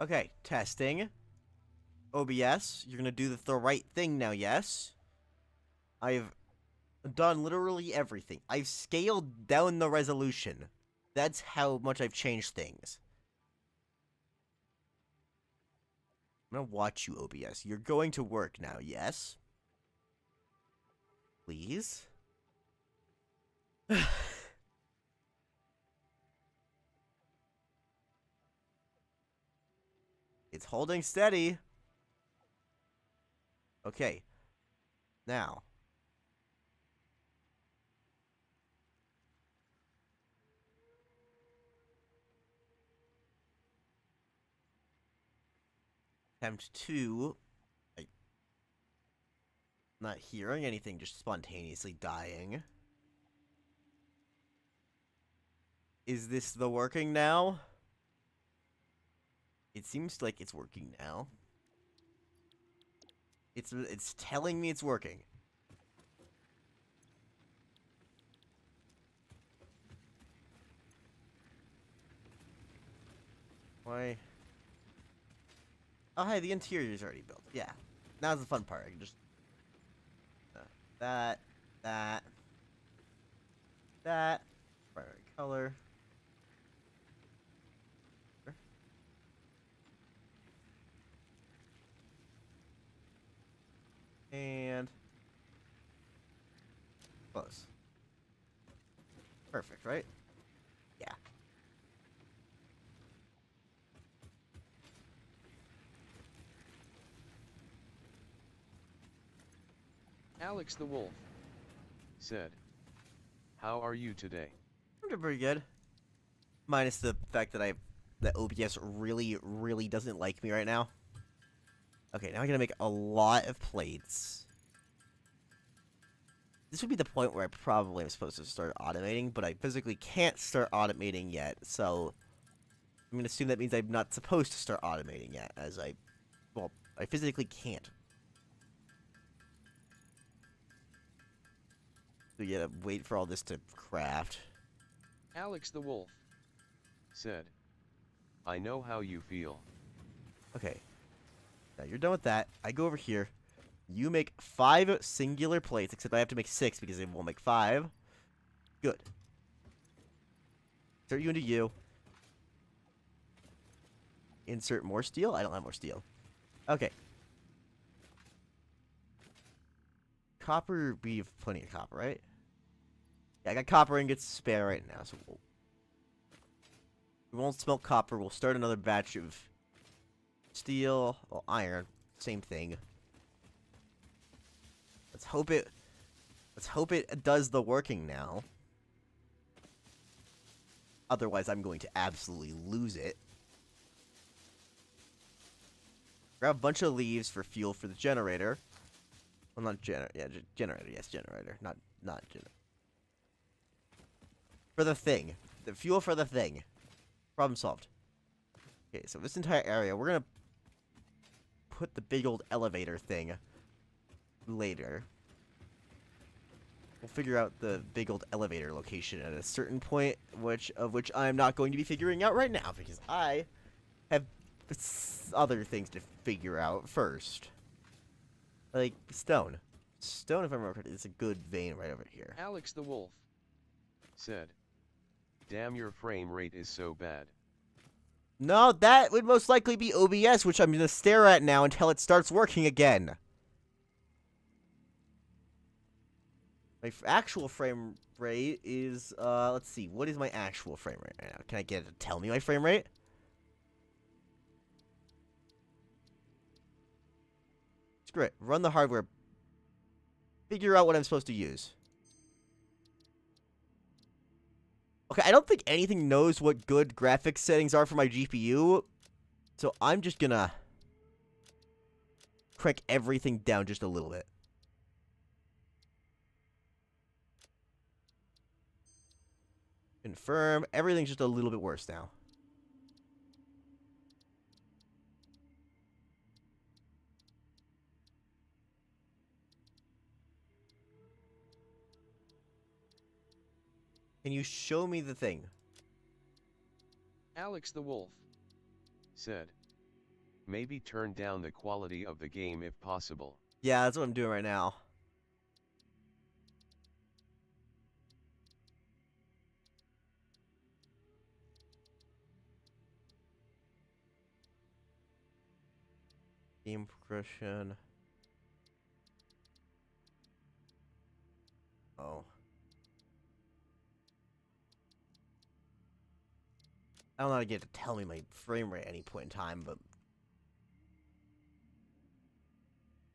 Okay, testing. OBS, you're gonna do the right thing now, yes? I've done literally everything. I've scaled down the resolution. That's how much I've changed things. I'm gonna watch you, OBS. You're going to work now, yes? Please? It's holding steady. Okay. Now. Attempt 2. I'm not hearing anything, just spontaneously dying. Is this the working now? It seems like it's working now. It's telling me it's working. Why? Oh, hey, the interior's already built. Yeah. Now's the fun part. I can just... that, that, that. Primary color. And... close. Perfect, right? Yeah. Alex the Wolf said, "How are you today?" I'm doing pretty good. Minus the fact that OBS really, really doesn't like me right now. Okay, now I'm gonna make a lot of plates. This would be the point where I probably am supposed to start automating, but I physically can't start automating yet, so I'm gonna assume that means I'm not supposed to start automating yet, as well, I physically can't. So you gotta wait for all this to craft. Alex the Wolf said, "I know how you feel." Okay. Now you're done with that. I go over here. You make 5 singular plates, except I have to make 6 because it won't make 5. Good. Insert you into you. Insert more steel? I don't have more steel. Okay. Copper, we have plenty of copper, right? Yeah, I got copper ingots spare right now, so we won't smelt copper. We'll start another batch of steel, well, iron, same thing. Let's hope it does the working now. Otherwise, I'm going to absolutely lose it. Grab a bunch of leaves for fuel for the generator. Well, not generator. Yeah, generator. Yes, generator. Not generator. For the thing. The fuel for the thing. Problem solved. Okay, so this entire area, we're gonna put the big old elevator thing later. We'll figure out the big old elevator location at a certain point, which I'm not going to be figuring out right now because I have other things to figure out first. Like stone. Stone, if I remember correctly, is a good vein right over here. Alex the Wolf said, "Damn, your frame rate is so bad." No, that would most likely be OBS, which I'm going to stare at now until it starts working again. My actual frame rate is, let's see, what is my actual frame rate right now? Can I get it to tell me my frame rate? Screw it. Run the hardware. Figure out what I'm supposed to use. Okay, I don't think anything knows what good graphics settings are for my GPU, so I'm just gonna crank everything down just a little bit. Confirm. Everything's just a little bit worse now. Can you show me the thing? Alex the Wolf said, Maybe turn down the quality of the game if possible. Yeah, that's what I'm doing right now. Game progression. Oh. I don't know how to get it to tell me my frame rate at any point in time, but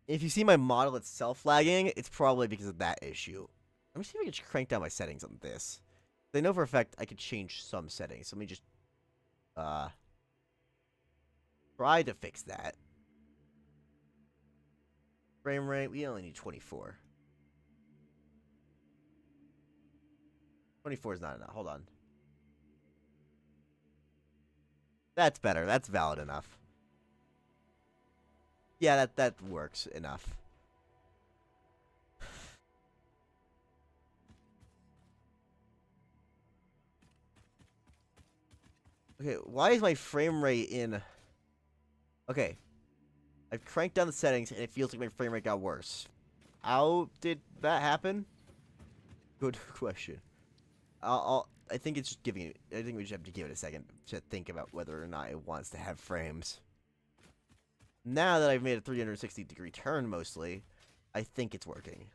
if you see my model itself lagging, it's probably because of that issue. Let me see if I can just crank down my settings on this. I know for a fact I could change some settings. So let me just try to fix that. Frame rate, we only need 24. 24 is not enough. Hold on. That's better. That's valid enough. Yeah, that works enough. Okay, why is my frame rate in... Okay. I've cranked down the settings, and it feels like my frame rate got worse. How did that happen? Good question. I think it's just giving it... I think we just have to give it a second to think about whether or not it wants to have frames. Now that I've made a 360-degree turn, mostly, I think it's working.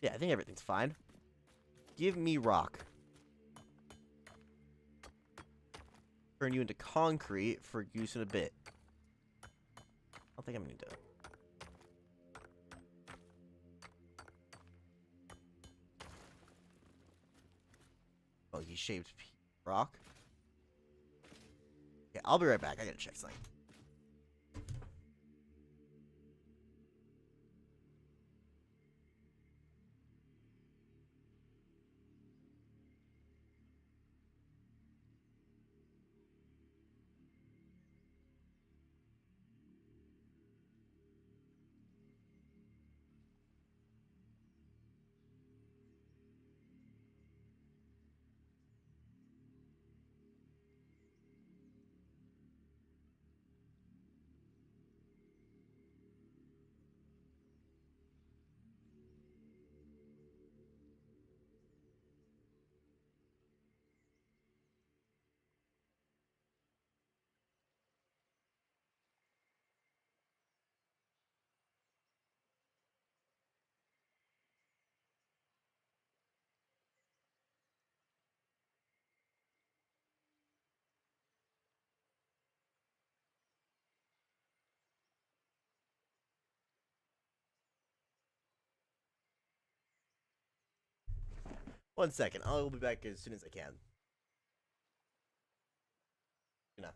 Yeah, I think everything's fine. Give me rock. Turn you into concrete for use in a bit. I don't think I'm gonna need to. Oh, he shaped rock. Yeah, I'll be right back. I gotta check something. One second. I'll be back as soon as I can. You know.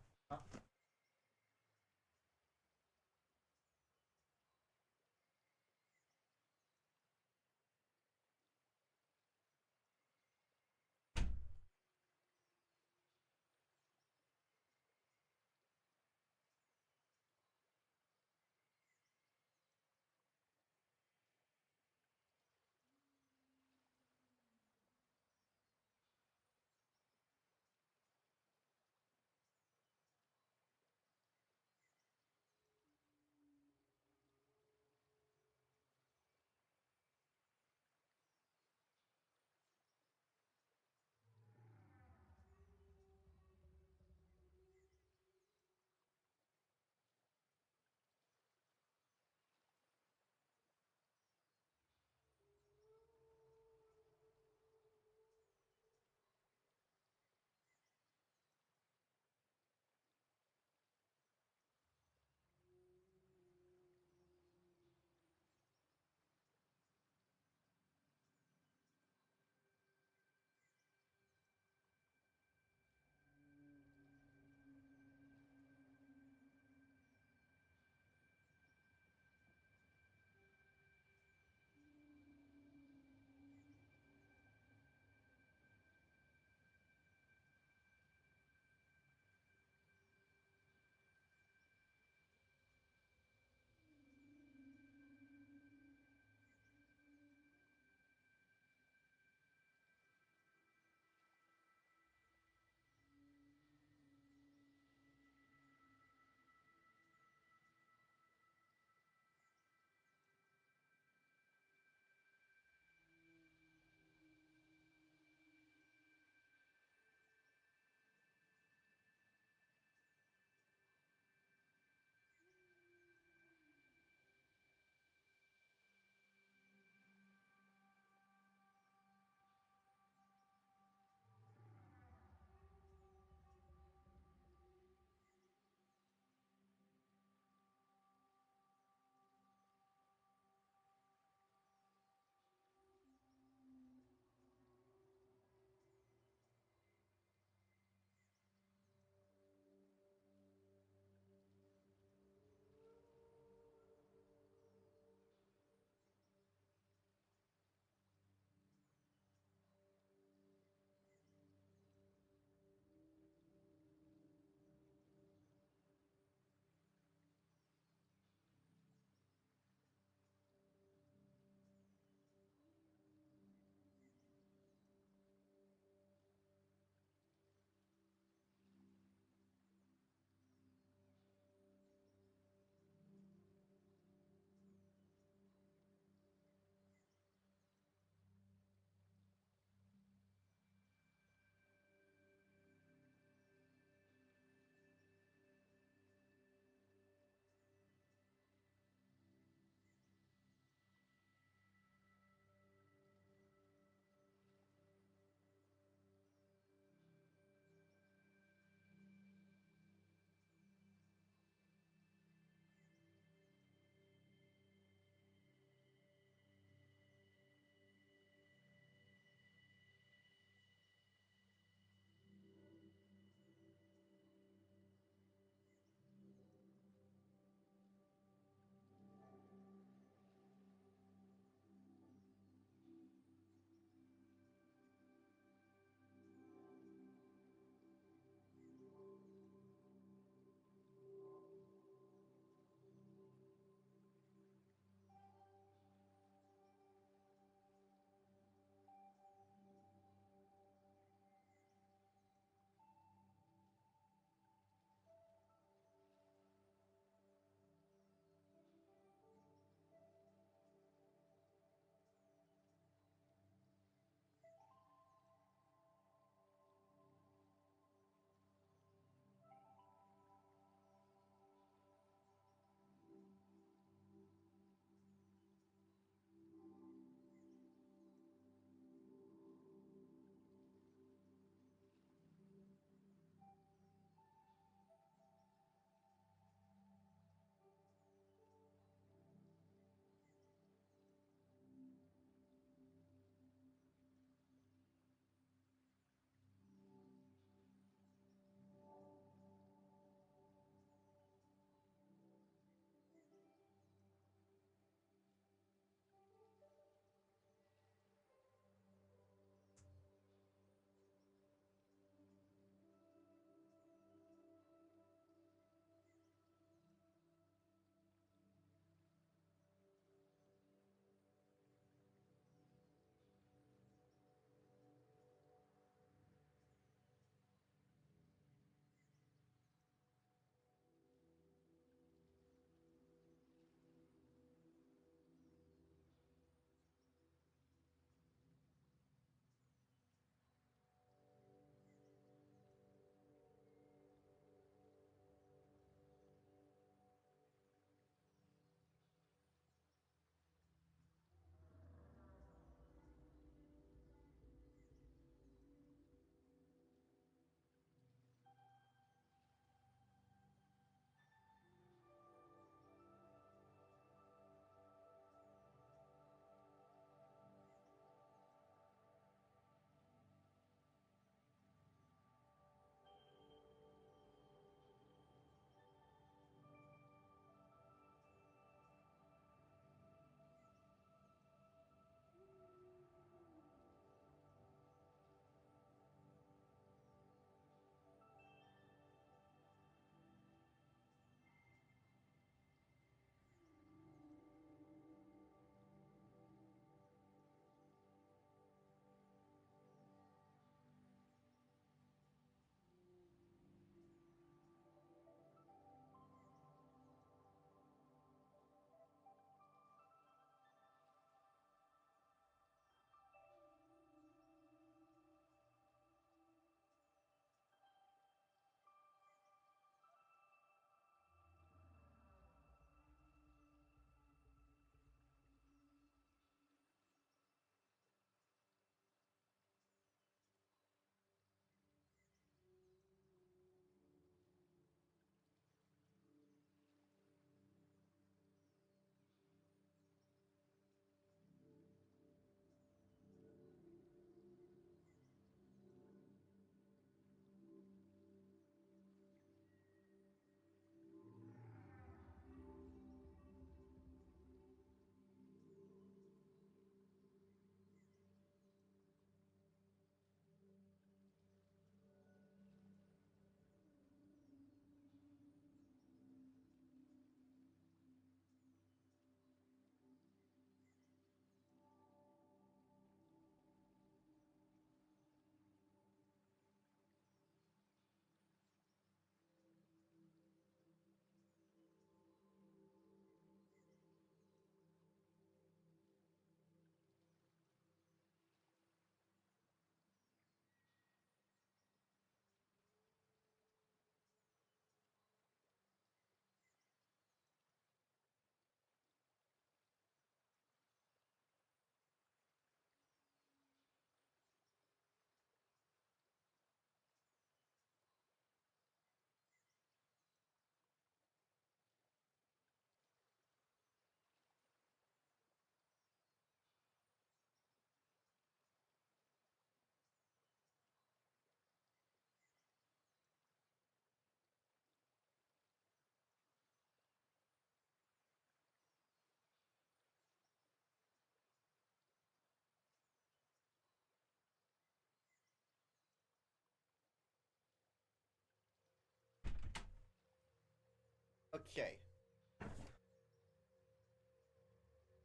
Okay.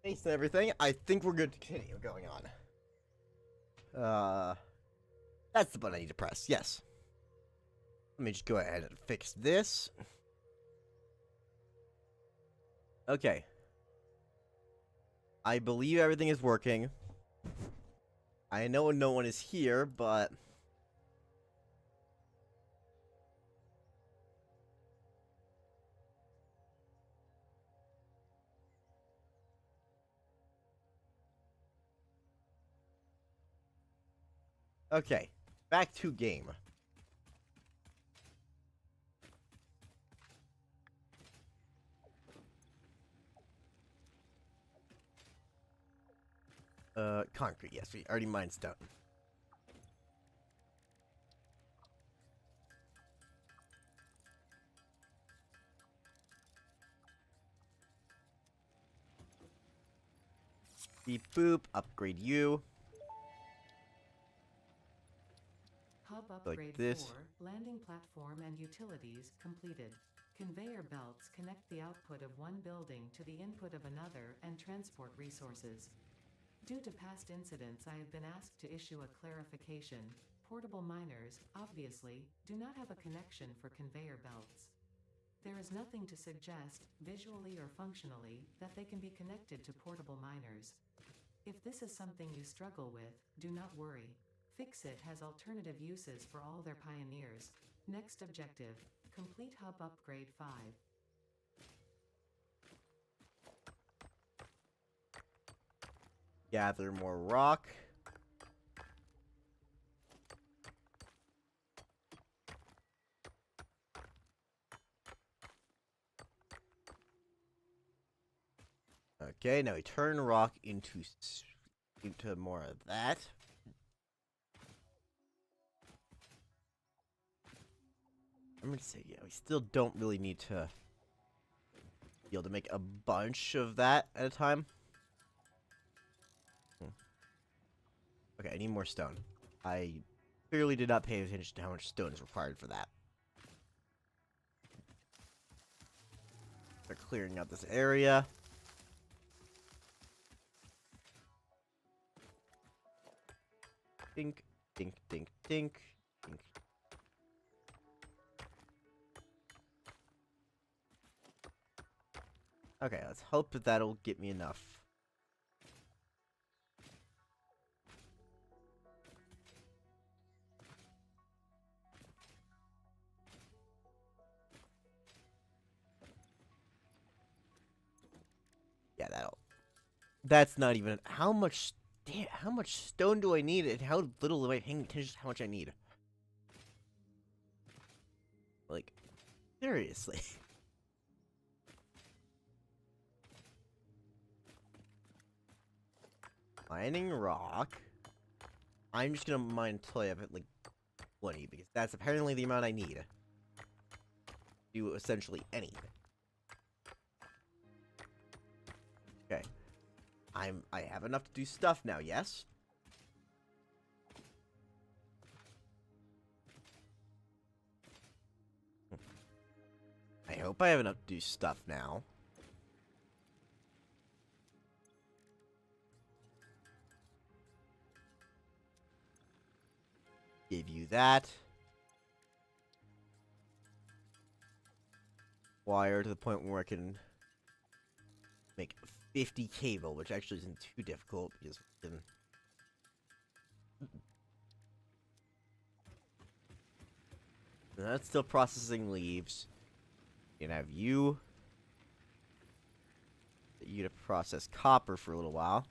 Based on everything, I think we're good to continue going on. That's the button I need to press, yes. Let me just go ahead and fix this. Okay. I believe everything is working. I know no one is here, but... Okay, back to game. Concrete, yes, we already mined stone. Beep boop, upgrade you. Hub Like upgrade this. 4, landing platform and utilities completed. Conveyor belts connect the output of one building to the input of another and transport resources. Due to past incidents, I have been asked to issue a clarification. Portable miners, obviously, do not have a connection for conveyor belts. There is nothing to suggest, visually or functionally, that they can be connected to portable miners. If this is something you struggle with, do not worry. Fixit has alternative uses for all their pioneers. Next objective, complete hub upgrade 5. Gather more rock. Okay, now we turn rock into more of that. I'm gonna say, yeah, we still don't really need to be able to make a bunch of that at a time. Okay, I need more stone. I clearly did not pay attention to how much stone is required for that. They're clearing out this area. Dink, dink, dink, dink, dink. Okay, let's hope that that'll get me enough. Yeah, that'll... That's not even... How much... Damn, how much stone do I need, and how little am I paying attention to how much I need? Like, seriously. Mining rock. I'm just gonna mine until I have like 20, because that's apparently the amount I need to do essentially anything. Okay. I have enough to do stuff now, yes? I hope I have enough to do stuff now. Give you that. Wire to the point where I can make 50 cable, which actually isn't too difficult because we can... That's still processing leaves. You can have you to process copper for a little while.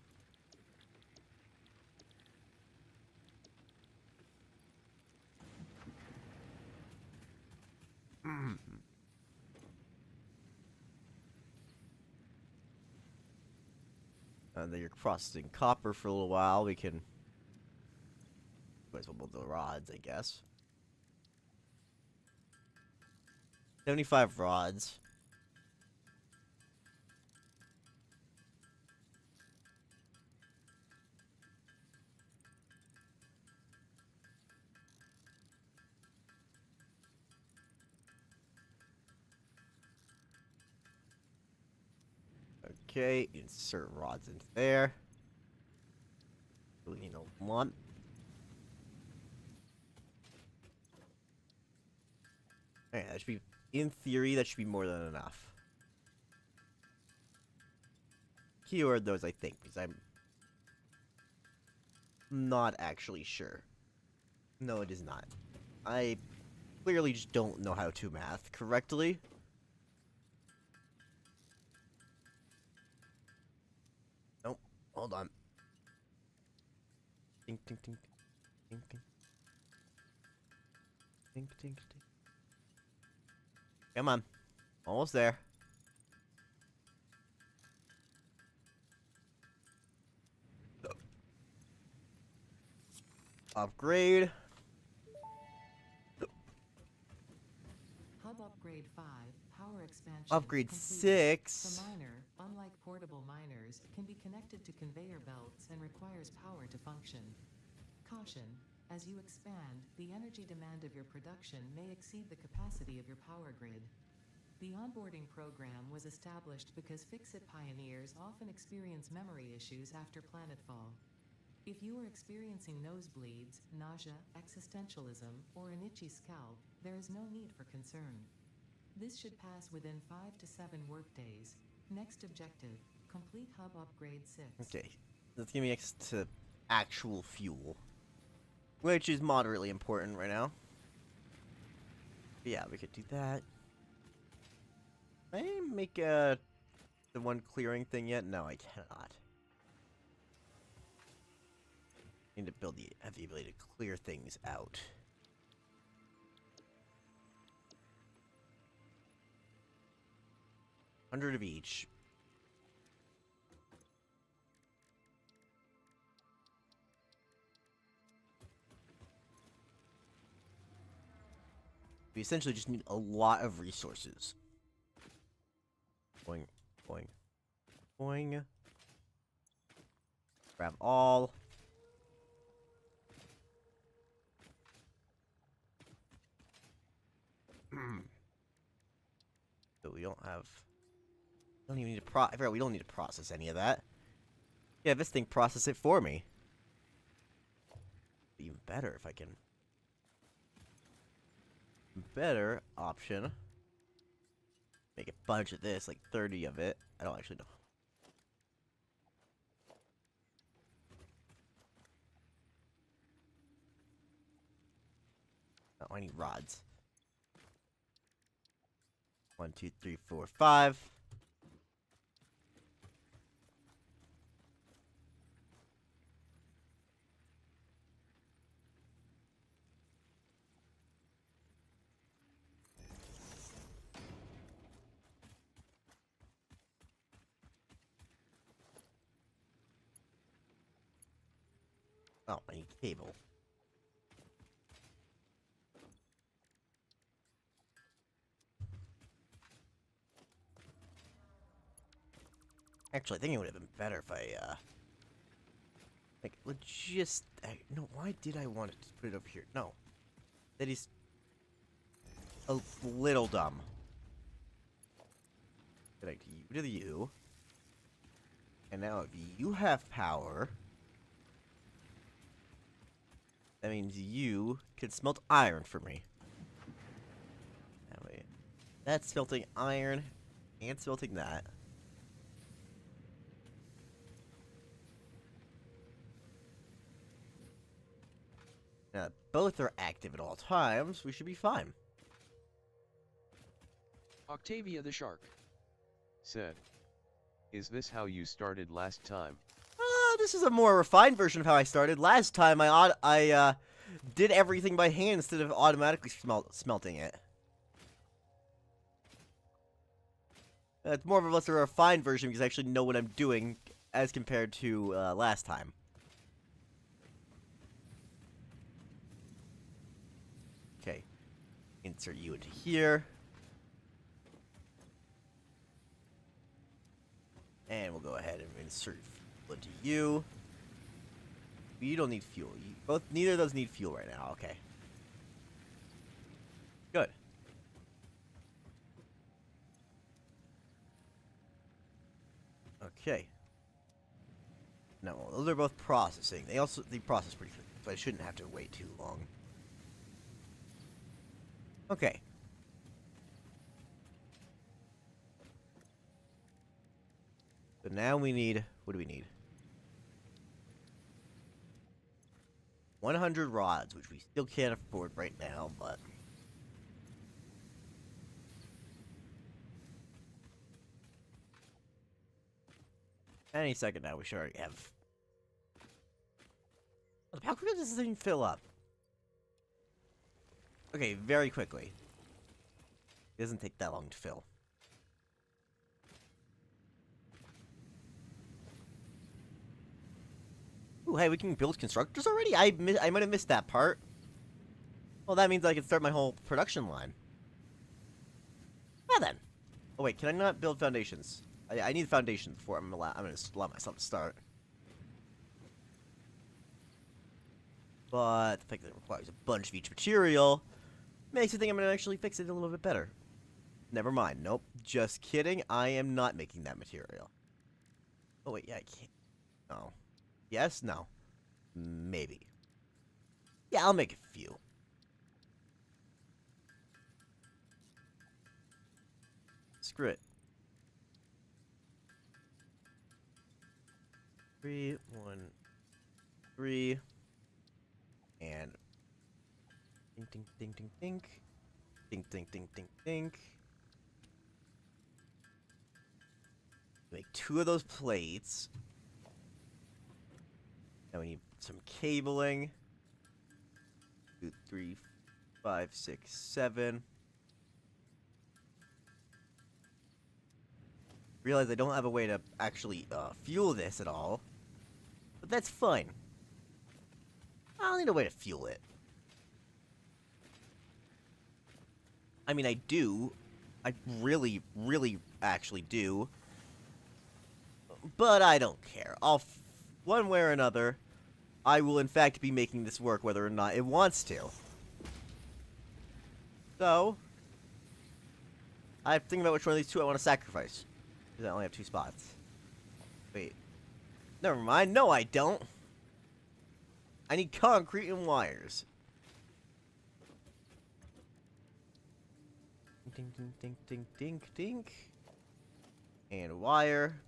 And then you're processing copper for a little while. We can... Might as well build the rods, I guess. 75 rods. Okay, insert rods into there. We need a lot. Okay, that should be, in theory, that should be more than enough. Keyword those, I think, because I'm not actually sure. No, it is not. I clearly just don't know how to math correctly. Nope. Hold on. Ding, ding, ding, ding, ding. Ding, ding, ding. Come on. Almost there. Upgrade. Hub Upgrade 5, Power Expansion Upgrade completed. 6. The miner, unlike portable miners, can be connected to conveyor belts and requires power to function. Caution: as you expand, the energy demand of your production may exceed the capacity of your power grid. The onboarding program was established because Fix-It pioneers often experience memory issues after planetfall. If you are experiencing nosebleeds, nausea, existentialism, or an itchy scalp, there is no need for concern. This should pass within 5 to 7 workdays. Next objective: complete Hub Upgrade 6. Okay. Let's give me X to actual fuel. Which is moderately important right now. But yeah, we could do that. Can I make the one clearing thing yet? No, I cannot. I need to have the ability to clear things out. $100 of each. We essentially just need a lot of resources. Boing, boing, boing. Grab all. So we don't have. We don't even need to I forgot we don't need to process any of that. Yeah, this thing process it for me. Even better if I can. Better option. Make a bunch of this, like 30 of it. I don't actually know. Oh, I need rods. 1, 2, 3, 4, 5. Oh, I need cable. Actually, I think it would have been better if I, like, no, why did I want to put it over here? No. That is a little dumb. Connect you to the U. And now if you have power, that means you can smelt iron for me. That way, that's smelting iron and smelting that. Now that both are active at all times, we should be fine. Octavia the Shark said, "Is this how you started last time?" This is a more refined version of how I started. Last time I did everything by hand instead of automatically smelting it. It's more or less a refined version because I actually know what I'm doing as compared to last time. Okay, insert you into here. And we'll go ahead and insert fuel into you. You don't need fuel. Neither of those need fuel right now. Okay. Good. Okay. No, those are both processing. They process pretty quickly, so I shouldn't have to wait too long. Okay. So now we need, what do we need? 100 rods, which we still can't afford right now, but any second now we should already have. How quickly does this thing fill up? Okay, very quickly. It doesn't take that long to fill. Ooh, hey, we can build constructors already? I might have missed that part. Well, that means I can start my whole production line. Well then. Oh wait, can I not build foundations? I need foundations before I'm gonna allow myself to start. But the fact that it requires a bunch of each material makes me think I'm gonna actually fix it a little bit better. Never mind. Nope. Just kidding. I am not making that material. Oh wait, yeah, I can't. No. Yes? No. Maybe. Yeah, I'll make a few. Screw it. 3, 1, 3, and ding, ding, ding, ding, ding, ding, ding, ding, ding, ding. Make 2 of those plates. Now we need some cabling. 2, 3, 5, 6, 7. Realize I don't have a way to actually fuel this at all. But that's fine. I'll need a way to fuel it. I mean, I do. I really, really actually do. But I don't care. One way or another, I will in fact be making this work whether or not it wants to. So, I have to think about which one of these 2 I want to sacrifice. Because I only have 2 spots. Wait. Never mind. No, I don't. I need concrete and wires. Ding, ding, ding, ding, ding, ding. And wire.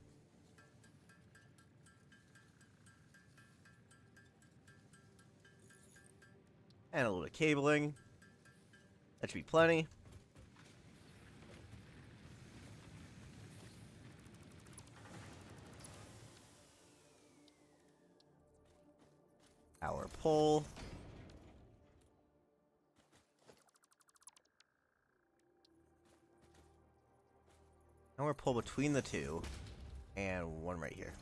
And a little bit of cabling. That should be plenty. Power pole. Power pole between the 2. And 1 right here.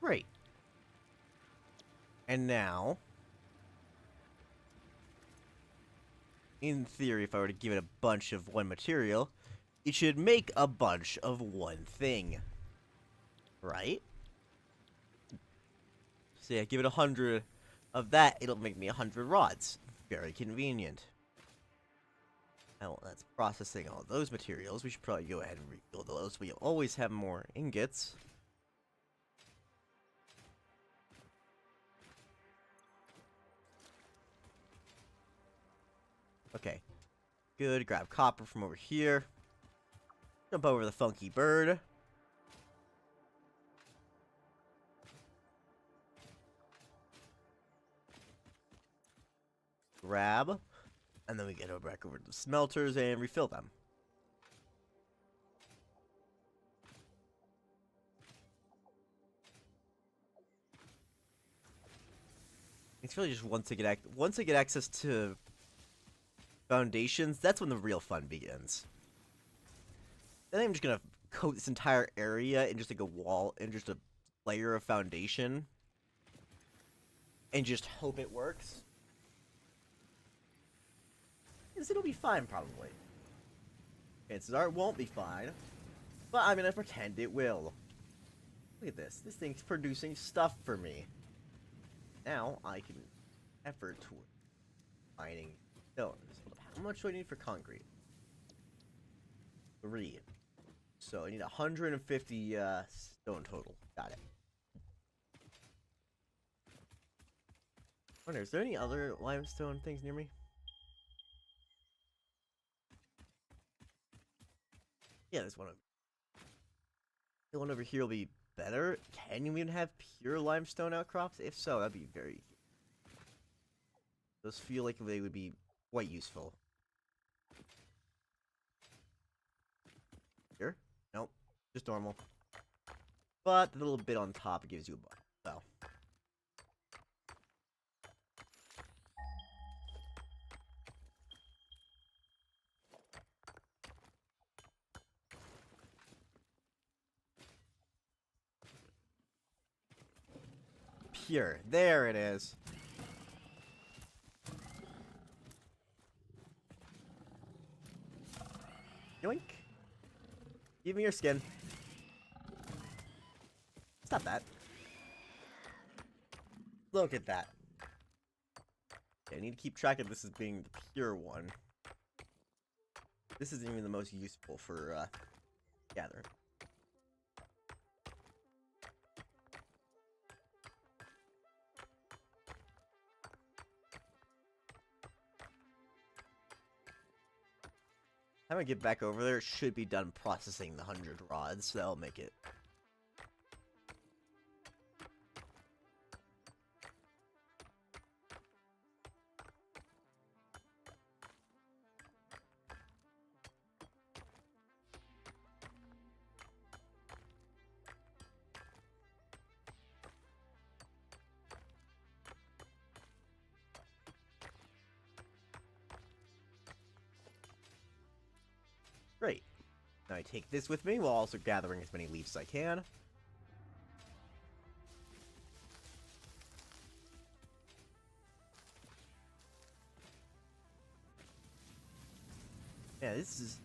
Great. And now, in theory, if I were to give it a bunch of one material, it should make a bunch of one thing. Right? So yeah, give it 100 of that, it'll make me 100 rods. Very convenient. Now, that's processing all those materials. We should probably go ahead and rebuild those. We always have more ingots. Okay. Good. Grab copper from over here. Jump over the funky bird. Grab. And then we get back over to the smelters and refill them. It's really just once I get access to foundations, that's when the real fun begins. Then I'm just gonna coat this entire area in just like a wall and just a layer of foundation. And just hope it works. Because it'll be fine, probably. Chances are it won't be fine. But I'm gonna pretend it will. Look at this. This thing's producing stuff for me. Now I can effort toward mining stones. Hold up, how much do I need for concrete? 3. So I need 150 stone total. Got it. I wonder, is there any other limestone things near me? Yeah, there's one. The one over here will be better. Can you even have pure limestone outcrops? If so, that'd be very. Those feel like they would be quite useful. Here? Nope. Just normal. But the little bit on top gives you a butt. So. Pure. There it is. Yoink. Give me your skin. Stop that. Look at that. Okay, I need to keep track of this as being the pure one. This isn't even the most useful for gathering. Time I get back over there, it should be done processing the 100 rods, so that'll make it. Great. Now I take this with me while also gathering as many leaves as I can. Yeah, this is...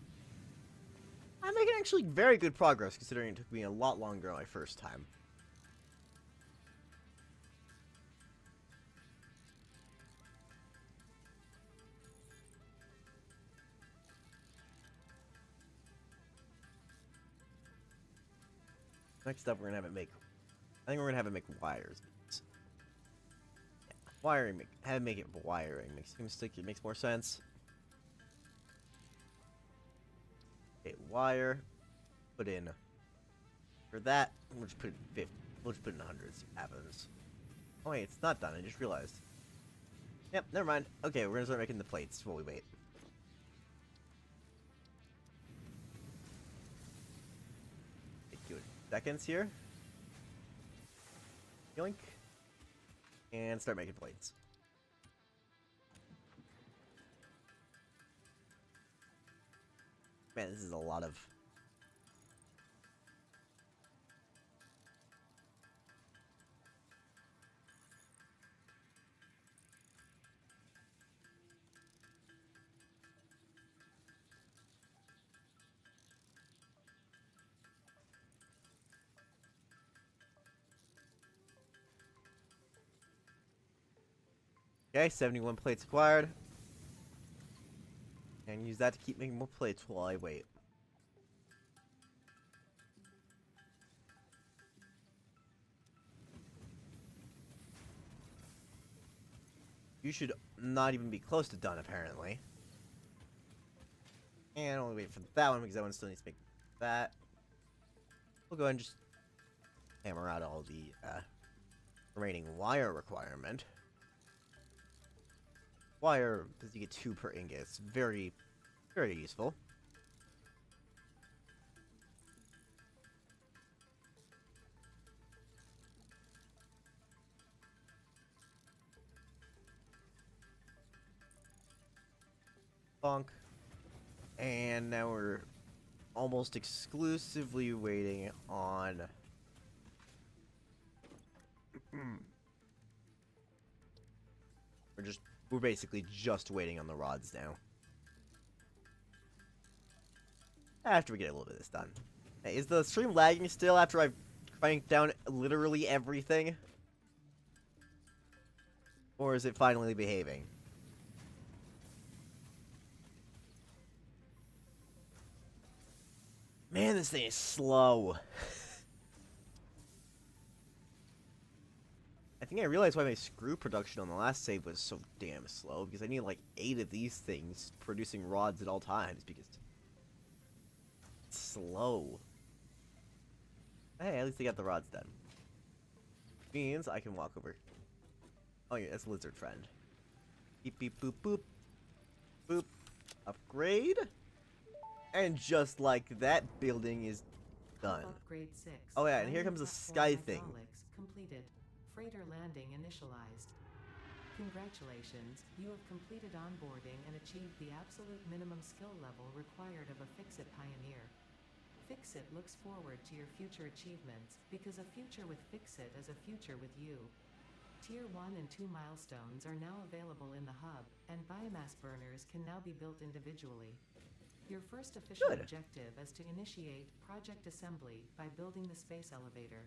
I'm making actually very good progress considering it took me a lot longer on my first time. Next up, we're gonna have it make. I think we're gonna have it make wires. Yeah, wiring, have it make it wiring. Seems like it makes more sense. Okay, wire. Put in. For that, we'll just put in 50. We'll just put in hundreds. Happens. Oh wait, it's not done. I just realized. Yep, never mind. Okay, we're gonna start making the plates while we wait. Seconds here. Yoink. And start making plates. Man, this is a lot of... Okay, 71 plates acquired. And use that to keep making more plates while I wait. You should not even be close to done, apparently. And I'll wait for that one because that one still needs to make that. We'll go ahead and just hammer out all the remaining wire requirement. Wire, because you get 2 per ingot. It's very, very useful. Bonk. And now we're almost exclusively waiting on... We're basically just waiting on the rods now. After we get a little bit of this done. Hey, is the stream lagging still after I've cranked down literally everything? Or is it finally behaving? Man, this thing is slow. I think I realized why my screw production on the last save was so damn slow, because I need like 8 of these things producing rods at all times, because it's slow. Hey, at least I got the rods done. Means I can walk over. Oh yeah, it's lizard friend. Beep beep boop boop. Boop. Upgrade. And just like that, building is done. Upgrade 6. Oh yeah, and here comes the sky thing. Completed. Freighter landing initialized. Congratulations, you have completed onboarding and achieved the absolute minimum skill level required of a Fix-It pioneer. Fix-It looks forward to your future achievements, because a future with Fix-It is a future with you. Tier 1 and 2 milestones are now available in the hub, and biomass burners can now be built individually. Your first official objective is to initiate Project Assembly by building the space elevator.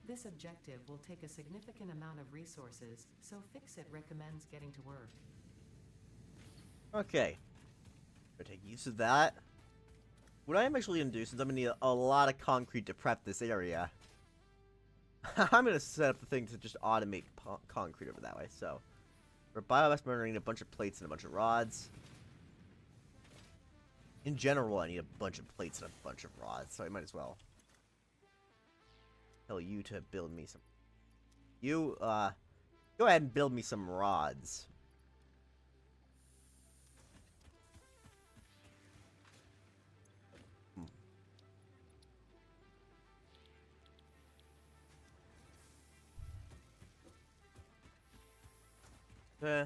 This objective will take a significant amount of resources, so Fix-It recommends getting to work. Okay. Gonna take use of that. What I am actually gonna do, since I'm gonna need a lot of concrete to prep this area, I'm gonna set up the thing to just automate concrete over that way. So, for biomass burner, I need a bunch of plates and a bunch of rods. In general, I need a bunch of plates and a bunch of rods, so I might as well tell you to build me some. You, go ahead and build me some rods. Eh.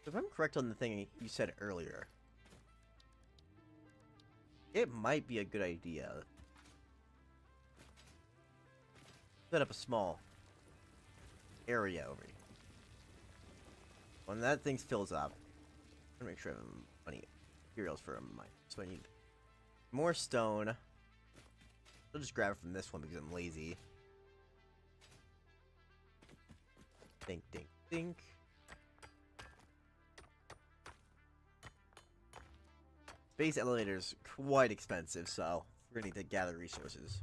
If I'm correct on the thing you said earlier, it might be a good idea. Set up a small area over here. When that thing fills up, I'm gonna make sure I have plenty of materials for a mine. So I need more stone. I'll just grab it from this one because I'm lazy. Think, think, think. Space elevator's quite expensive, so we're gonna need to gather resources.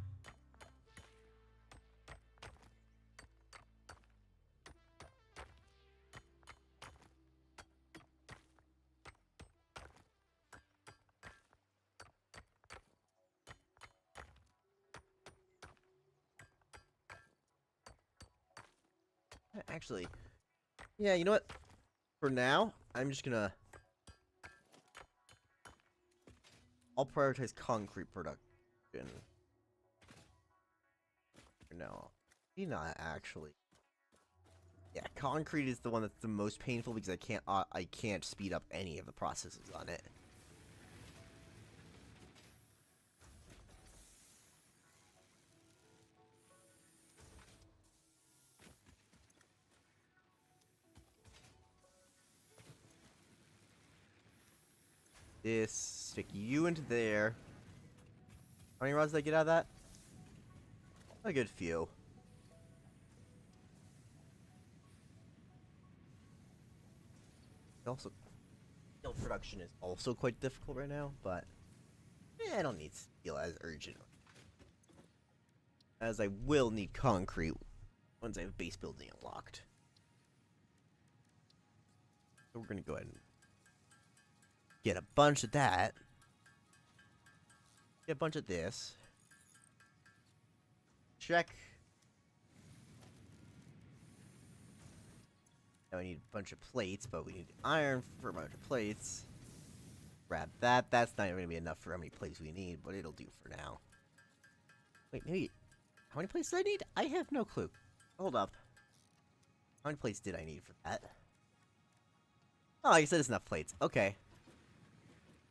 Actually, yeah, you know what? For now, I'm just gonna... I'll prioritize concrete production. No, maybe not actually. Yeah, concrete is the one that's the most painful because I can't speed up any of the processes on it. This, stick you into there. How many rods did I get out of that? A good few. Also, steel production is also quite difficult right now, but I don't need steel as urgent. As I will need concrete once I have base building unlocked. So we're gonna go ahead and get a bunch of that. Get a bunch of this. Check. Now we need a bunch of plates, but we need iron for a bunch of plates. Grab that. That's not even going to be enough for how many plates we need, but it'll do for now. Wait, maybe... How many plates did I need? I have no clue. Hold up. How many plates did I need for that? Oh, you said it's enough plates. Okay.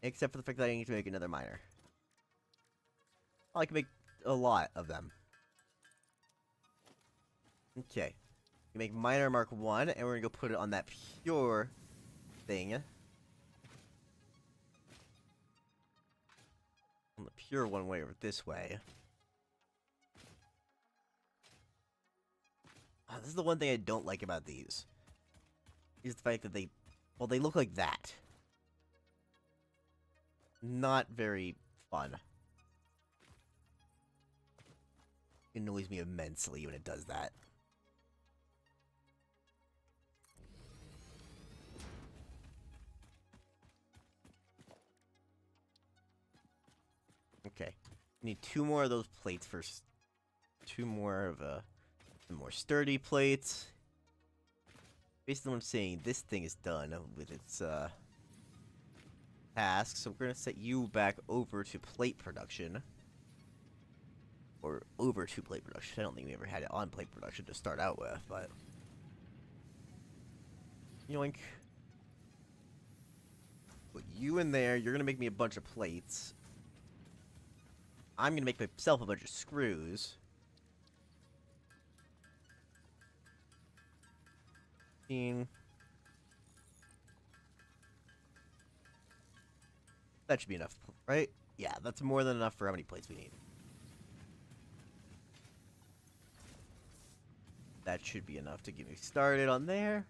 Except for the fact that I need to make another miner. Oh, I can make a lot of them. Okay. We make miner mark 1, and we're gonna go put it on that pure thing. on the pure one way or this way. Oh, this is the one thing I don't like about these. Is the fact that they look like that. Not very fun. It annoys me immensely when it does that. Okay. Need 2 more of those plates first. 2 more of some more sturdy plates. Based on what I'm saying, this thing is done with its task, so we're gonna set you back over to plate production. Or over to plate production. I don't think we ever had it on plate production to start out with, but yoink. Put you in there, you're gonna make me a bunch of plates. I'm gonna make myself a bunch of screws. That should be enough, right? Yeah, that's more than enough for how many plates we need. That should be enough to get me started on there.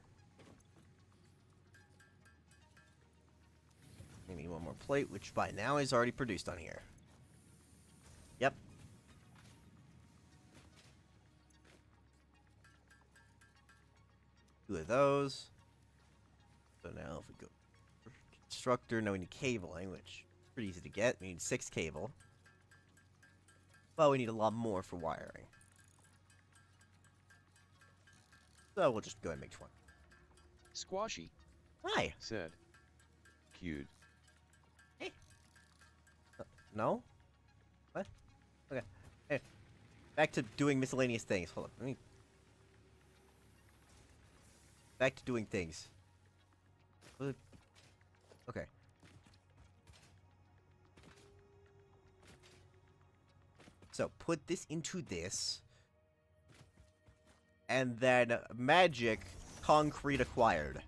We need 1 more plate, which by now is already produced on here. Yep. Two of those. So now if we go for constructor, now we need cabling, which is pretty easy to get. We need 6 cable. But we need a lot more for wiring. So we'll just go ahead and make 20. Squashy, Hi. said. Cute. Hey. No? What? Okay. Hey. Back to doing miscellaneous things. Hold on. Let me... Back to doing things. Okay. So, put this into this. And then magic concrete acquired.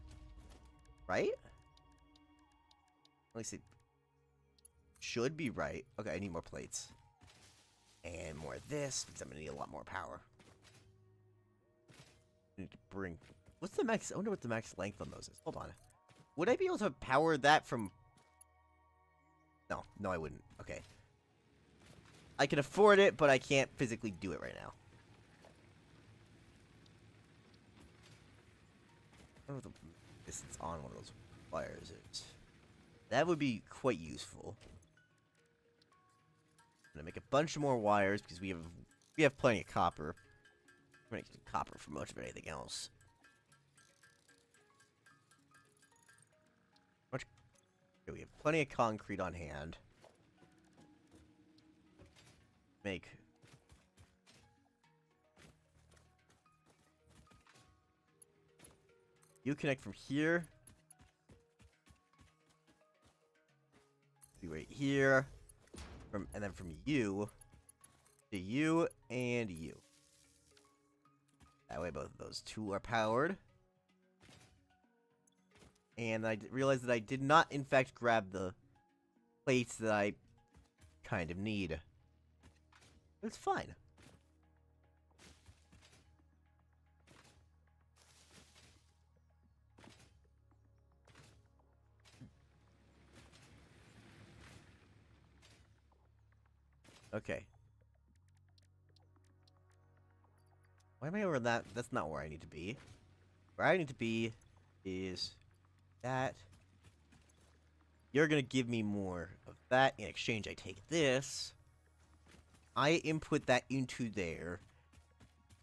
Right? At least it should be right. Okay, I need more plates. And more of this, because I'm going to need a lot more power. I need to bring... What's the max... I wonder what the max length on those is. Hold on. Would I be able to power that from... No. No, I wouldn't. Okay. I can afford it, but I can't physically do it right now. I don't know what the distance on one of those wires is. That would be quite useful. I'm gonna make a bunch more wires because we have plenty of copper. We're gonna use copper for much of anything else. Okay, we have plenty of concrete on hand. Make you connect from here. Be right here. And then from you to you and you. That way both of those 2 are powered. And I realized that I did not in fact grab the plates that I kind of need. It's fine. Okay. Why am I over that? That's not where I need to be. Where I need to be is that. You're gonna give me more of that. In exchange, I take this. I input that into there.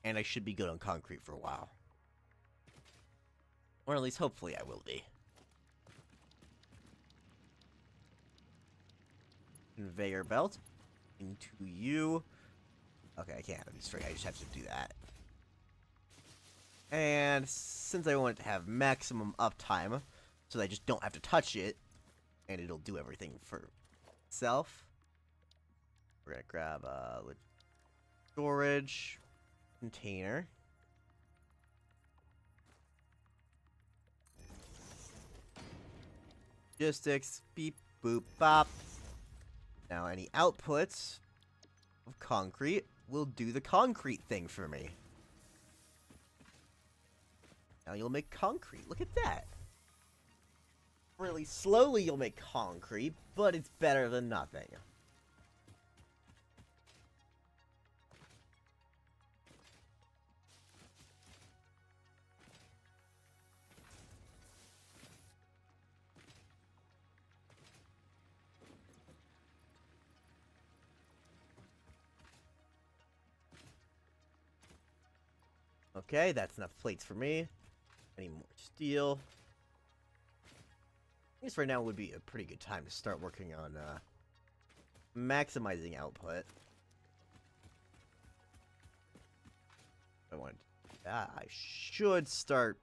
And I should be good on concrete for a while. Or at least hopefully I will be. Conveyor belt. Into you. Okay, I can't have these straight. I just have to do that. And since I want it to have maximum uptime, so that I just don't have to touch it, and it'll do everything for itself, we're gonna grab a storage container. Logistics, beep, boop, bop. Now, any outputs of concrete will do the concrete thing for me. Now you'll make concrete. Look at that. Really slowly you'll make concrete, but it's better than nothing. Okay, that's enough plates for me. I need more steel. I guess right now would be a pretty good time to start working on maximizing output. I want. I should start.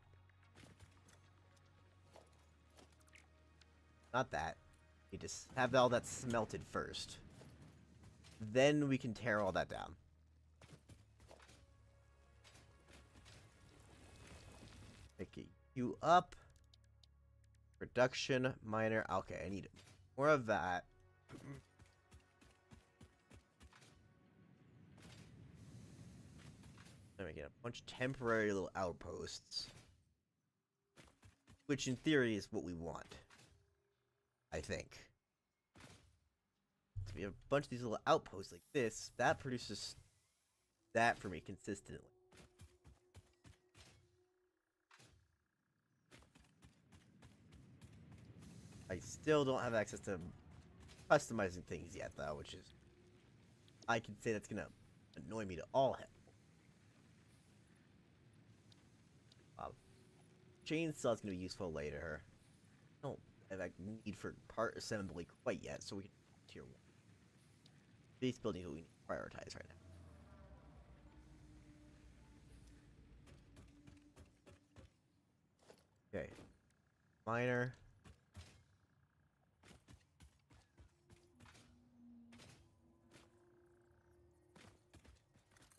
Not that. You just have all that smelted first. Then we can tear all that down. Pick you up. Production miner. Okay, I need more of that. Then we get a bunch of temporary little outposts. Which in theory is what we want. I think. So we have a bunch of these little outposts like this. That produces that for me consistently. I still don't have access to customizing things yet, though, which is... I can say that's gonna annoy me to all hell. Chainsaw's gonna be useful later. I don't have a need for part assembly quite yet, so we can tier 1. Base building is what we need to prioritize right now. Okay. Miner.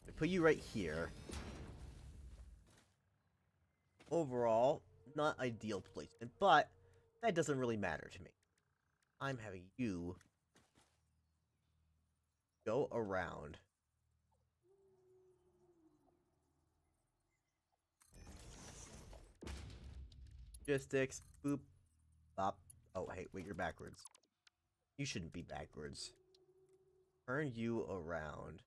I put you right here. Overall, not ideal placement, but that doesn't really matter to me. I'm having you go around. Logistics, boop, bop. Oh, hey, wait, you're backwards. You shouldn't be backwards. Turn you around.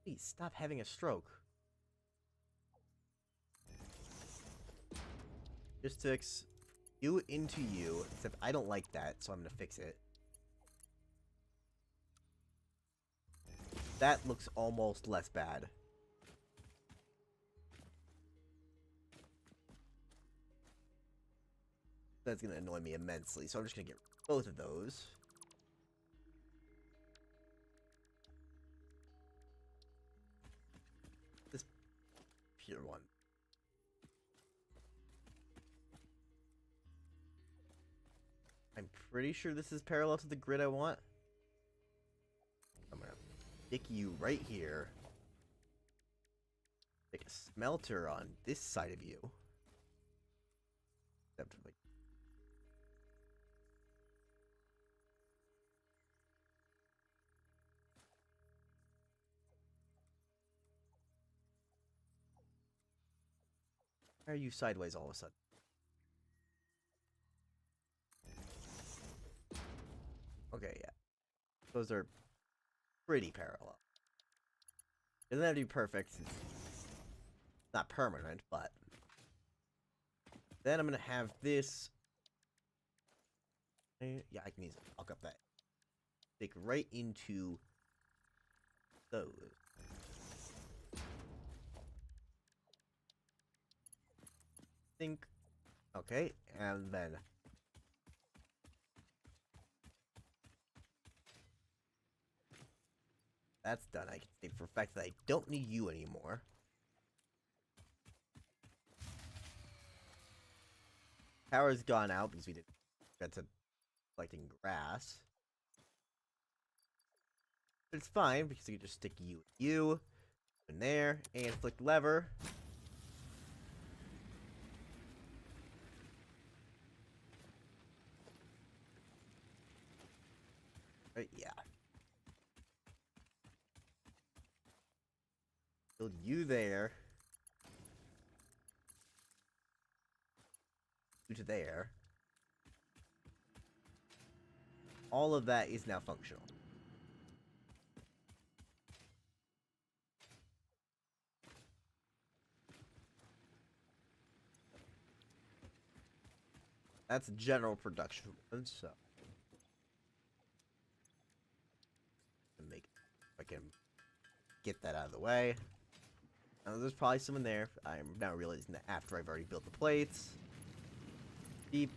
Please, stop having a stroke. Logistics, you into you, except I don't like that, so I'm gonna fix it. That looks almost less bad. That's gonna annoy me immensely, so I'm just gonna get both of those. This pure one. I'm pretty sure this is parallel to the grid I want. I'm gonna stick you right here. Stick a smelter on this side of you. Except like why are you sideways all of a sudden? Okay, yeah. Those are pretty parallel. It doesn't have to be perfect. It's not permanent, but... Then I'm gonna have this... Yeah, I can easily fuck up that. Stick right into those. Think. Okay, and then... That's done. I can say for a fact that I don't need you anymore. Power's gone out because we didn't get to collecting grass. But it's fine because you can just stick you in there and flick the lever. Right, yeah. Build you there. You to there. All of that is now functional. That's general production, so make if I can get that out of the way. Now, there's probably some in there. I'm now realizing that after I've already built the plates. Beep.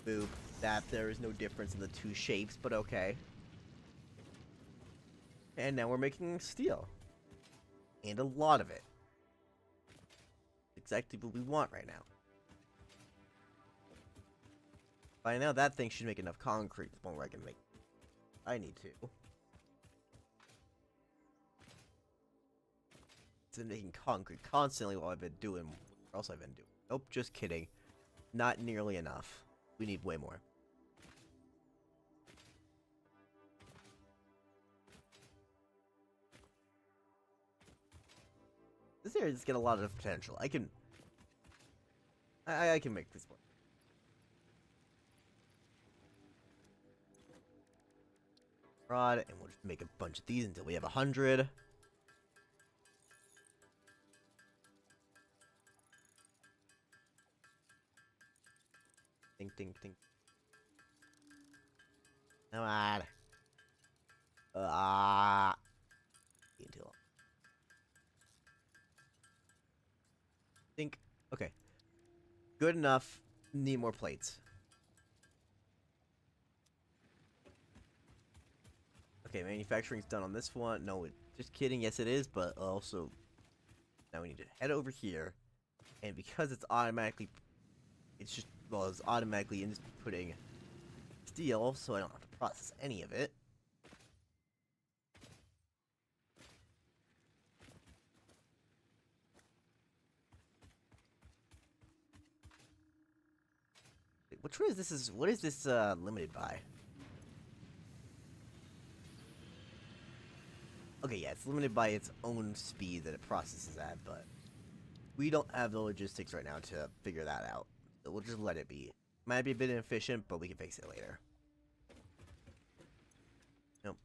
Boop. That there is no difference in the two shapes, but okay. And now we're making steel. And a lot of it. Exactly what we want right now. By now, that thing should make enough concrete to the point where I can make... I need to. It's been making concrete constantly while I've been doing... What else I've been doing? Nope, just kidding. Not nearly enough. We need way more. This area's got a lot of potential. I can make this work. Rod, and we'll just make a bunch of these until we have 100. Ding, ding, ding. Come on. Until. Think. Okay. Good enough. Need more plates. Okay, manufacturing's done on this one. No, just kidding. Yes, it is, but also now we need to head over here, and because it's automatically, it's just well, it's automatically inputting steel, so I don't have to process any of it. Which one is this? What is this limited by? Okay, yeah, it's limited by its own speed that it processes at, but we don't have the logistics right now to figure that out. So we'll just let it be. Might be a bit inefficient, but we can fix it later. Nope.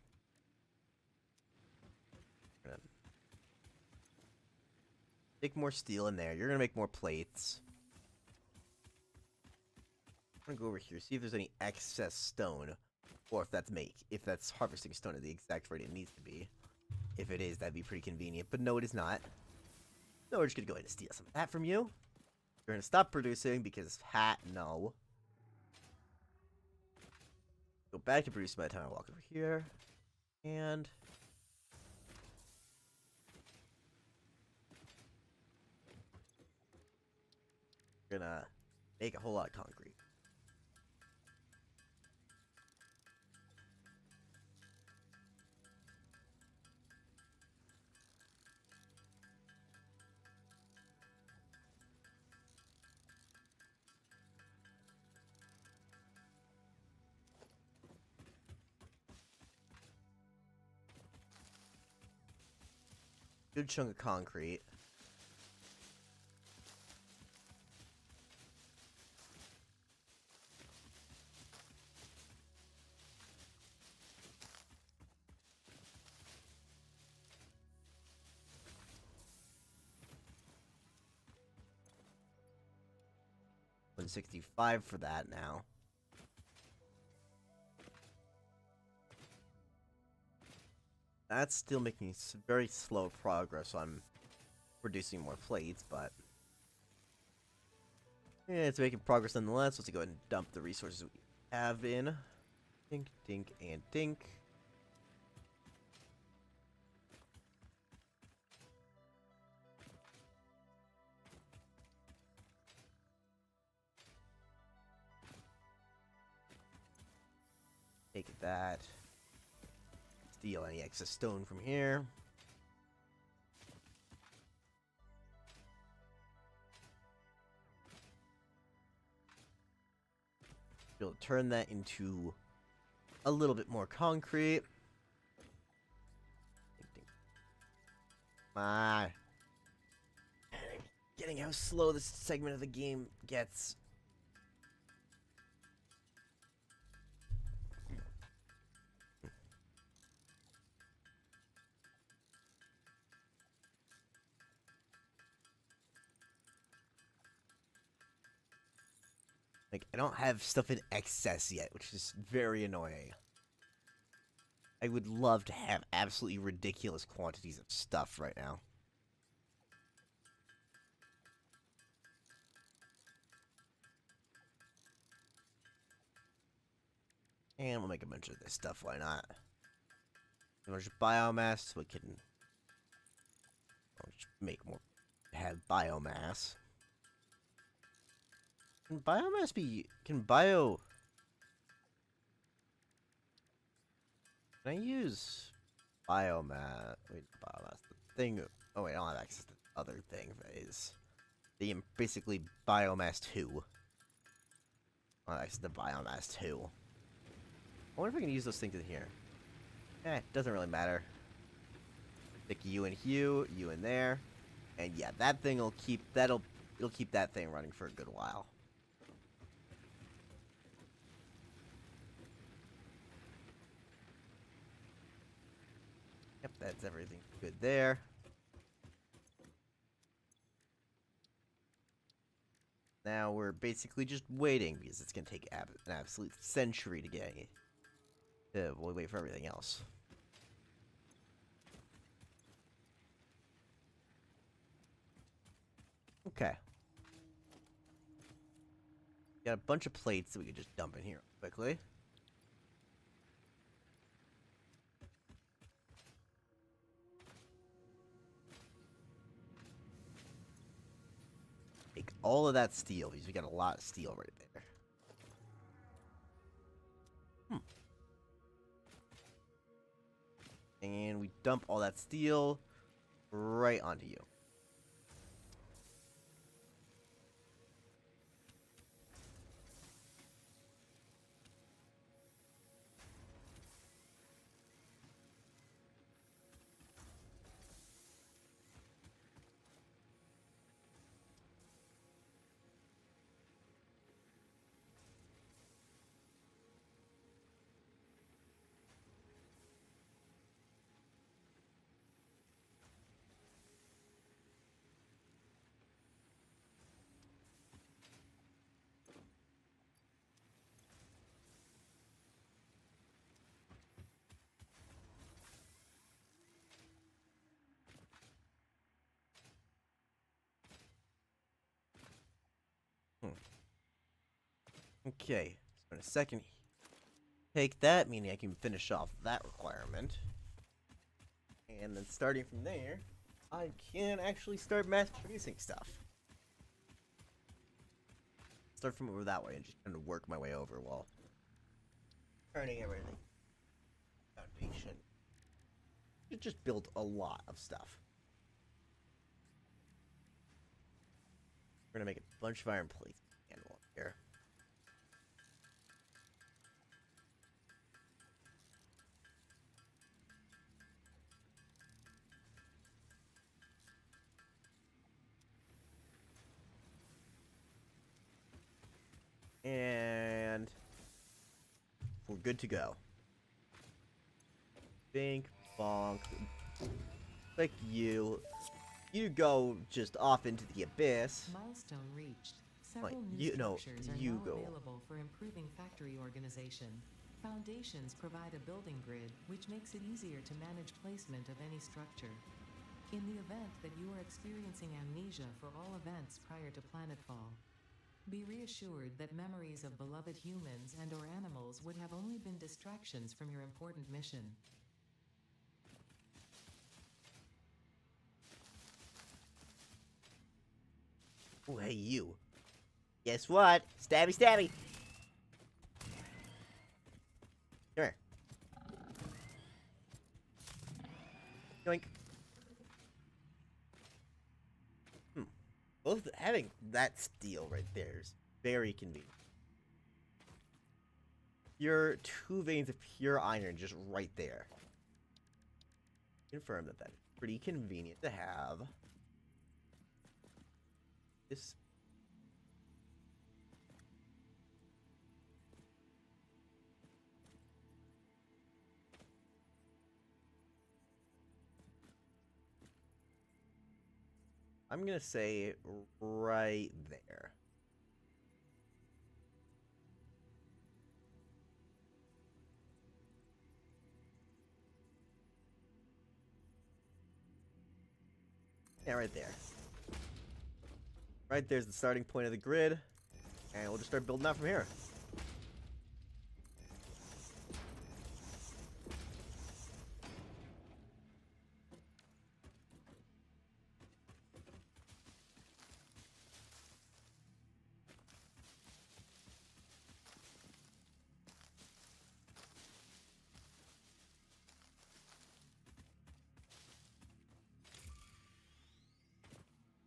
Make more steel in there. You're gonna make more plates. I'm gonna go over here, see if there's any excess stone, or if that's harvesting stone at the exact rate it needs to be. If it is, that'd be pretty convenient, but no, it is not. No, we're just gonna go ahead and steal some of that from you. You're gonna stop producing because no. Go back to produce by the time I walk over here, and we're gonna make a whole lot of concrete. Good chunk of concrete. $165 for that now. That's still making very slow progress on producing more plates, but yeah, it's making progress nonetheless. Let's go ahead and dump the resources we have in. Dink, dink, and dink. take that. Steal any excess stone from here. Be able to turn that into a little bit more concrete. My, getting how slow this segment of the game gets. Like, I don't have stuff in excess yet, which is very annoying. I would love to have absolutely ridiculous quantities of stuff right now. And we'll make a bunch of this stuff, why not? A bunch of biomass so we can just make more, have biomass. Can biomass be, can I use biomass, wait, biomass, the thing, oh wait, I don't have access to the other thing that is basically biomass 2. I don't have access to biomass 2. I wonder if I can use those things in here. Eh, doesn't really matter. Stick you in here, you in there. And yeah, that thing will keep, it'll keep that thing running for a good while. Yep, that's everything good there. Now we're basically just waiting because it's going to take an absolute century to get it. We'll wait for everything else. Okay. Got a bunch of plates that we can just dump in here quickly. Take all of that steel because we got a lot of steel right there. And we dump all that steel right onto you. Okay, so in a second, take that, meaning I can finish off that requirement. And then starting from there, I can actually start mass producing stuff. Start from over that way and just kind of work my way over while turning everything. Foundation. It just built a lot of stuff. We're gonna make a bunch of iron plates and one here. And we're good to go. Bink, bonk. Like you go just off into the abyss. Milestone reached. Several Like, new structures are you now go. available for improving factory organization. Foundations provide a building grid, which makes it easier to manage placement of any structure. In the event that you are experiencing amnesia for all events prior to planetfall, be reassured that memories of beloved humans and/or animals would have only been distractions from your important mission. Oh, hey, you. Guess what? Stabby, stabby. Come here. Yoink. Both having that steel right there is very convenient. Your 2 veins of pure iron just right there. Confirm that that's pretty convenient to have. This. I'm gonna say right there. Yeah, right there. Right there's the starting point of the grid, and we'll just start building out from here.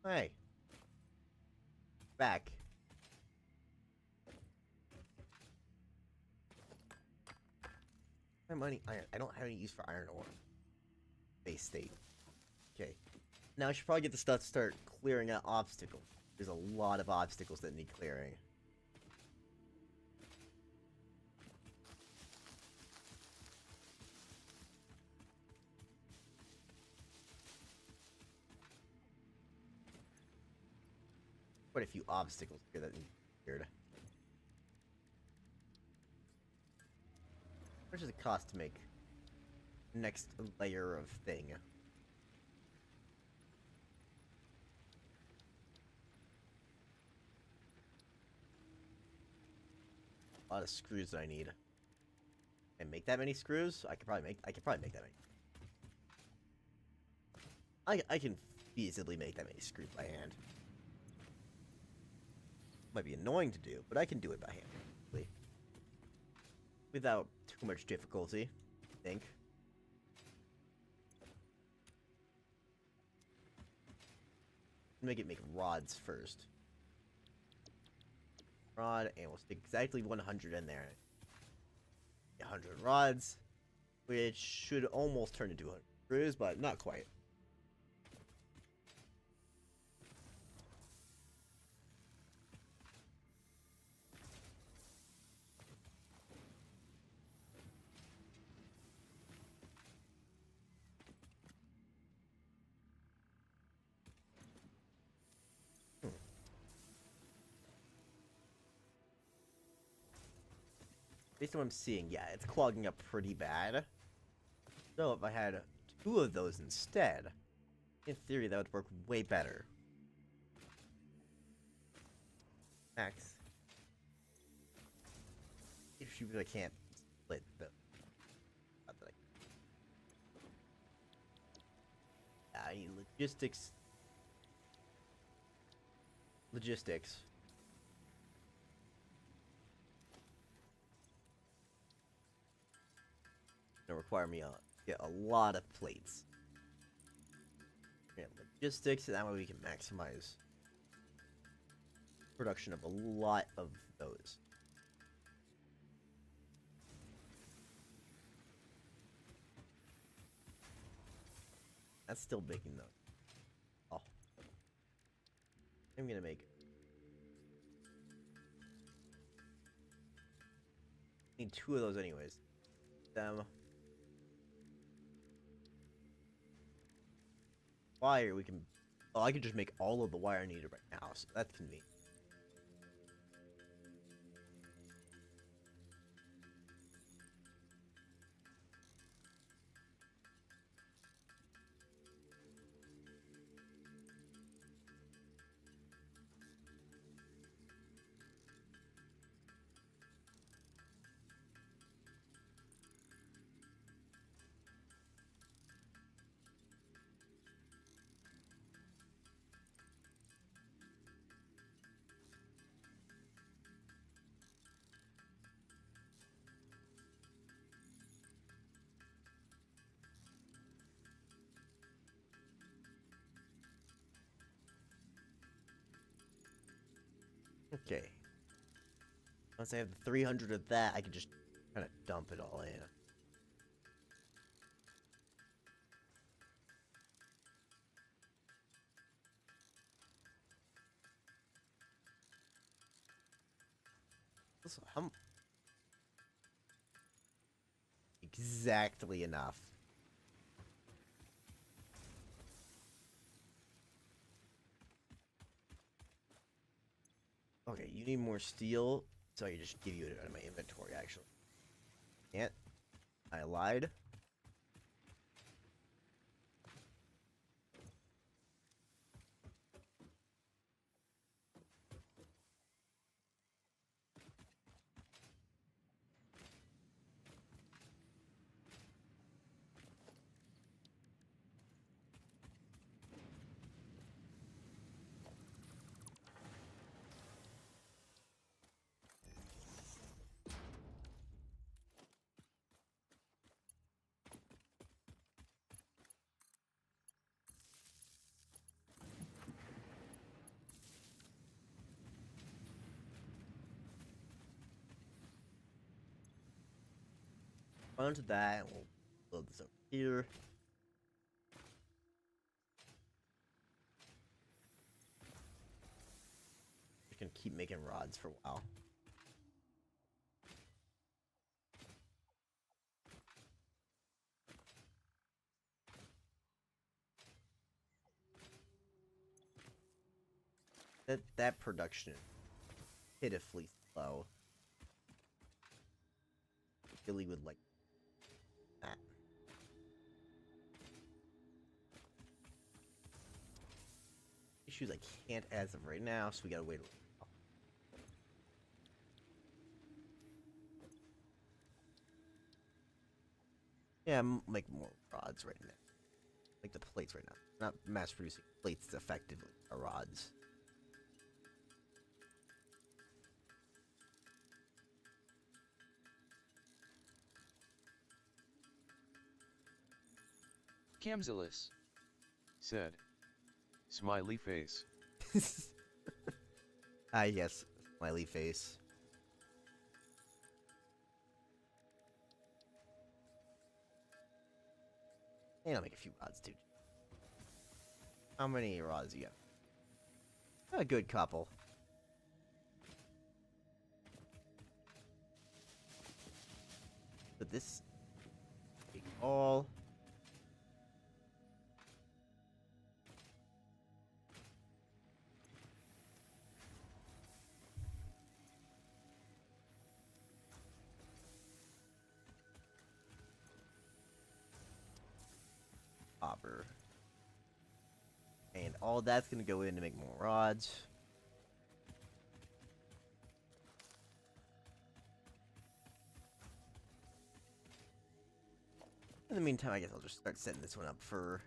Hey. Back. My money, iron. I don't have any use for iron ore. Base state. Okay. Now I should probably get the stuff to start clearing out obstacles. There's a lot of obstacles that need clearing. Quite a few obstacles here that need cleared. How much does it cost to make the next layer of thing? A lot of screws that I need. And make that many screws? I could probably make that many. I can feasibly make that many screws by hand. Might be annoying to do, but I can do it by hand. Without too much difficulty, I think. Make rods first. Rod, and we'll stick exactly 100 in there. 100 rods, which should almost turn into 100 screws, but not quite. Based on what I'm seeing, yeah, it's clogging up pretty bad. So if I had 2 of those instead, in theory that would work way better. Max. Issue that I can't split the. Not that I need logistics. Logistics. Gonna require me to get a lot of plates. Yeah, logistics, and that way we can maximize production of a lot of those. That's still making those. Oh. I'm gonna make. Need 2 of those anyways. Them. Wire, we can. Oh, I can just make all of the wire needed right now, so that's convenient. Okay. Once I have the 300 of that, I can just kind of dump it all in. Also, how... Exactly enough. Okay, you need more steel, so I can just give you it out of my inventory, actually. Can't. I lied. Onto that, we'll load this over here. We can keep making rods for a while. That production is pitifully slow. Billy would like that. Issues I can't as of right now, so we gotta wait a little while. Yeah, make more rods right now. Like the plates right now. Not mass producing plates effectively, are rods. Camzilus said. Smiley face. Ah, yes. Smiley face. And I'll make a few rods, too. How many rods you got? A good couple. But this... Big all... Copper. And all that's gonna go in to make more rods. In the meantime, I guess I'll just start setting this one up for...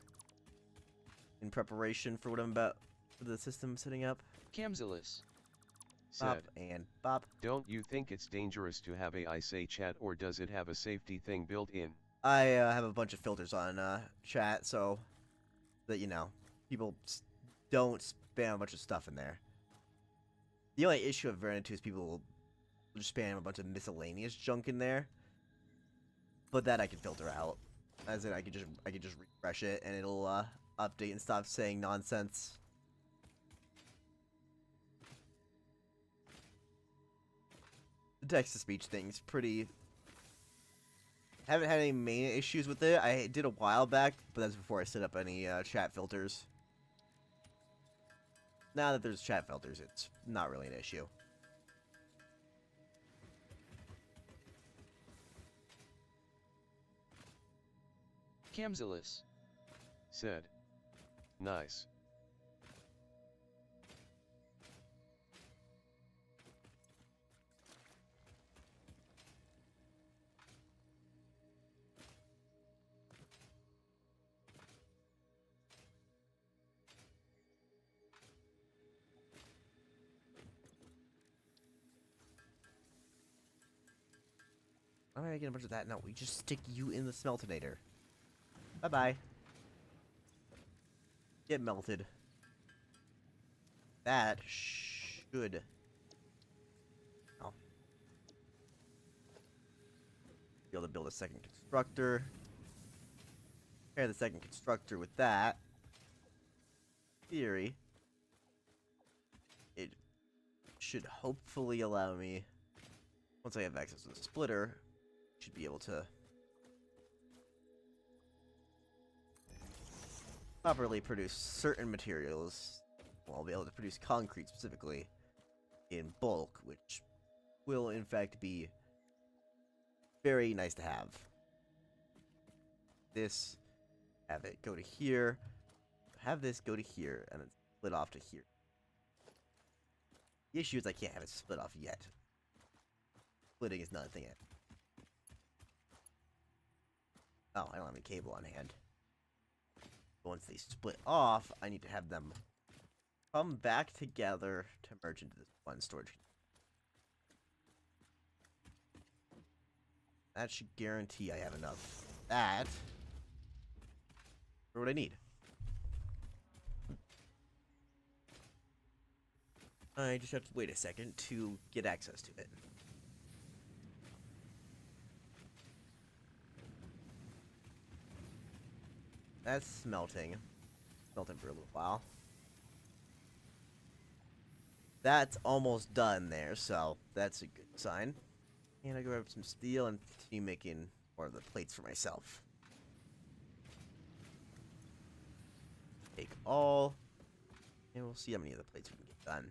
in preparation for what I'm about... for the system setting up. Camzilus Bop said. and bop. Don't you think it's dangerous to have AI say chat, or does it have a safety thing built in? I have a bunch of filters on chat, so that, you know, people don't spam a bunch of stuff in there. The only issue I've run into is people will just spam a bunch of miscellaneous junk in there, but that I can filter out. As in, I could just refresh it and it'll update and stop saying nonsense. The text-to-speech thing's pretty... Haven't had any main issues with it. I did a while back, but that's before I set up any chat filters. Now that there's chat filters, it's not really an issue. Camzilus said. Nice. Why am I getting a bunch of that? No, we just stick you in the smeltinator. Bye-bye. Get melted. That should Be able to build a second constructor. Pair the second constructor with that. Theory. It should hopefully allow me, once I have access to the splitter, should be able to properly produce certain materials. Well, I'll be able to produce concrete specifically in bulk, which will in fact be very nice to have. This, have it go to here, have this go to here, and then split off to here. The issue is I can't have it split off yet. Splitting is not a thing yet. Oh, I don't have any cable on hand. But once they split off, I need to have them come back together to merge into this one storage. That should guarantee I have enough. That for what I need. I just have to wait a second to get access to it. That's smelting. Smelting for a little while. That's almost done there, so that's a good sign. And I grab some steel and continue making more of the plates for myself. Take all, and we'll see how many of the plates we can get done.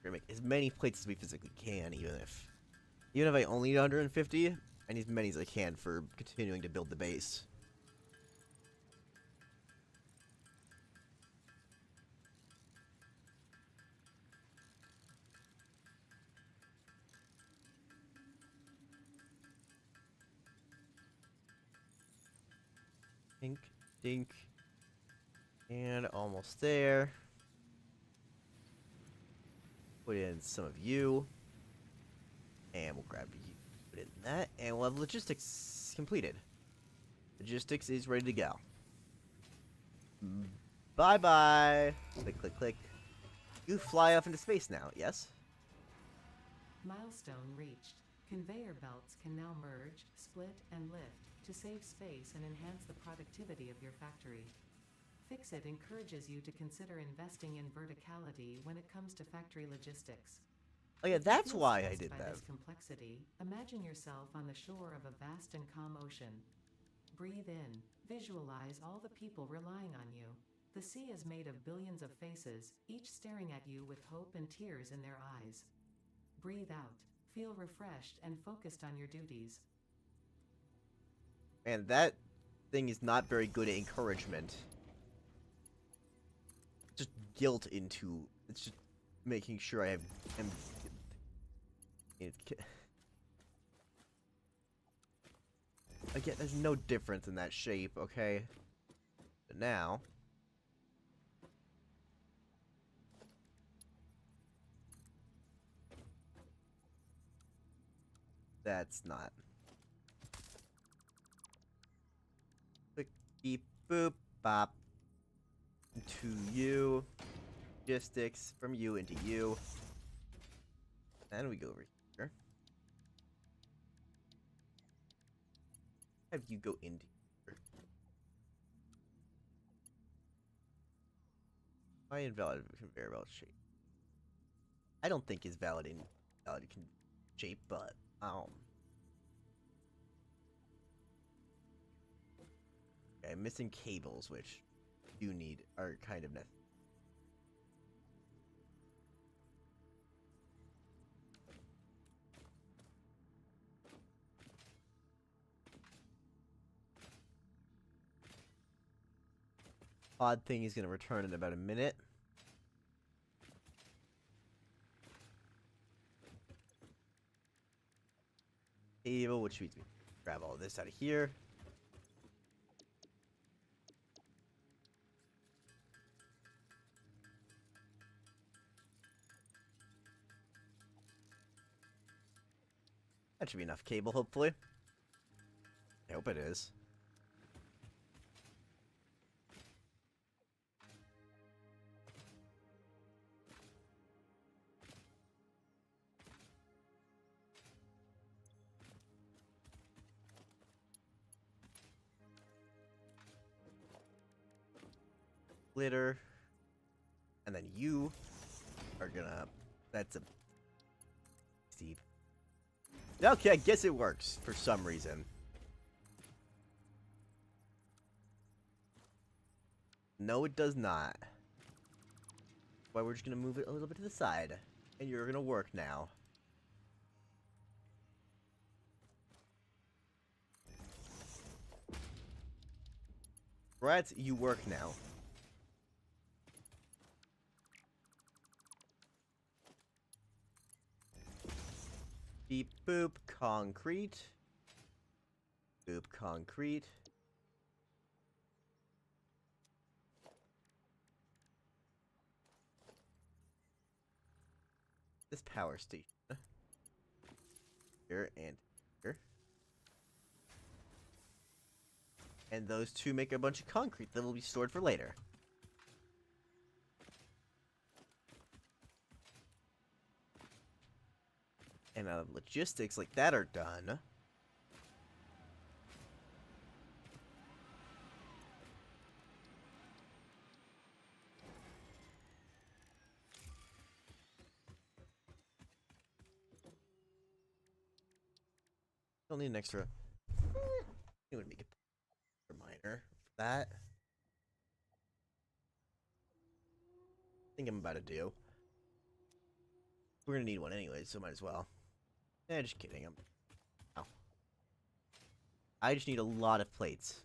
We're gonna make as many plates as we physically can, even if I only need 150, I need as many as I can for continuing to build the base. Dink, dink, and almost there. Put in some of you, and we'll grab you. Put in that, and we'll have logistics completed. Logistics is ready to go. Bye bye. Click, click, click. You fly off into space now. Yes. Milestone reached. Conveyor belts can now merge, split, and lift to save space and enhance the productivity of your factory. Fixit encourages you to consider investing in verticality when it comes to factory logistics. Oh yeah, that's Feel why I stressed did by that. this complexity, imagine yourself on the shore of a vast and calm ocean. Breathe in, visualize all the people relying on you. The sea is made of billions of faces, each staring at you with hope and tears in their eyes. Breathe out, feel refreshed and focused on your duties. And that thing is not very good at encouragement. Just guilt into. It's just making sure I have. Again, there's no difference in that shape, okay? But now. That's not. Clicky boop bop. To you. Logistics from you into you. And we go over here. Have you go into here. Why invalid conveyor belt shape? I don't think is valid in shape, but okay, I'm missing cables, which you need are kind of necessary. Odd thing is going to return in about a minute. Cable, which means we grab all this out of here. That should be enough cable, hopefully. I hope it is. splitter. And then you are gonna... That's a... steep. Okay, I guess it works for some reason. No, it does not. Why, we're just gonna move it a little bit to the side. And you're gonna work now. Rats, you work now. Beep boop, concrete. Boop, concrete. This power station. Here and here. And those two make a bunch of concrete that will be stored for later. And logistics like that are done. Don't need an extra. It would make it minor for that. I think I'm about to do. We're gonna need one anyway, so might as well. Eh, just kidding. Oh. I just need a lot of plates.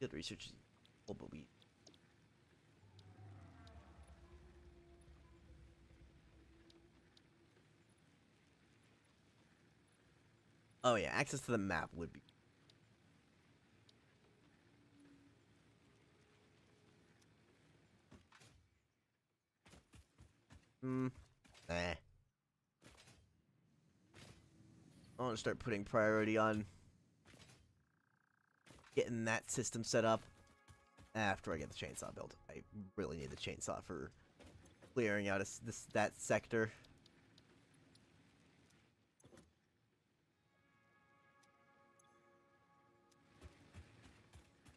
Field research is full, but we. Oh yeah, access to the map would be. Eh. I want to start putting priority on getting that system set up after I get the chainsaw built. I really need the chainsaw for clearing out that sector.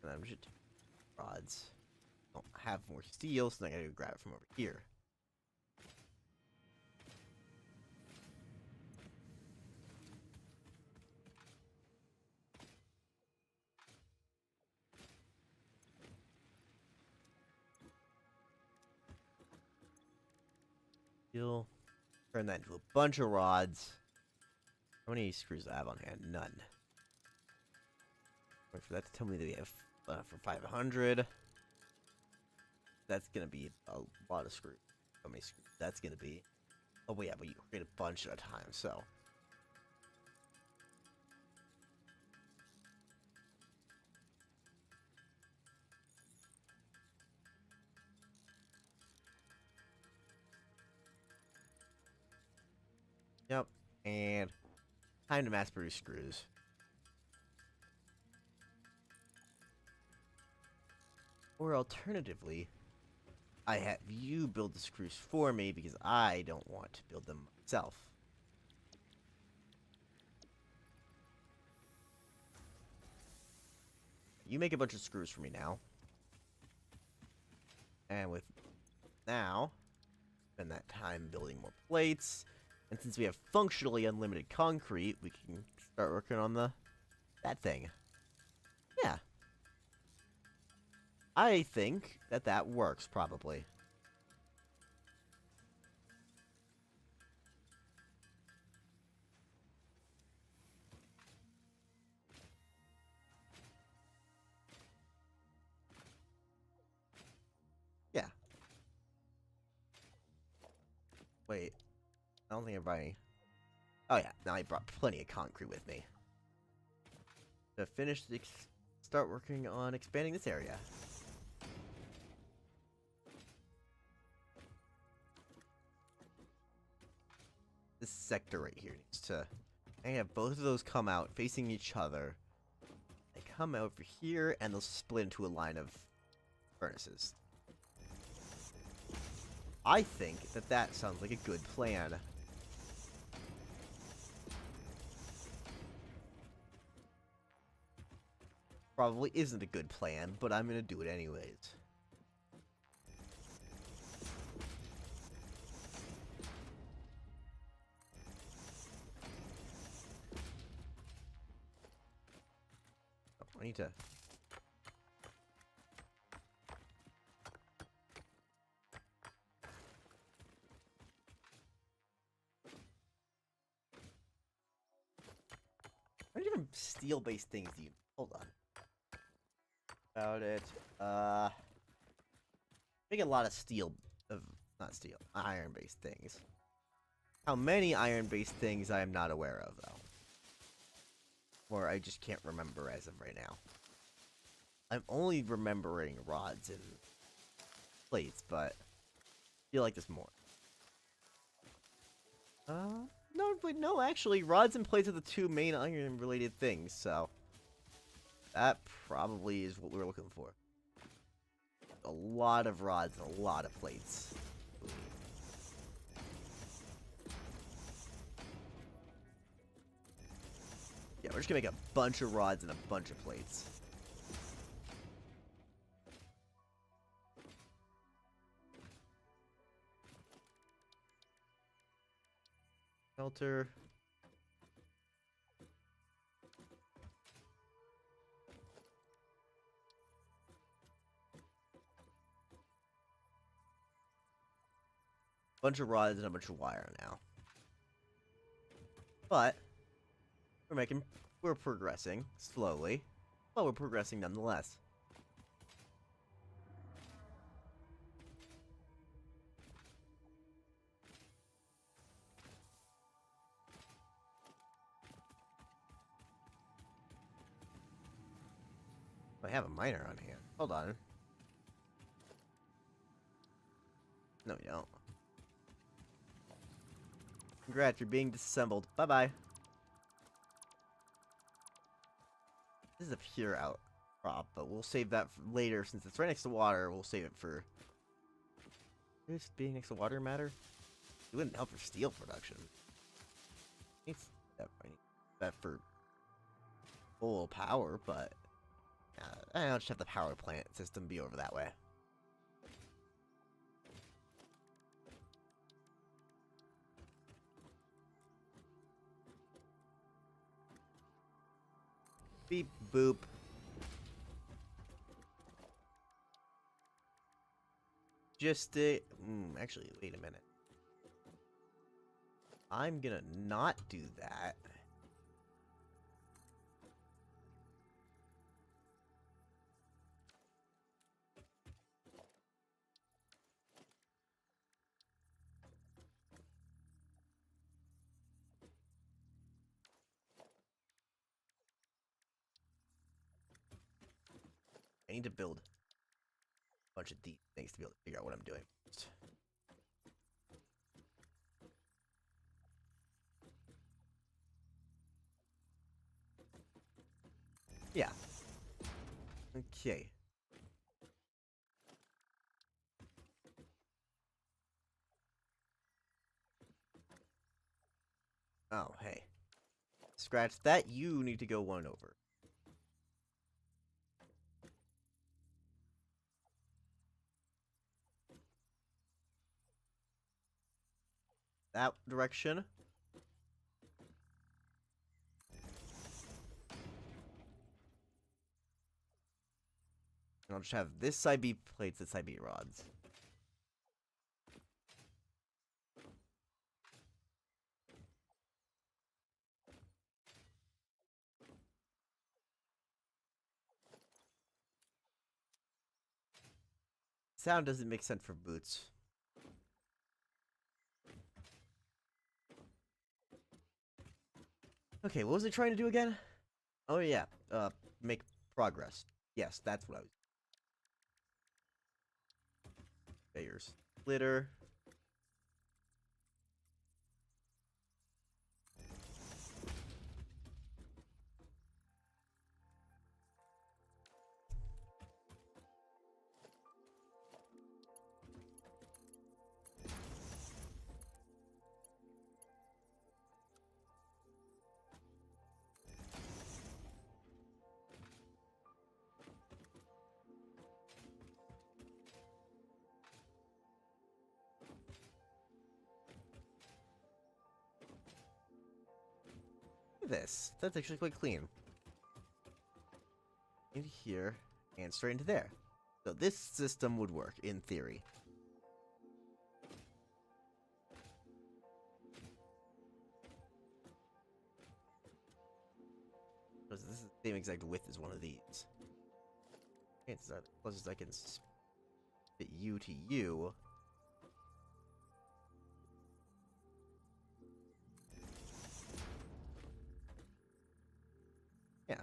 And I'm just rods. Don't have more steel, so I gotta go grab it from over here. Steel. Turn that into a bunch of rods. How many screws do I have on hand? None. Wait for that to tell me that we have for 500. That's gonna be a lot of screws. How many screws that's gonna be? Oh, well, yeah, but you create a bunch at a time, so. Yep, and time to mass produce screws. Or alternatively, I have you build the screws for me because I don't want to build them myself. You make a bunch of screws for me now. And with now, spend that time building more plates. And since we have functionally unlimited concrete, we can start working on that thing. Yeah. I think that works, probably. Yeah. Wait. I don't think I'm buying... Oh yeah, now I brought plenty of concrete with me. To finish start working on expanding this area. This sector right here needs to... I have both of those come out facing each other. They come over here and they'll split into a line of furnaces. I think that sounds like a good plan. Probably isn't a good plan, but I'm gonna do it anyways. Oh, I need to... How many different steel-based things do you... Hold on. About it. Make a lot of steel... Not steel. Iron-based things. How many iron-based things I am not aware of, though. Or I just can't remember as of right now. I'm only remembering rods and plates, but I feel like there's more. No, but no, actually, rods and plates are the two main iron-related things, so that probably is what we're looking for. A lot of rods and a lot of plates. Yeah, we're just gonna make a bunch of rods and a bunch of plates. Smelter. Bunch of rods and a bunch of wire now. But we're progressing slowly, but we're progressing nonetheless. I have a miner on hand. Hold on. No, you don't. Congrats, you're being disassembled. Bye-bye. This is a pure outcrop, but we'll save that for later since it's right next to water. We'll save it for... Does being next to water matter? It wouldn't help for steel production. I need that for full power, but... I'll just have the power plant system be over that way. Beep, boop. Actually, wait a minute. I'm gonna not do that. I need to build a bunch of deep things to be able to figure out what I'm doing. Yeah. Okay. Oh, hey. Scratch that. You need to go one over. That direction. And I'll just have this side be plates, this side be rods. Sound doesn't make sense for boots. Okay, what was it trying to do again? Oh yeah, make progress. Yes, that's what I was... There's splitter. at this. That's actually quite clean. Into here, and straight into there. So this system would work, in theory. Because this is the same exact width as one of these. Chances are, as close as I can fit you to you. Yeah.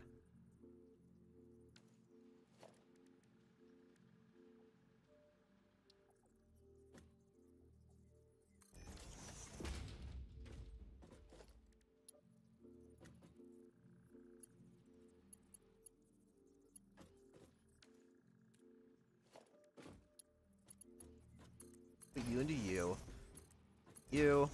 Put you into you. You.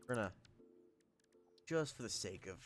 We're gonna, just for the sake of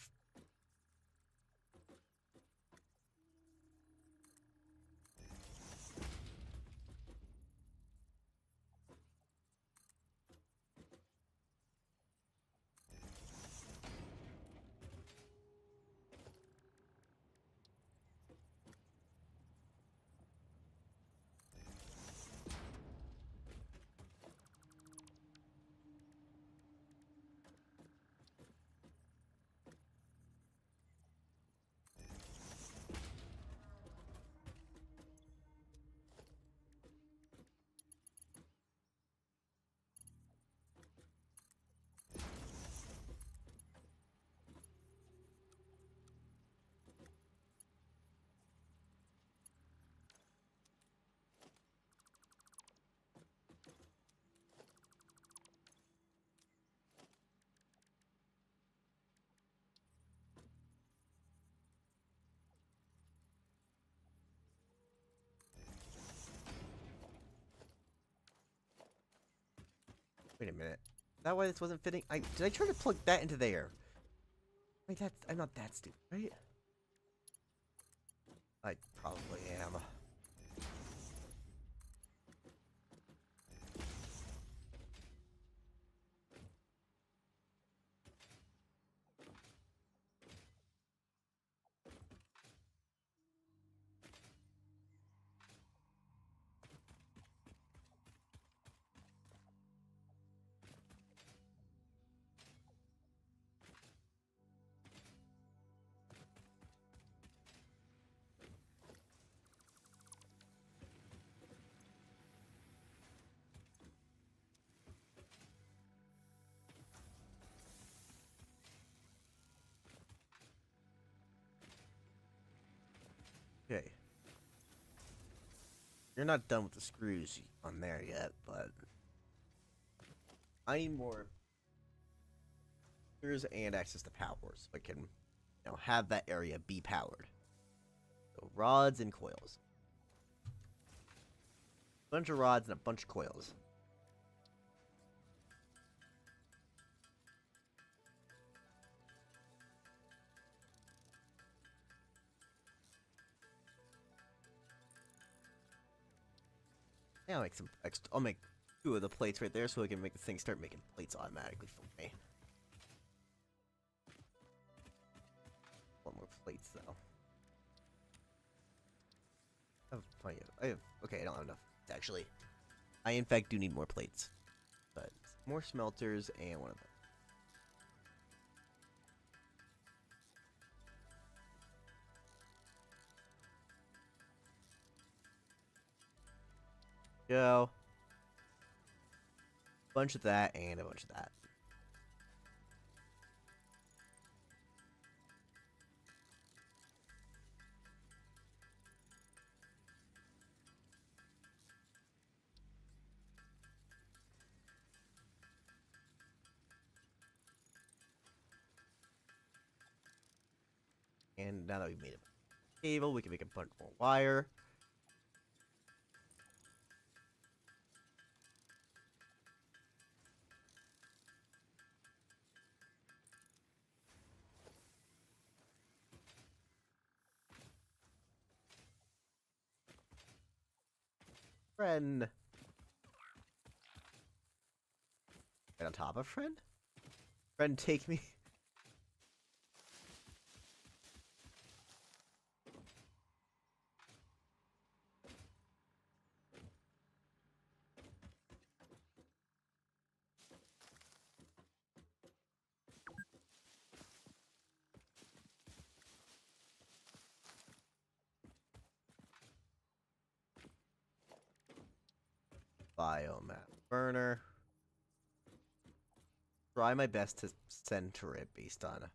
wait a minute. Is that why this wasn't fitting? Did I try to plug that into there? Like I'm not that stupid, right? I probably am. Okay. You're not done with the screws on there yet, but I need more screws and access to power so I can, have that area be powered. So rods and coils. A bunch of rods and a bunch of coils. Yeah, I'll make some extra. I'll make 2 of the plates right there so I can make the thing start making plates automatically for me. One more plates though. I have plenty of. Okay, I don't have enough actually. I in fact do need more plates, but more smelters and one of them. Go. Bunch of that and a bunch of that. And now that we've made a cable, we can make a bunch more wire. Friend. Right on top of friend? Friend, take me. Biomap burner. Try my best to center it based on.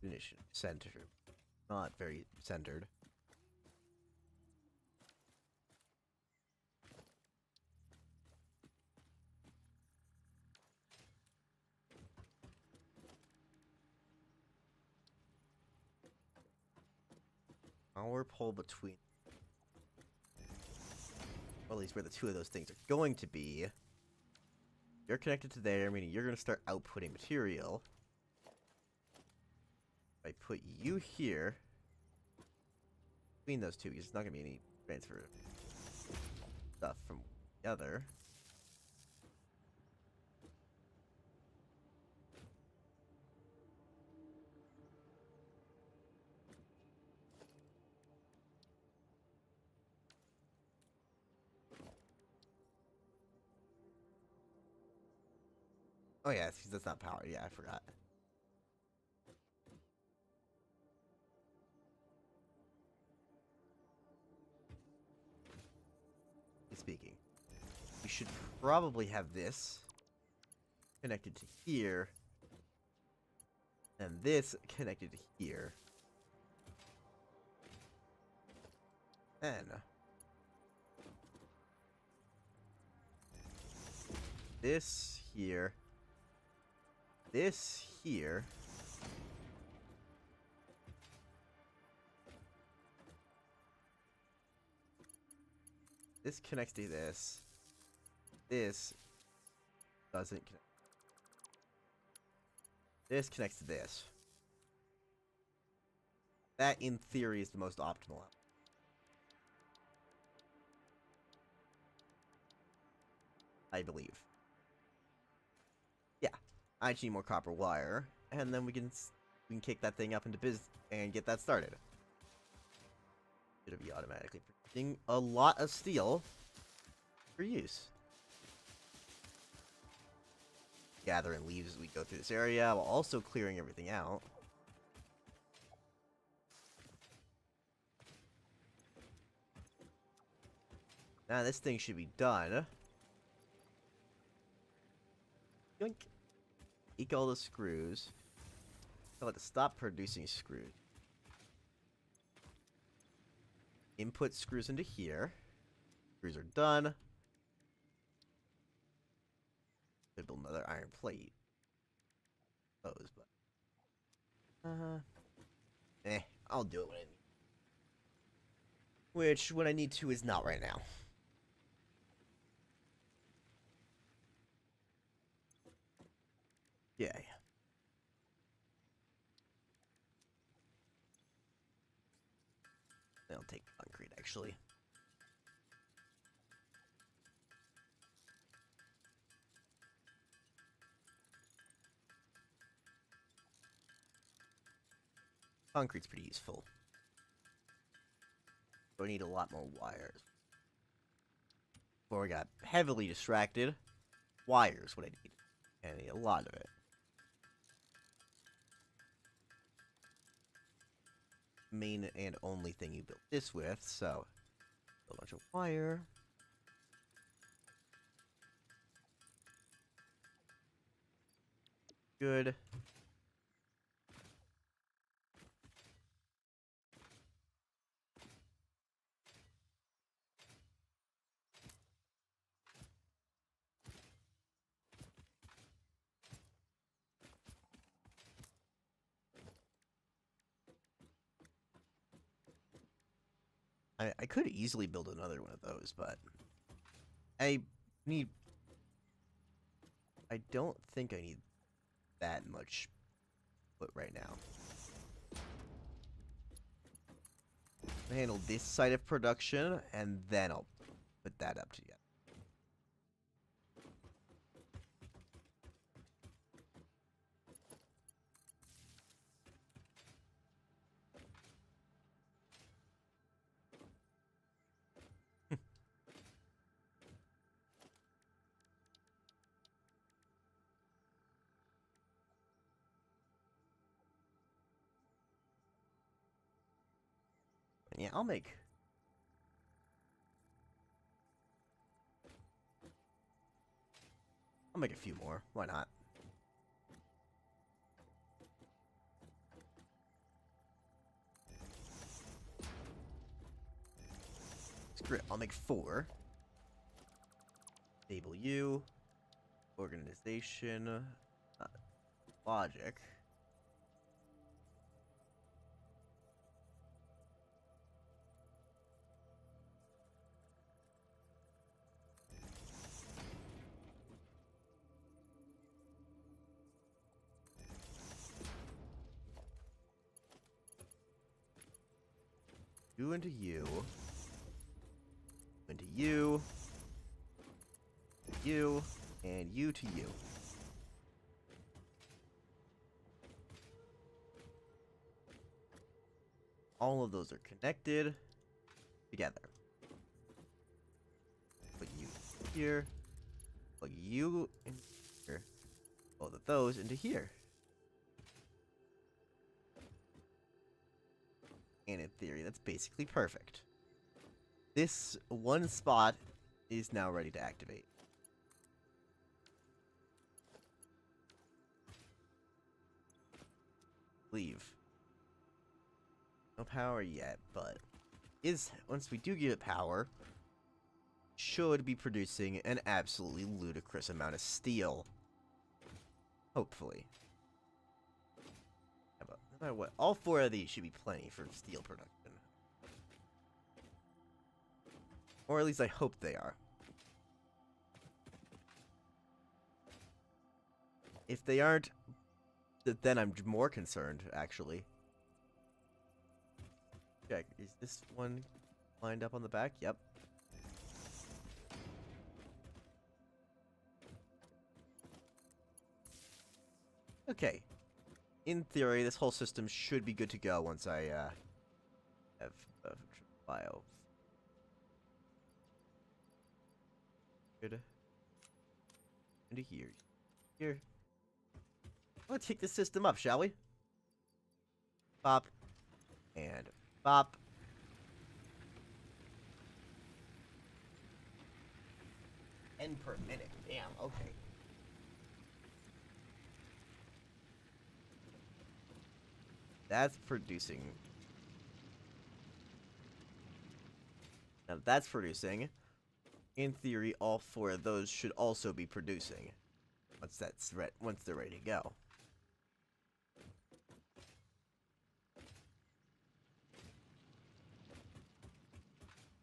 Definition. Center. Not very centered. Power pole between. Well, at least where the two of those things are going to be. You're connected to there, meaning you're going to start outputting material. If I put you here, between those two, because there's not going to be any transfer of stuff from the other. Oh yeah, that's not power. Yeah, I forgot. Speaking, we should probably have this connected to here, and this connected to here. Then this here, this here. This connects to this. This doesn't connect. This connects to this. That, in theory, is the most optimal. I believe. Yeah. I just need more copper wire, and then we can kick that thing up into business and get that started. It'll be automatically producing a lot of steel for use. Gathering leaves as we go through this area, while also clearing everything out. Now this thing should be done. Yoink. Eke all the screws. Tell it to stop producing screws. Input screws into here. Screws are done. Could build another iron plate. Those, but I'll do it when I need. Which, when I need to, is not right now. Yeah. I'll take concrete, actually. Concrete's pretty useful. So I need a lot more wires. Before we got heavily distracted, wires what I need. And I need a lot of it. Main and only thing you built this with, so a bunch of wire. Good. I could easily build another one of those, but I need I don't think I need that much put right now. I'll handle this side of production, and then I'll put that up together. Yeah, I'll make a few more. Why not? Screw it. I'll make 4. Stable U. Organization. Logic. U into U. Into U. U. And U to U. All of those are connected together. Put U here. Plug U in here. Both of those into here. And in theory, that's basically perfect. This one spot is now ready to activate. Leave. No power yet, but once we do give it power, should be producing an absolutely ludicrous amount of steel. Hopefully. No matter what, all 4 of these should be plenty for steel production. Or at least I hope they are. If they aren't, then I'm more concerned, actually. Check, is this one lined up on the back? Yep. Okay. In theory, this whole system should be good to go once I have bio. Good. Into here. Here. Let's take this system up, shall we? Bop. And bop. N per minute. Damn, okay. That's producing. Now that's producing. In theory, all 4 of those should also be producing. Once they're ready to go.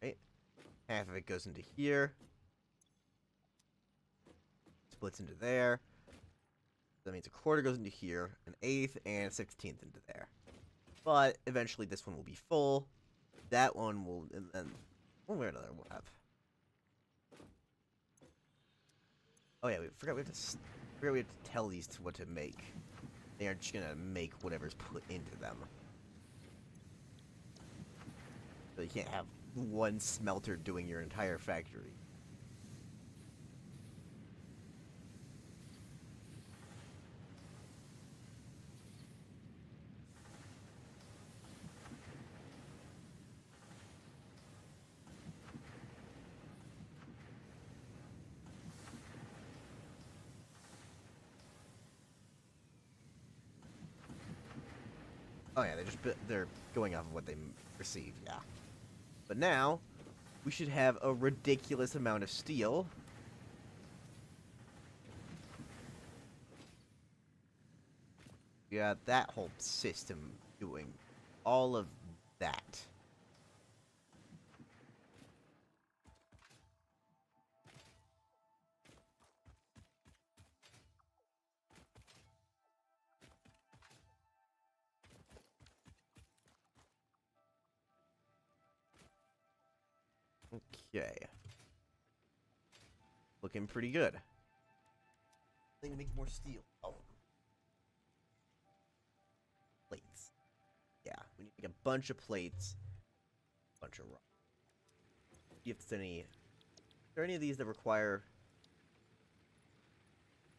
Right? Half of it goes into here. Splits into there. That means a quarter goes into here, an eighth, and a 16th into there. But eventually this one will be full. That one will, and then one way or another we'll have. Oh yeah, we forgot we have to tell these what to make. They aren't just gonna make whatever's put into them. So you can't have one smelter doing your entire factory. Oh yeah, they're going off of what they receive, yeah. But now, we should have a ridiculous amount of steel. We got that whole system doing all of that. Okay. Looking pretty good. I think to make more steel. Oh. Plates. Yeah, we need to make a bunch of plates. Bunch of rock. See if there's any. Are there any of these that require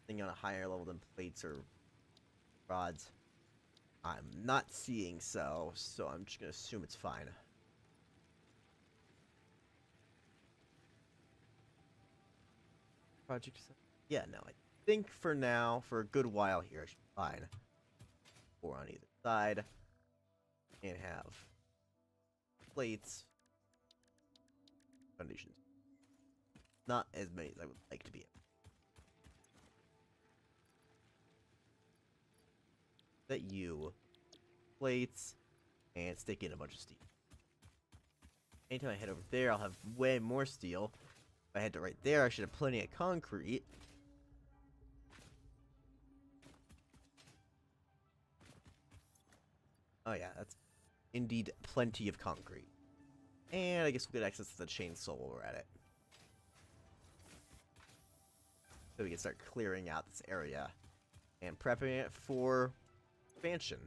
thing on a higher level than plates or rods? I'm not seeing so I'm just gonna assume it's fine. Project. Yeah, no, I think for now, for a good while here, I should be fine. 4 on either side. And have plates. Foundations. Not as many as I would like to be. That you plates and stick in a bunch of steel. Anytime I head over there, I'll have way more steel. If I head to right there, I should have plenty of concrete. Oh yeah, that's indeed plenty of concrete. And I guess we'll get access to the chainsaw while we're at it. So we can start clearing out this area and prepping it for expansion.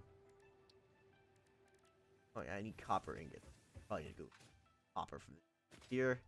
Oh yeah, I need copper ingot. Probably need to go copper from here.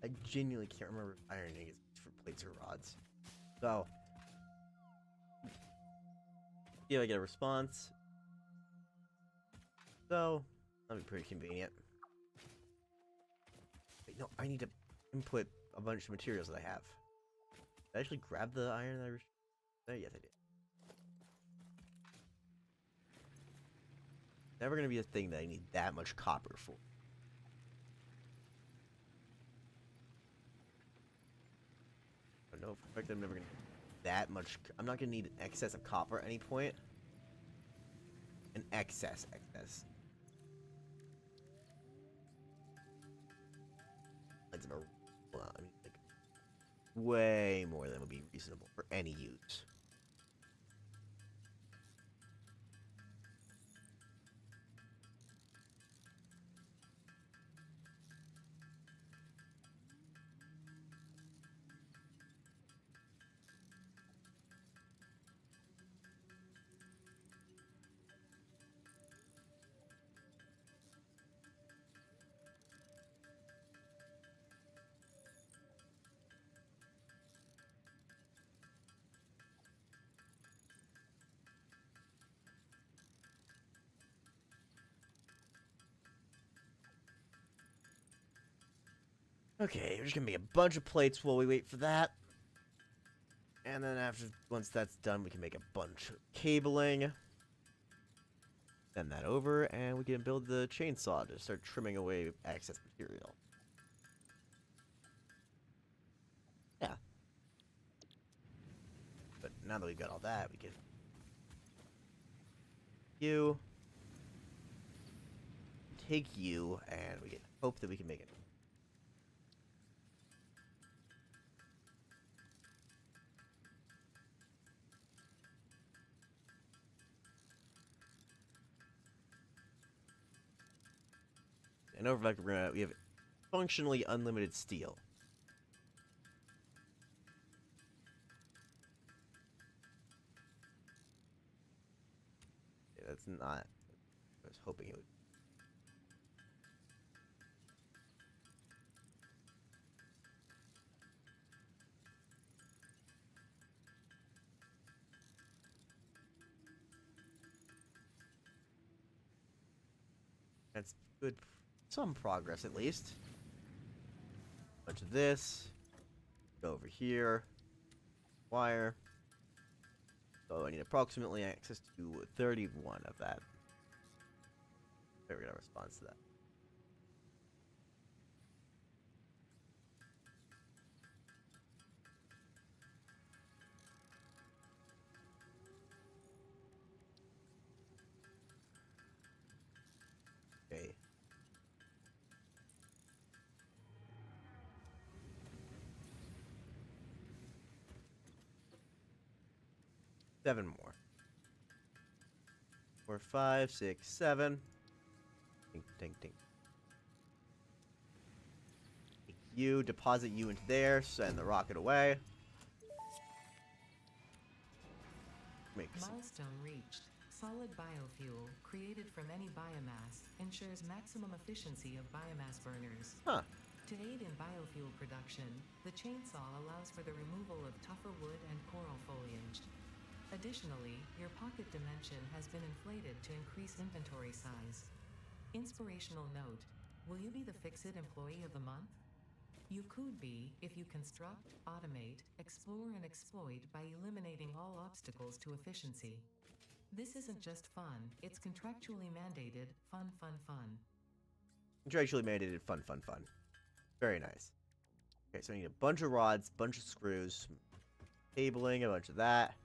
I genuinely can't remember if iron ingots for plates or rods. So, yeah, I get a response. So, that'll be pretty convenient. Wait, no, I need to input a bunch of materials that I have. Did I actually grab the iron that I yes, I did. Never gonna be a thing that I need that much copper for. I know for a fact I'm never gonna need that much. I'm not gonna need an excess of copper at any point. An excess. It's about, well, I mean, like, way more than would be reasonable for any use. Okay, we're just gonna make a bunch of plates while we wait for that. And then once that's done, we can make a bunch of cabling. Send that over, and we can build the chainsaw to start trimming away excess material. Yeah. But now that we've got all that, we can You. Take you, and we can hope that we can make it. And over back, we have functionally unlimited steel. Yeah, that's not. I was hoping it would. That's good. Some progress, at least. Bunch of this. Go over here. Wire. So I need approximately access to 31 of that. There we go, response to that. Okay. Seven more. 4, 5, 6, 7. Ding, ding, ding. Take you, deposit you into there, send the rocket away. Milestone reached. Solid biofuel, created from any biomass, ensures maximum efficiency of biomass burners. Huh. To aid in biofuel production, the chainsaw allows for the removal of tougher wood and coral foliage. Additionally, your pocket dimension has been inflated to increase inventory size. Inspirational note: will you be the Fix-It Employee of the Month? You could be, if you construct, automate, explore and exploit by eliminating all obstacles to efficiency. This isn't just fun, it's contractually mandated, fun, fun, fun. Contractually mandated, fun, fun, fun. Very nice. Okay, so I need a bunch of rods, bunch of screws, some cabling, a bunch of that.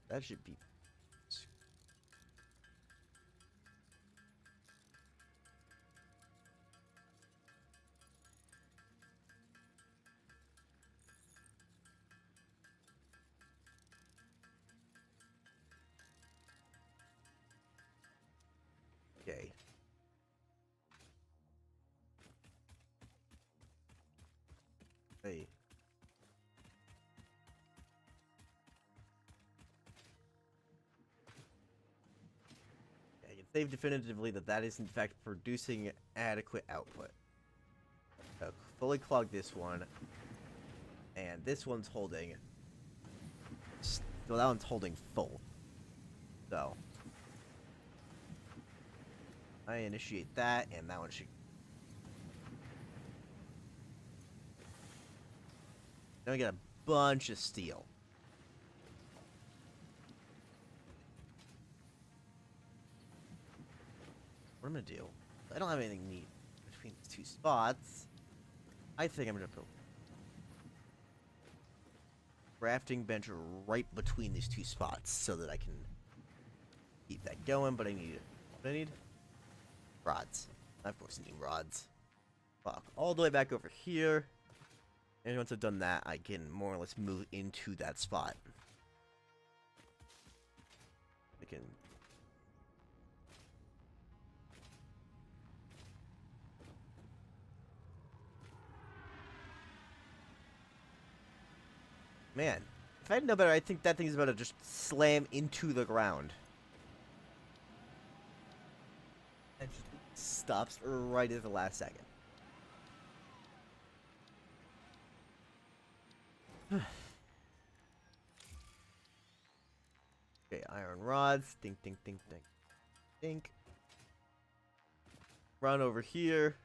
That should be. Okay. Hey. I can say definitively that that is in fact producing adequate output. So fully clog this one, and this one's holding. Well, that one's holding full. So I initiate that, and that one should. Now we get a bunch of steel. What I'm gonna do? I don't have anything neat between these two spots. I think I'm gonna put a crafting bench right between these two spots so that I can keep that going. But I need what I need rods. Of course, I need rods. Fuck, all the way back over here. And once I've done that, I can more or less move into that spot. I can. Man, if I didn't know better, I think that thing's about to just slam into the ground. And just stops right at the last second. Okay, iron rods. Dink, dink, dink, dink. Dink. Run over here.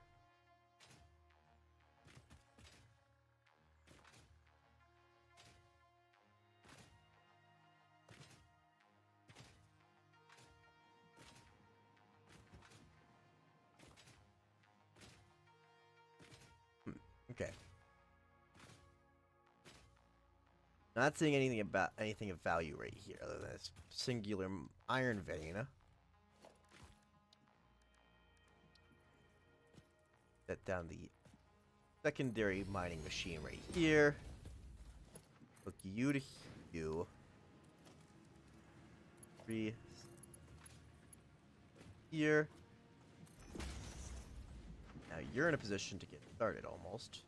Not seeing anything of value right here, other than this singular iron vein. Set down the secondary mining machine right here. Hook you to you. 3 here. Now you're in a position to get started almost.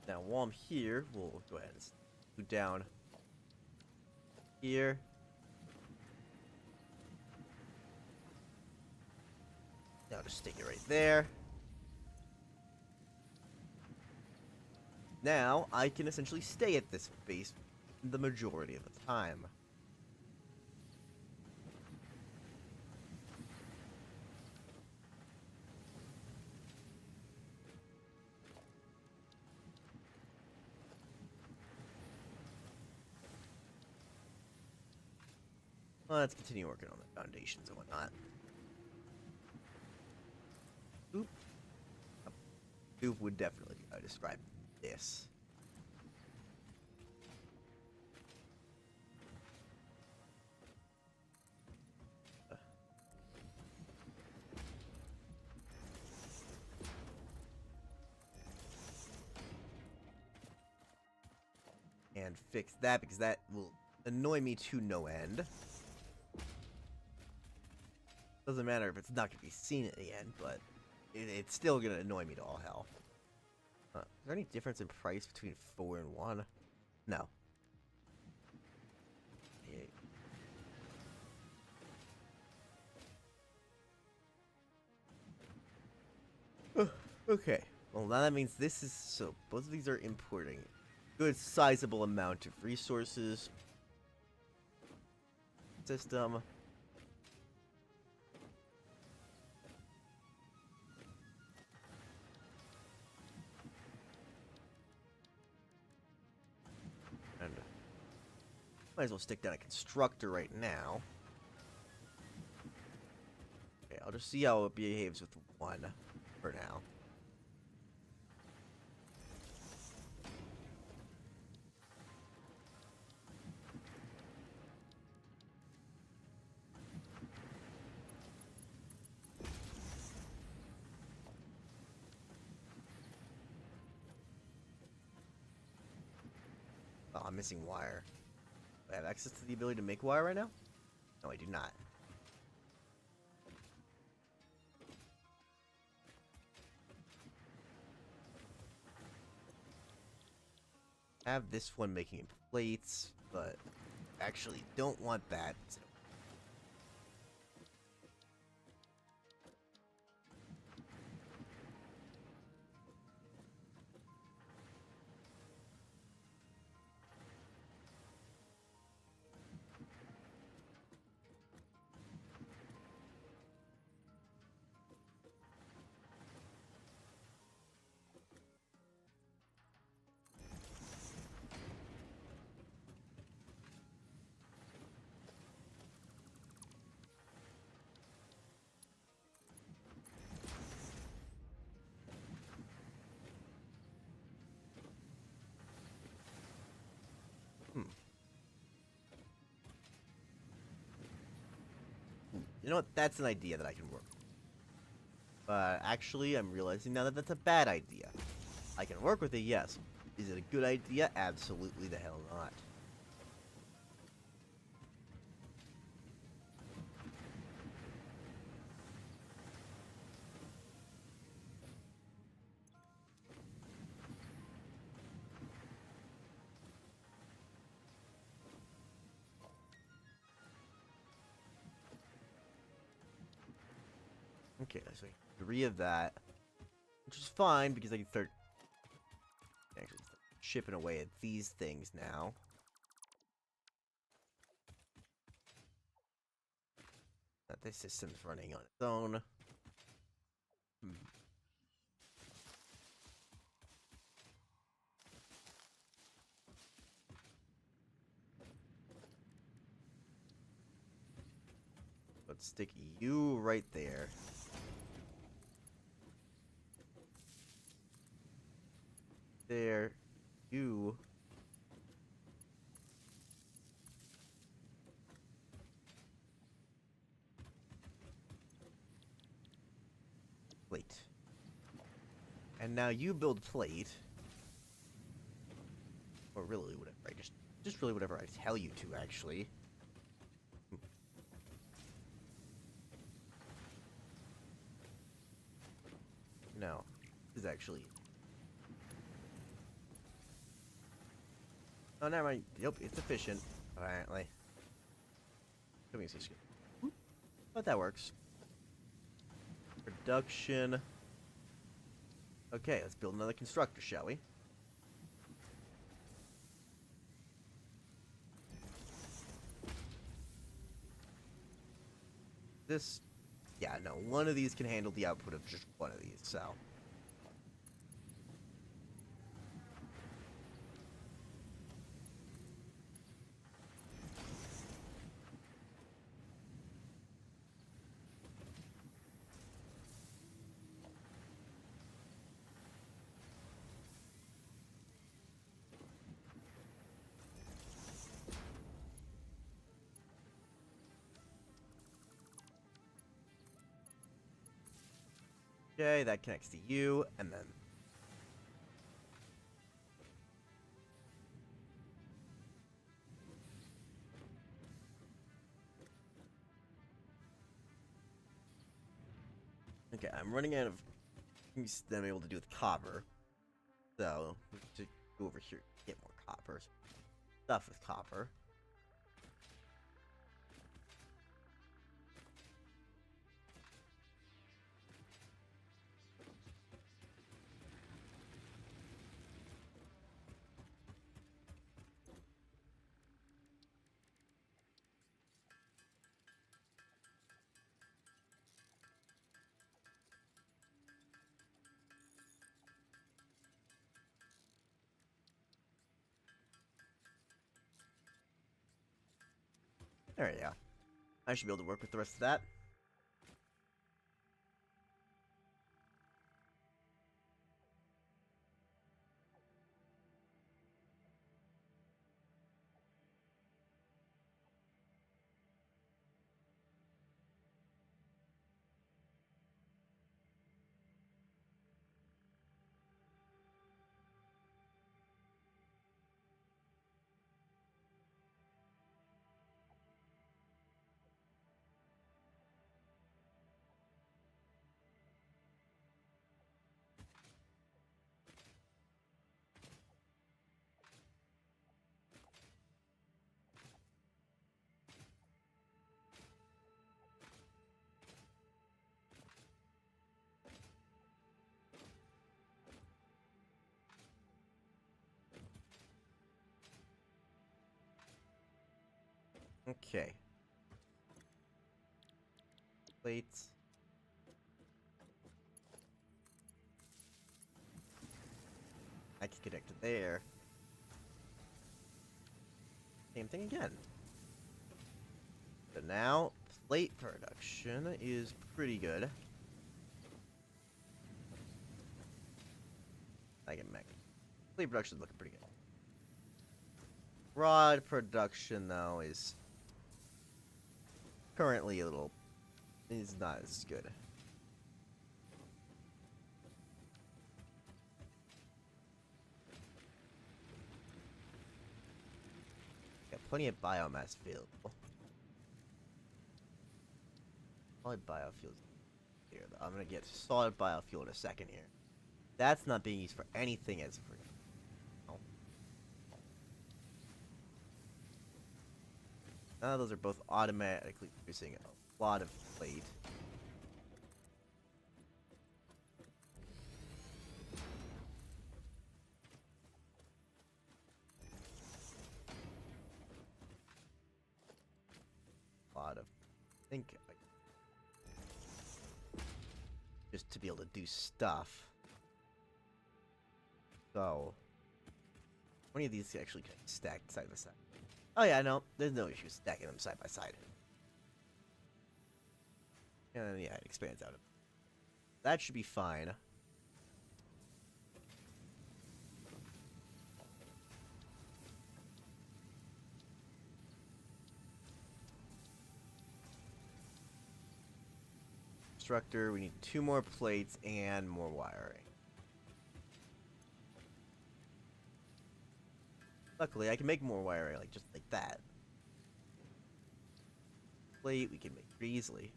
Now while I'm here, we'll go ahead and scoot down here. Now just stick it right there. Now I can essentially stay at this base the majority of the time. Well, let's continue working on the foundations and whatnot. Oop. Oop would definitely describe this. And fix that because that will annoy me to no end. Doesn't matter if it's not going to be seen at the end, but it's still going to annoy me to all hell. Is there any difference in price between 4 and 1? No. Okay. Well, now that means this is... So, both of these are importing good sizable amount of resources. System. And might as well stick down a constructor right now. Okay, I'll just see how it behaves with 1 for now. Oh, I'm missing wire. Do I have access to the ability to make wire right now? No, I do not. I have this one making plates, but actually don't want that. You know what? That's an idea that I can work with. But actually, I'm realizing now that that's a bad idea. I can work with it, yes. Is it a good idea? Absolutely the hell not. Okay, so 3 of that, which is fine because I can start actually chipping away at these things now. That this system's running on its own. Let's stick you right there. there. You. Plate. And now you build plate. Or really whatever. Just really whatever I tell you to, actually. No. This is actually. Oh, never mind. Yep, it's efficient. Apparently. But that works. Production. Okay, let's build another constructor, shall we? This. Yeah, no. One of these can handle the output of just one of these, so. Okay, that connects to you, and then. Okay, I'm running out of things that I'm able to do with copper. So, we have to go over here to get more copper. Stuff with copper. There we go. I should be able to work with the rest of that. Okay. Plates. I can connect to there. Same thing again. So now, plate production is pretty good. I can make plate production is looking pretty good. Rod production though is currently a little is not as good. Got plenty of biomass available. Solid biofuels here. I'm gonna get solid biofuel in a second here. That's not being used for anything as for now. None of those are both automatically producing a lot of plate. I think just to be able to do stuff. So, how many of these actually can stack side by side? Oh yeah, no, there's no issue stacking them side by side. And then, yeah, it expands out. That should be fine. Constructor, we need 2 more plates and more wiring. Luckily, I can make more wiring, like just like that. Plate, we can make pretty easily.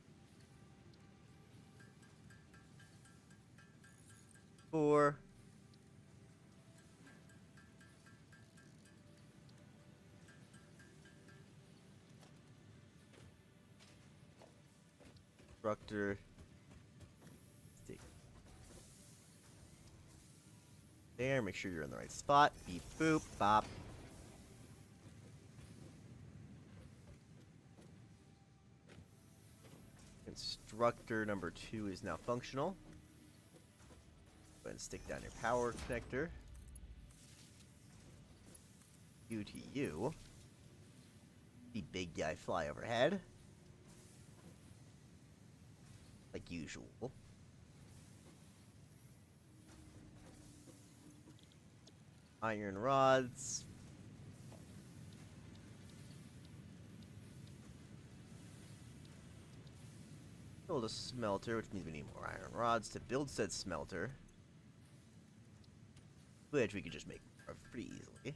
4. Constructor. Stick. There, make sure you're in the right spot. Beep, boop, bop. Constructor number 2 is now functional. Go ahead and stick down your power connector. U to you. The big guy fly overhead. Like usual. Iron rods. Build a smelter, which means we need more iron rods to build said smelter. Which we could just make pretty easily.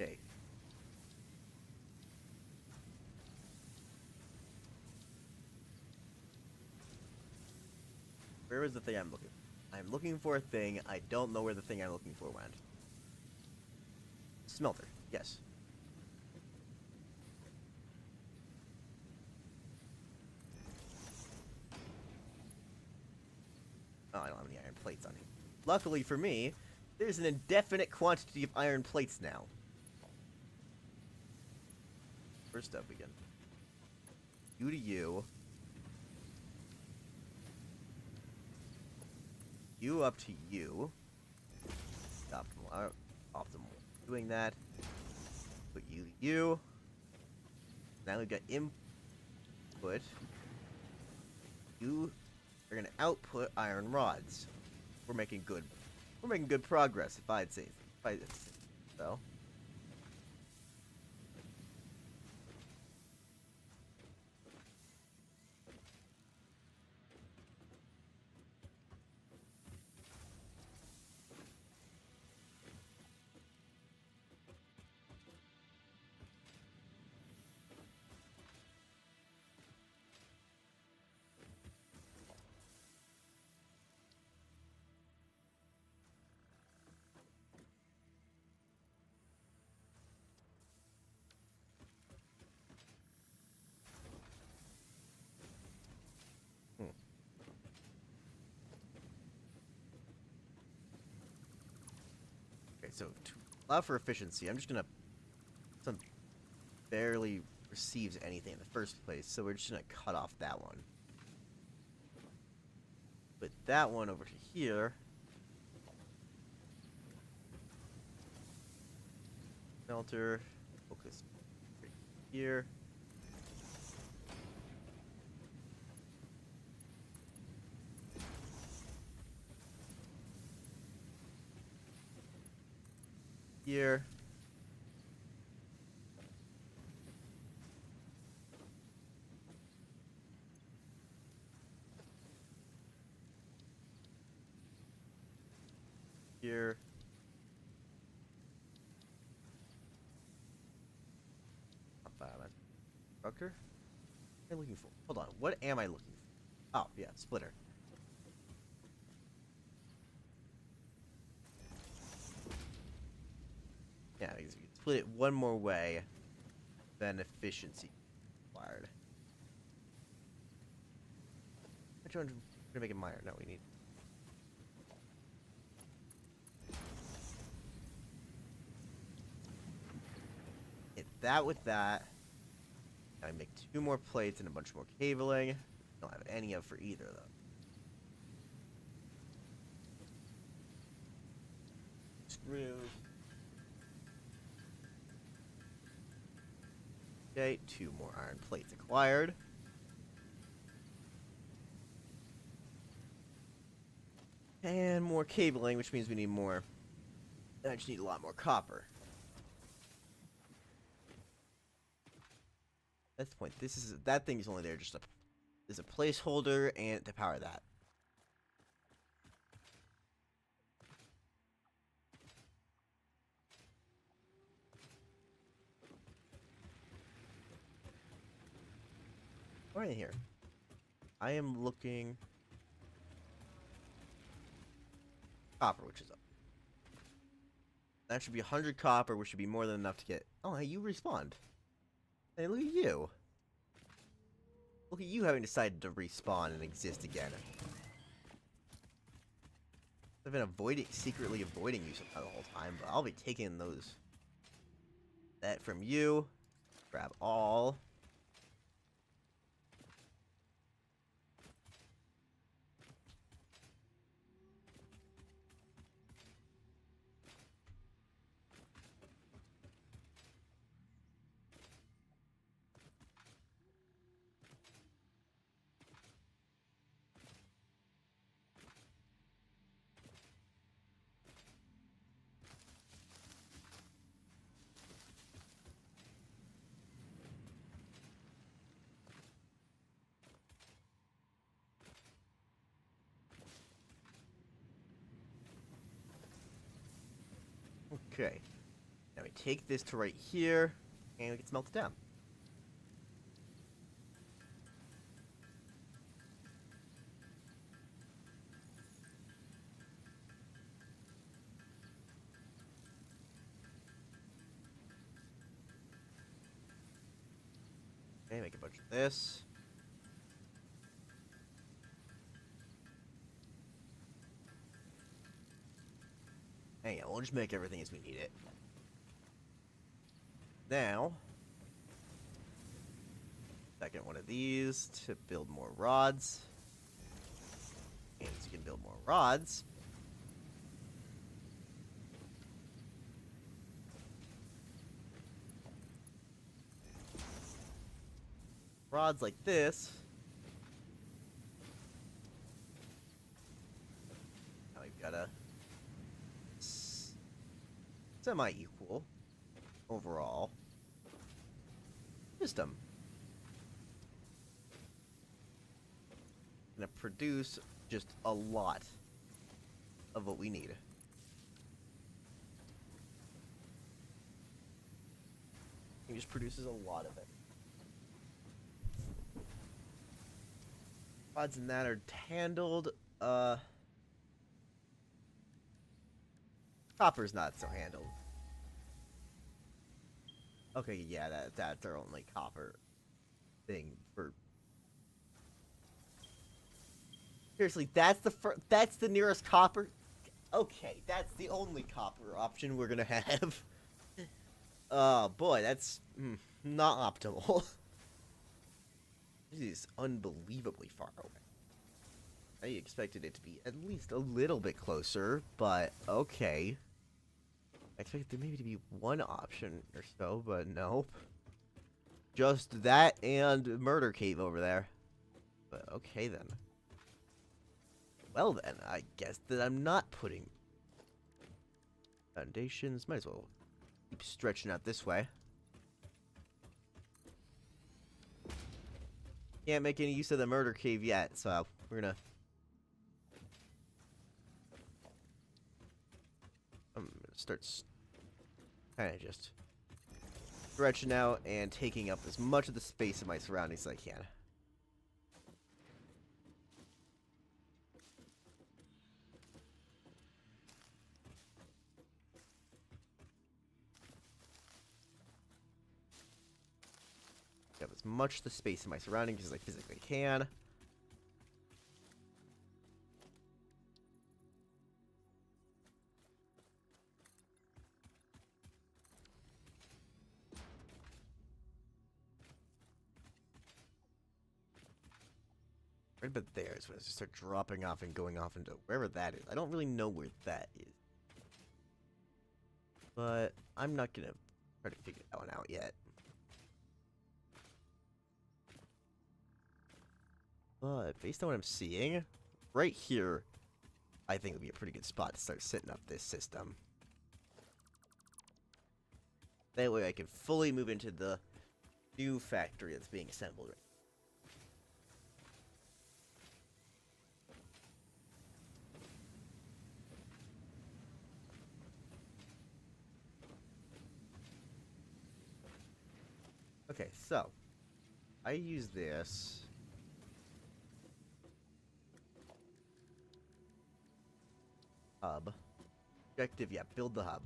Okay. Where is the thing I'm looking for? I'm looking for a thing. I don't know where the thing I'm looking for went. Smelter. Yes. Oh, I don't have any iron plates on here. Luckily for me, there's an indefinite quantity of iron plates now. First up again. You to you. You up to you. Optimal. Doing that. Put you to you. Now we've got input. You are gonna output iron rods. We're making good progress, if I'd say so. Okay, so to allow for efficiency, I'm just gonna some barely receives anything in the first place, so we're just gonna cut off that one. Put that one over to here. Smelter, focus right here. Here. Here. Structure? What am I looking for? Hold on. What am I looking for? Oh, yeah, splitter. Yeah, because you can split it one more way, then efficiency required. Which one's gonna make it minor? No, we need. Hit that with that. I make 2 more plates and a bunch more cabling. Don't have any of for either though. through. Okay, 2 more iron plates acquired. And more cabling, which means we need more. I just need a lot more copper. That's the point. That thing is only there just as a placeholder and to power that. Right here. I am looking copper, which is up. That should be 100 copper, which should be more than enough to get. Oh, hey, you respawned. Hey, look at you. Look at you having decided to respawn and exist again. I've been secretly avoiding you somehow the whole time, but I'll be taking those. That from you. Grab all. Okay. Now we take this to right here, and we can smelt it down. Okay, make a bunch of this. Hang on, we'll just make everything as we need it. Now, second one of these to build more rods. And so you can build more rods. Rods like this. Now we've got a semi-equal overall system. Gonna produce just a lot of what we need. It just produces a lot of it. Odds and that are handled. Copper's not so handled. Okay, yeah, that's our only copper thing for. Seriously, that's the nearest copper. Okay, that's the only copper option we're gonna have. Oh boy, that's not optimal. This is unbelievably far away. I expected it to be at least a little bit closer, but okay. I expected there maybe to be one option or so, but nope. Just that and murder cave over there. But okay then. Well then, I guess that I'm not putting foundations. Might as well keep stretching out this way. Can't make any use of the murder cave yet, so we're gonna... I'm gonna start kind of just stretching out and taking up as much of the space in my surroundings as I can. Have as much of the space in my surroundings as I physically can. Right about there is when I just start dropping off and going off into wherever that is. I don't really know where that is. But I'm not gonna try to figure that one out yet. But based on what I'm seeing, right here, I think would be a pretty good spot to start setting up this system. That way I can fully move into the new factory that's being assembled right. Okay, so I use this. Hub. Objective, yeah, build the hub.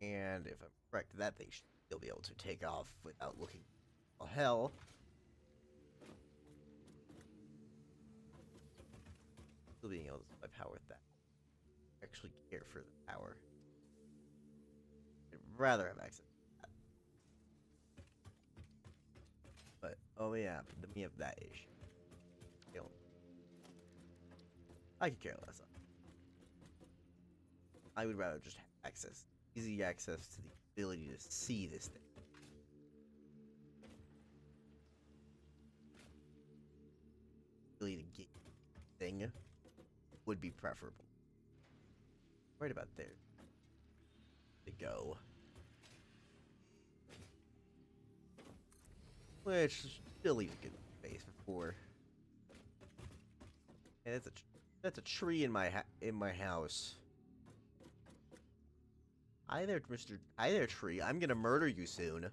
And if I'm correct, that thing should still be able to take off without looking well hell. Still being able to supply power with that. Actually care for the power. I'd rather have access to that. But oh yeah, but then we have that issue. You know, I could care less. I would rather just have access. Easy access to the ability to see this thing. Ability to get thing would be preferable. Right about there. To go. Which still leaves a good space for. And that's a tree in my house. Hi there, Mr. Hi there, tree. I'm gonna murder you soon.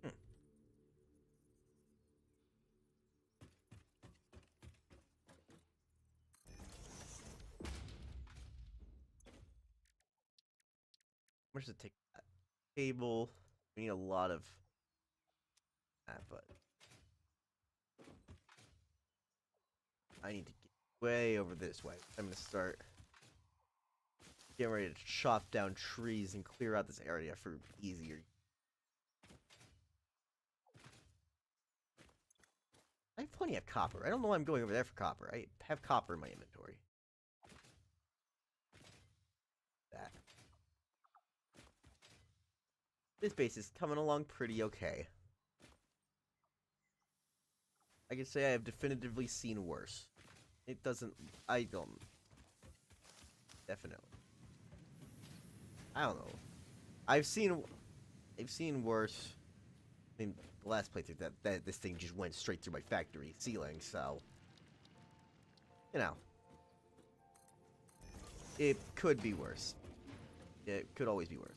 How much does it take? That table. We need a lot of that, but I need to get way over this way. I'm gonna start getting ready to chop down trees and clear out this area for easier. I have plenty of copper. I don't know why I'm going over there for copper. I have copper in my inventory. That. This base is coming along pretty okay. I can say I have definitively seen worse. It doesn't... I don't... Definitely. I don't know. I've seen worse. I mean, the last playthrough that this thing just went straight through my factory ceiling, so... You know. It could be worse. It could always be worse.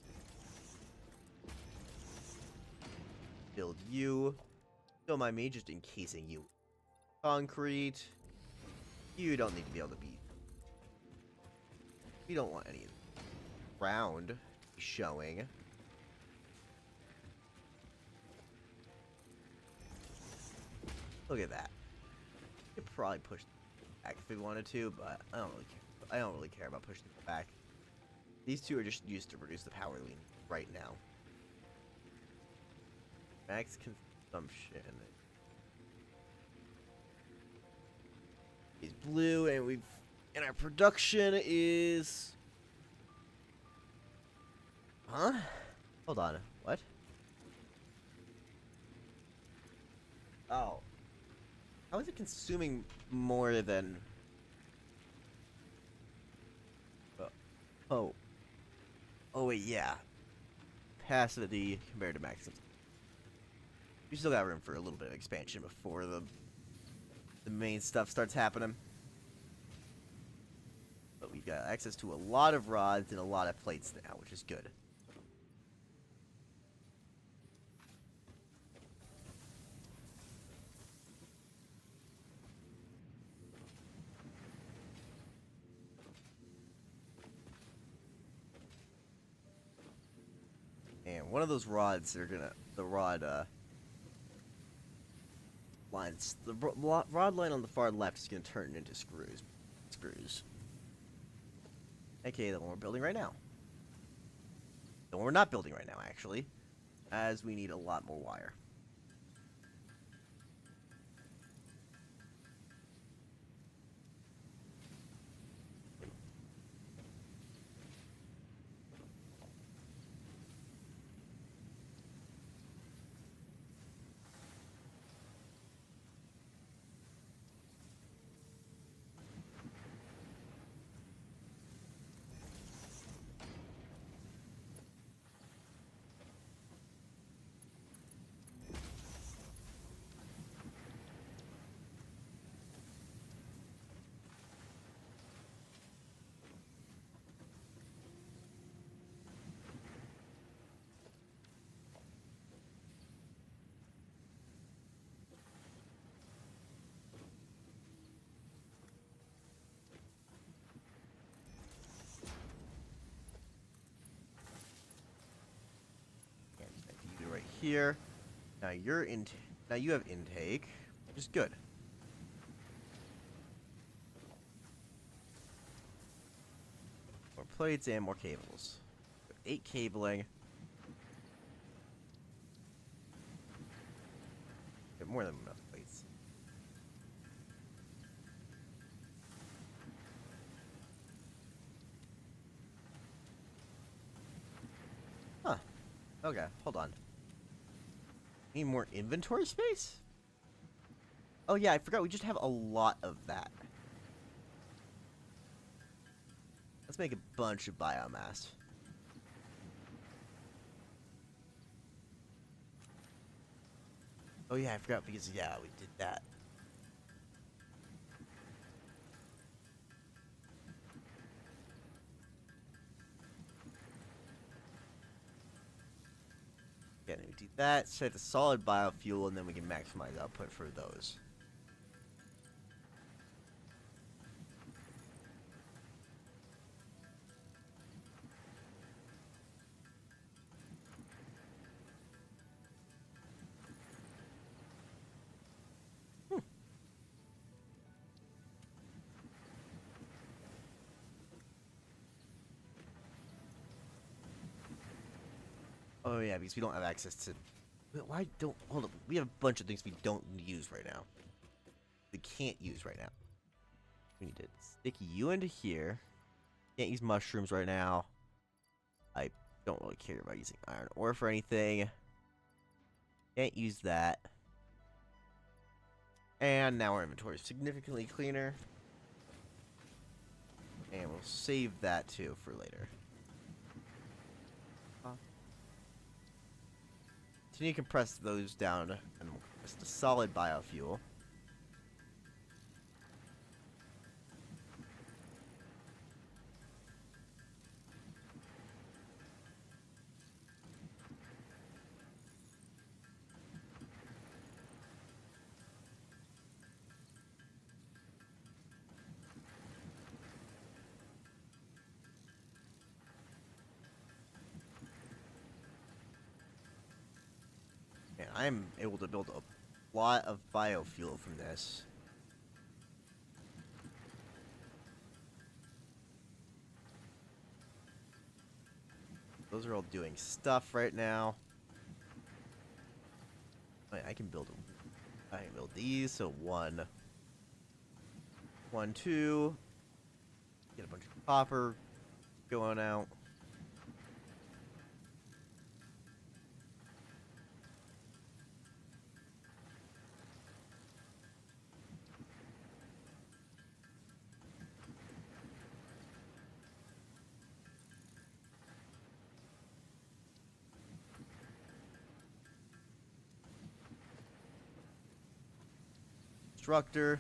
Build you. Don't mind me just encasing you. Concrete. You don't need to be able to be... We don't want any round showing. Look at that. We could probably push back if we wanted to, but I don't really care. I don't really care about pushing it back. These two are just used to reduce the power we need right now. Max consumption is blue, and our production is... Huh? Hold on. What? Oh. How is it consuming more than... Oh. Oh, wait, yeah. Capacity compared to max. We still got room for a little bit of expansion before the main stuff starts happening. But we've got access to a lot of rods and a lot of plates now, which is good. And one of those rods are gonna, the rod lines, the rod line on the far left is gonna turn into screws. Okay, the one we're building right now. The one we're not building right now, actually, as we need a lot more wire. And you do right here. Now you're in. Now you have intake, which is good. More plates and more cables. 8 cabling. Get more than enough plates. Huh. Okay, hold on. Need more inventory space? Oh yeah, I forgot we just have a lot of that. Let's make a bunch of biomass. Oh yeah, I forgot because, yeah, we did that. Yeah, we do that, set the solid biofuel, and then we can maximize output for those. Oh yeah, because we don't have access to... Why don't... Hold up, we have a bunch of things we don't use right now. We can't use right now. We need to stick you into here. Can't use mushrooms right now. I don't really care about using iron ore for anything. Can't use that. And now our inventory is significantly cleaner. And we'll save that too for later. Continue to compress those down and we'll compress the solid biofuel. And I'm able to build a lot of biofuel from this. Those are all doing stuff right now. I can build these. So 1, 2. Get a bunch of copper going out. Constructor.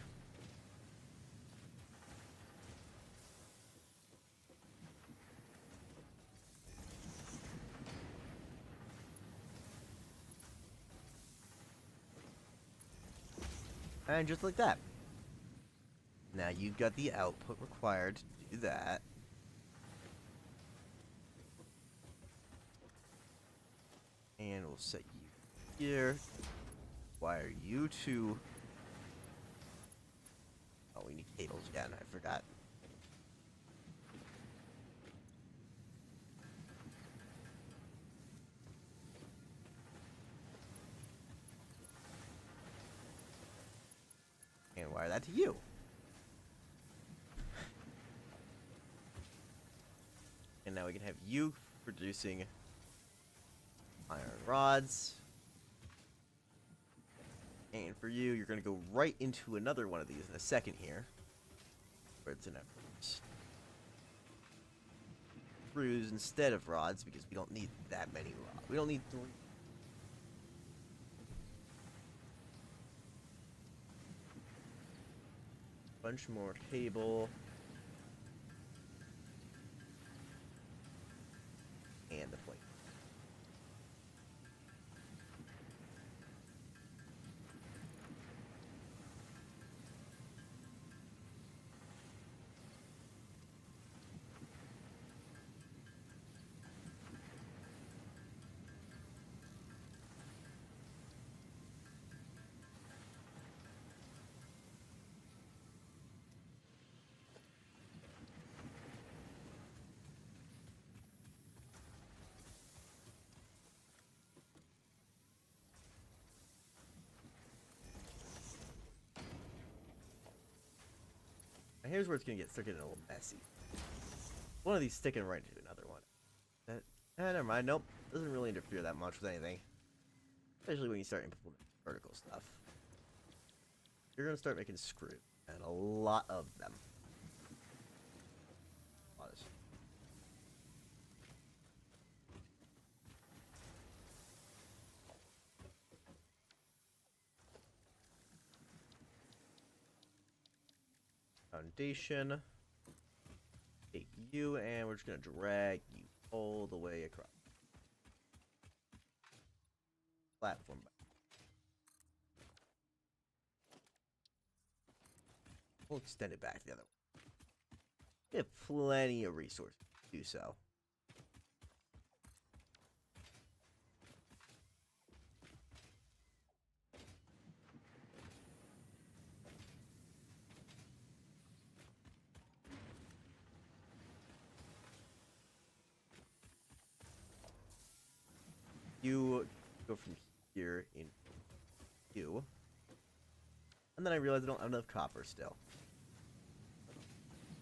And just like that. Now you've got the output required to do that. We'll set you here. Wire you to... Oh, we need cables again. I forgot. And wire that to you. And now we can have you producing iron rods. And for you, you're going to go right into another one of these in a second here. Where it's in screws instead of rods, because we don't need that many rods. We don't need 3. Bunch more cable. And the plate. Now here's where it's gonna start getting a little messy. One of these sticking right into another one. Never mind. Nope, doesn't really interfere that much with anything. Especially when you start implementing vertical stuff. You're gonna start making screws, and a lot of them. Foundation. Take you, and we're just gonna drag you all the way across. Platform. We'll extend it back the other way. We have plenty of resources to do so. You go from here in you. And then I realized I don't have enough copper still.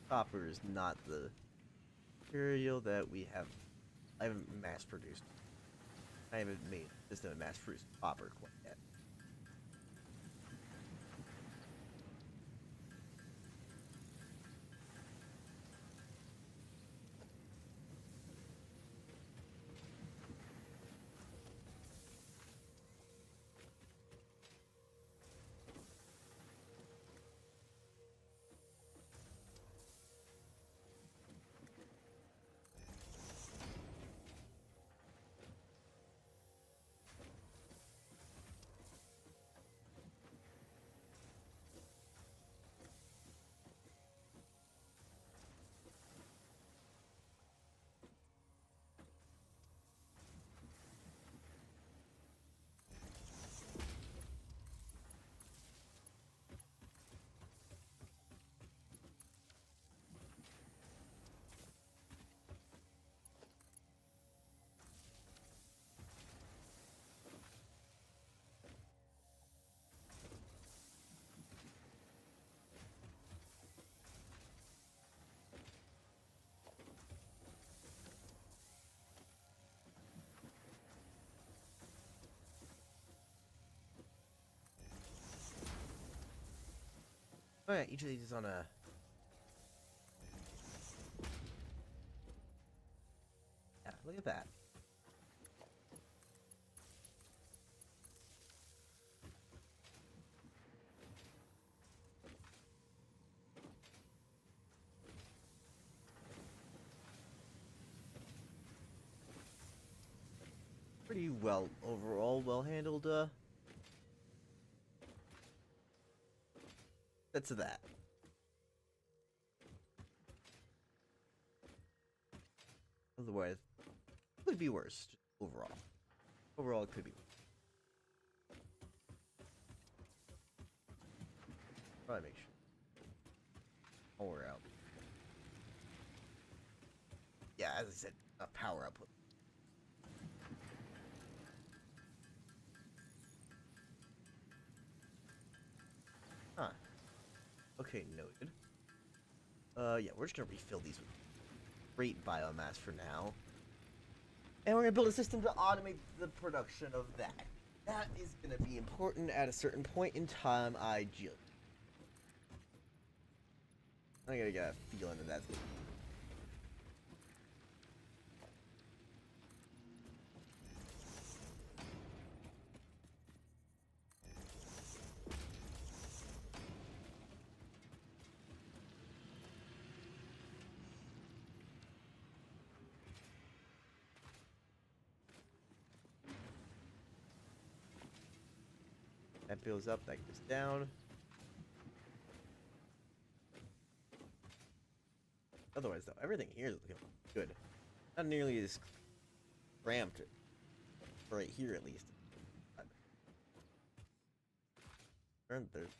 Copper is not the material that we have. I haven't mass produced. I haven't made a system of mass produced copper quite yet. Alright, each of these is on a... Yeah, look at that. Pretty well, overall, well handled, That's that. Otherwise, it would be worse overall. Overall, it could be. Probably make sure. Power out. Yeah, as I said, a power output. Huh. Okay, noted. Yeah, we're just gonna refill these with great biomass for now. And we're gonna build a system to automate the production of that. That is gonna be important at a certain point in time, I gotta get a feeling that that's that builds up, that goes down. Otherwise, though, everything here is looking good. Not nearly as cramped, right here at least. There's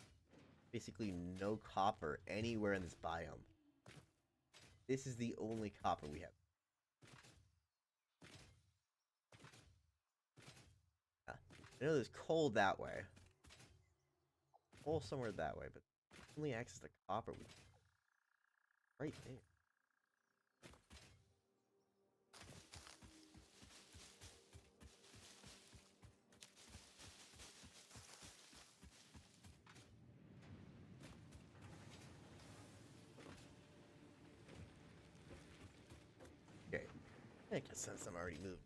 basically no copper anywhere in this biome. This is the only copper we have. Yeah. I know there's coal that way. Coal somewhere that way, but only access to copper we right there. Okay. I guess since I'm already moved.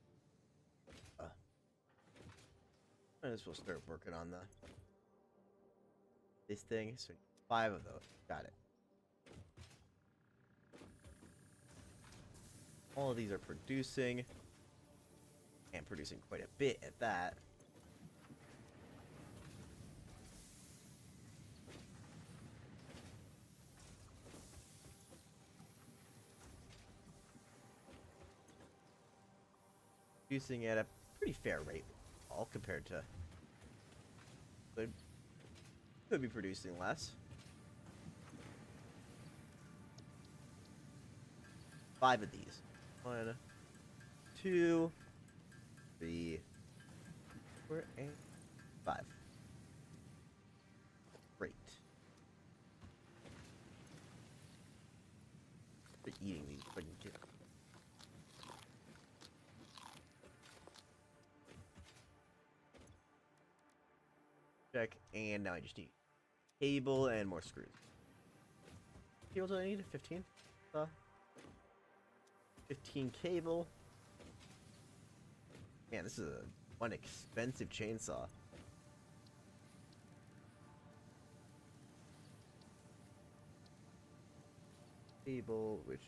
I just will start working on this thing. So 5 of those. Got it. All of these are producing. And producing quite a bit at that. Producing at a pretty fair rate, all compared to could be producing less. 5 of these. 1, 2, 3, 4, and 5. Great. They're eating these fucking kids. Check, and now I just need cable and more screws. Cable do I need? 15? 15 cable. Man, this is one expensive chainsaw. Cable, which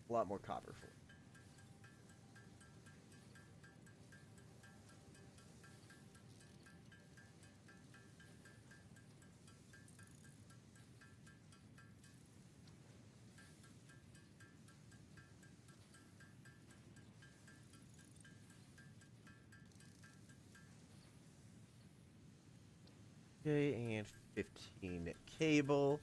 a lot more copper for. Okay, and 15 cable.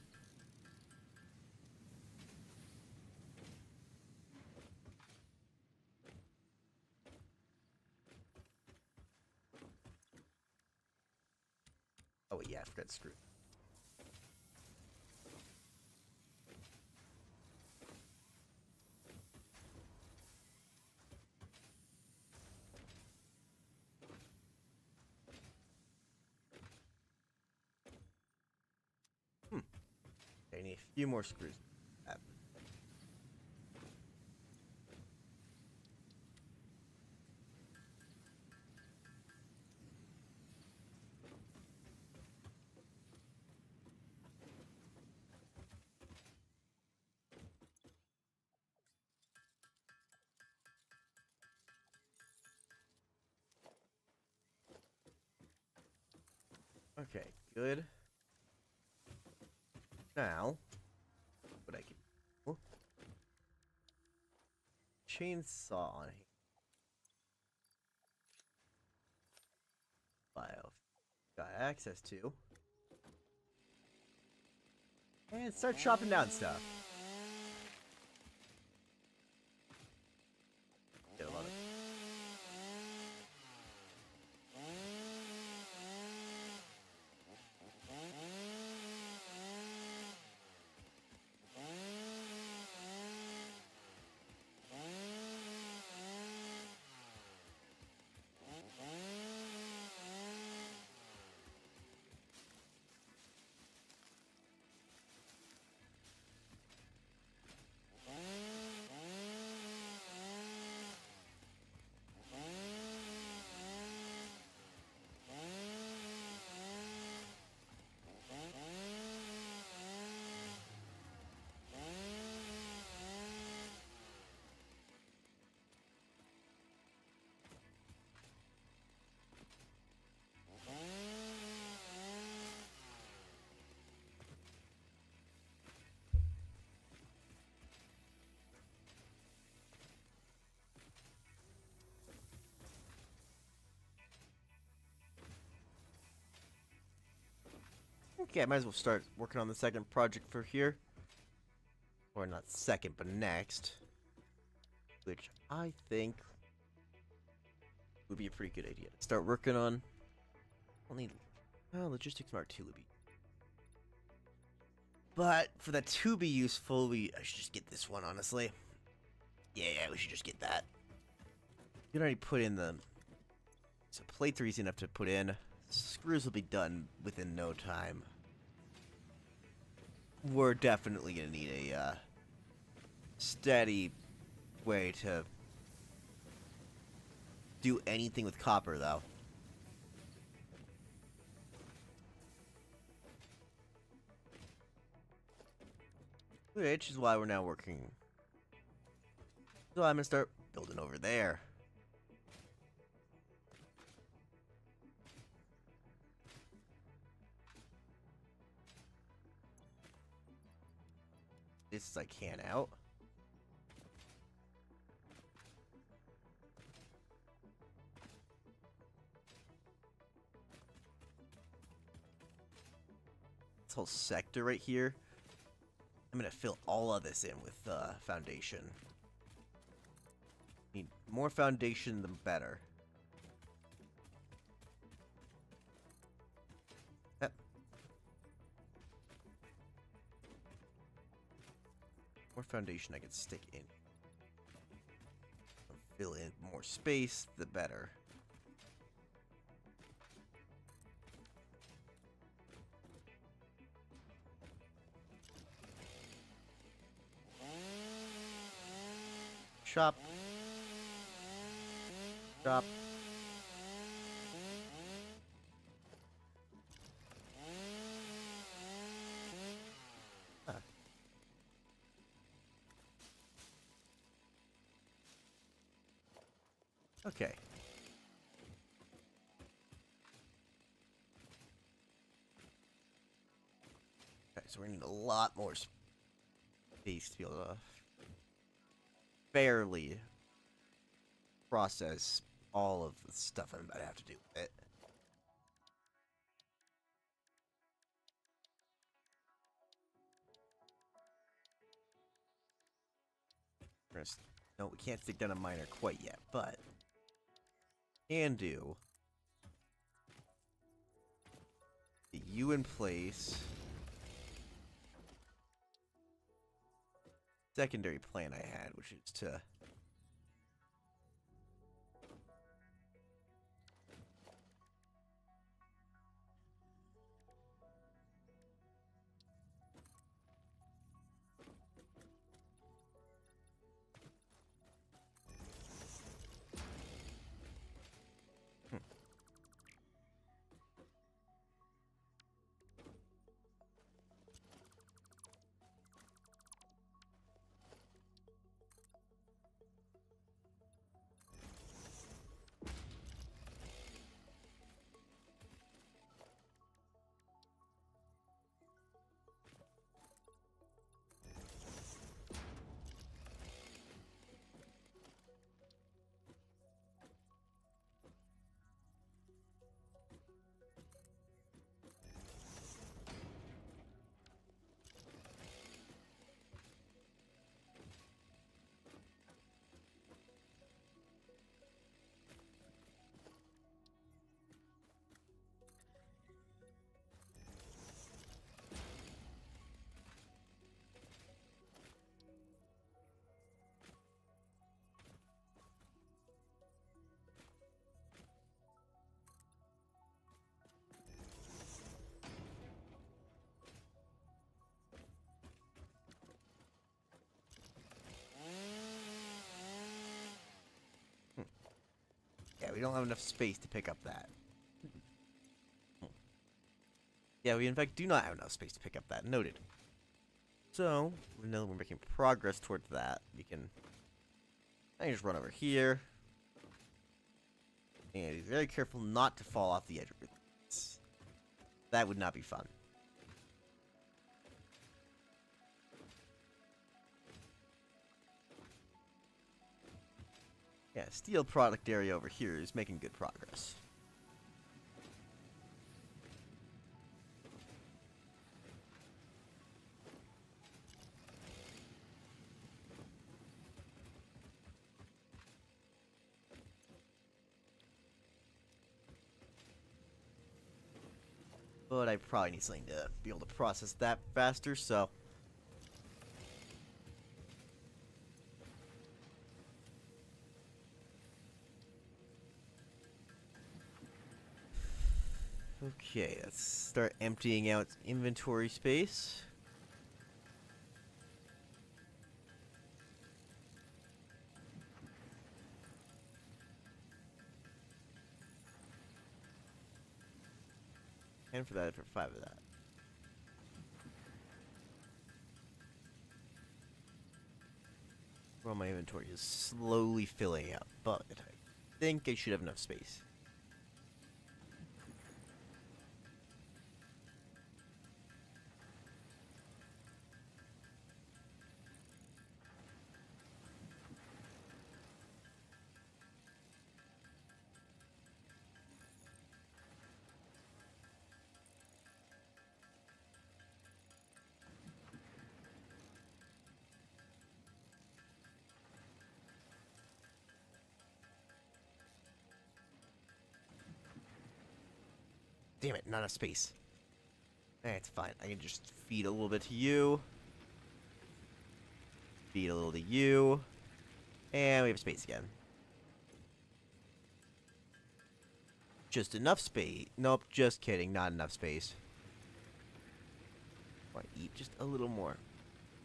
Oh yeah, I forgot screw. I need a few more screws. Okay, good. Now, what I can do? Chainsaw on here. got access to. And start chopping down stuff. Yeah, I love it. Okay, I might as well start working on the second project for here. Or not second, but next. Which I think would be a pretty good idea. Start working on. Only logistics Mark 2 would be. But for that to be useful, I should just get this one, honestly. Yeah, we should just get that. You can already put in the. So plate 3 is enough to put in. Screws will be done within no time. We're definitely gonna need a steady way to do anything with copper, though. Which is why we're now working. So I'm gonna start building over there. This is I can out. This whole sector right here, I'm gonna fill all of this in with foundation. Need more foundation, the better. Yep. More foundation I can stick in. Fill in more space, the better. Chop. Chop. Huh. Okay. Okay, so we're gonna need a lot more space to be able to barely process all of the stuff I'm about to have to do with it. No, we can't stick down a miner quite yet, but can do. Get you in place. Secondary plan I had, which is to we don't have enough space to pick up that. Yeah, we in fact do not have enough space to pick up that. Noted. So, now that we're making progress towards that, we can... I can just run over here. And be very careful not to fall off the edge of it. That would not be fun. Yeah, steel product area over here is making good progress. But I probably need something to be able to process that faster, so... Okay, let's start emptying out inventory space. And for that, for 5 of that. Well, my inventory is slowly filling up, but I think I should have enough space. Damn it, not enough space. It's fine. I can just feed a little bit to you. Feed a little to you. And we have space again. Just enough space. Nope, just kidding. Not enough space. I eat just a little more.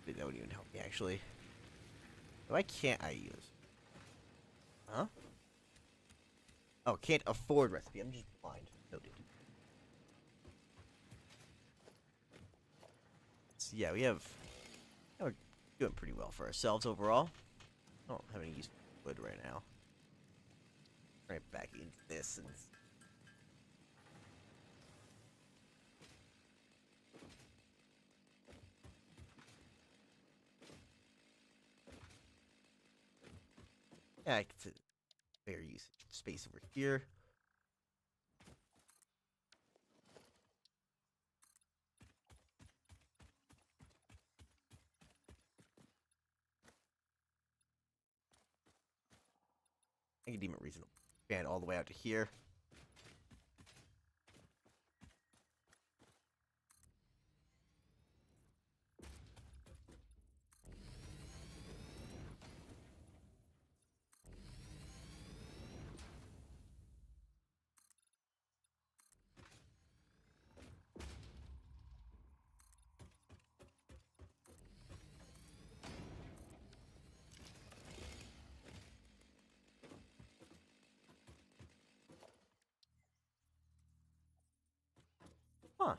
That wouldn't even help me, actually. Why can't I use? Huh? Oh, can't afford recipe. I'm just blind. Noted. So yeah, we're doing pretty well for ourselves overall. I don't have any use for wood right now. Right back into this and... Yeah, I can see fair usage of space over here. I can deem it reasonable. Expand all the way out to here. Huh.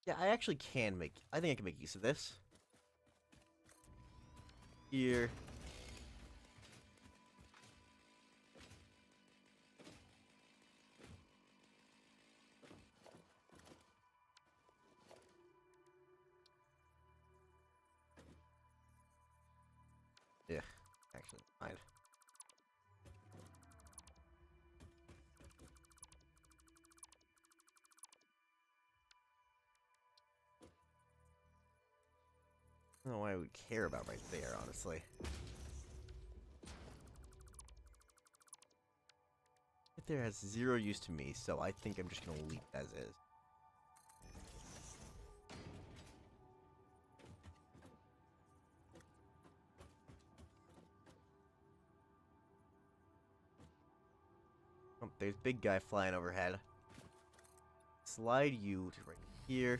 Yeah, I actually can make... I think I can make use of this. Here. Yeah, actually, fine. I don't know why I would care about right there, honestly. Right there has 0 use to me, so I think I'm just gonna leave it as is. there's big guy flying overhead. Slide you to right here.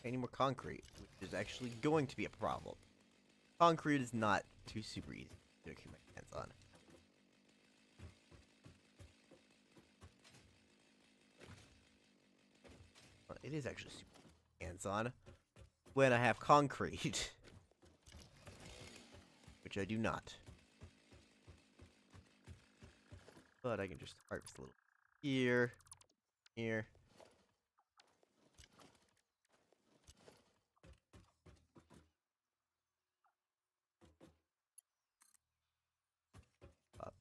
Any more concrete, which is actually going to be a problem. Concrete is not too super easy to get my hands on. Well, it is actually super hands on when I have concrete, which I do not. But I can just harvest a little here, here. Up.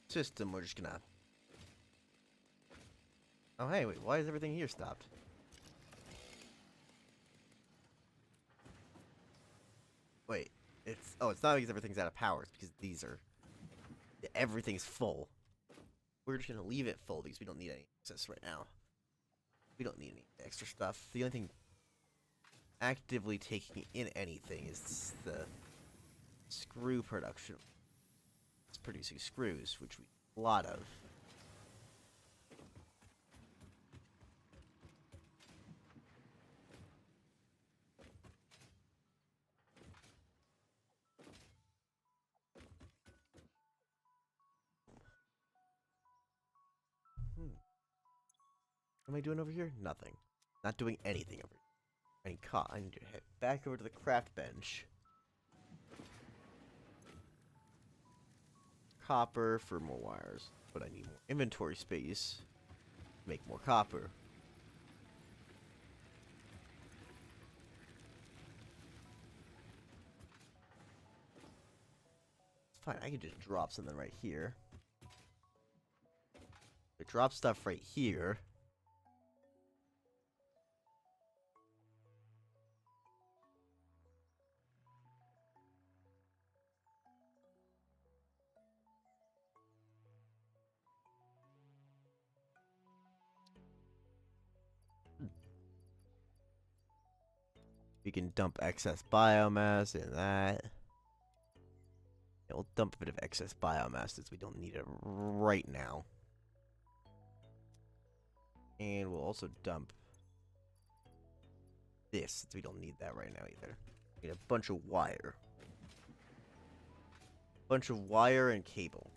System, we're just gonna... Oh, hey, wait, why is everything here stopped? Wait, it's... Oh, it's not because everything's out of power, it's because these are... Everything's full. We're just gonna leave it full because we don't need any access right now. We don't need any extra stuff. The only thing actively taking in anything is the screw production. It's producing screws, which we have a lot of. What am I doing over here? Nothing. Not doing anything over here. I need to head back over to the craft bench. Copper for more wires. But I need more inventory space to make more copper. It's fine, I can just drop something right here. I drop stuff right here. We can dump excess biomass in that. Yeah, we'll dump a bit of excess biomass since we don't need it right now. And we'll also dump this since we don't need that right now either. We need a bunch of wire. Bunch of wire and cable.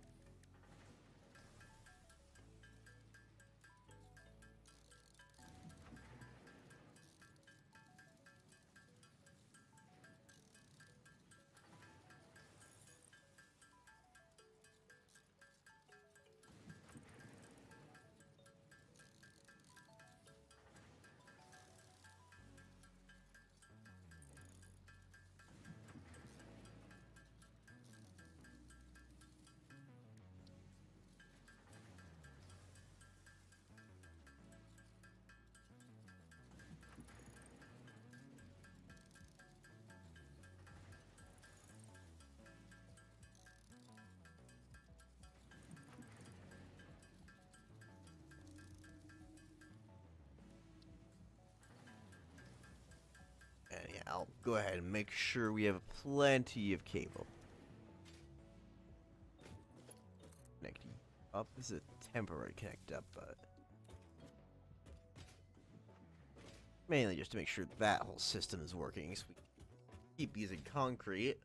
And yeah, I'll go ahead and make sure we have plenty of cable. up. This is a temporary connect up, but mainly just to make sure that whole system is working. So we keep using concrete.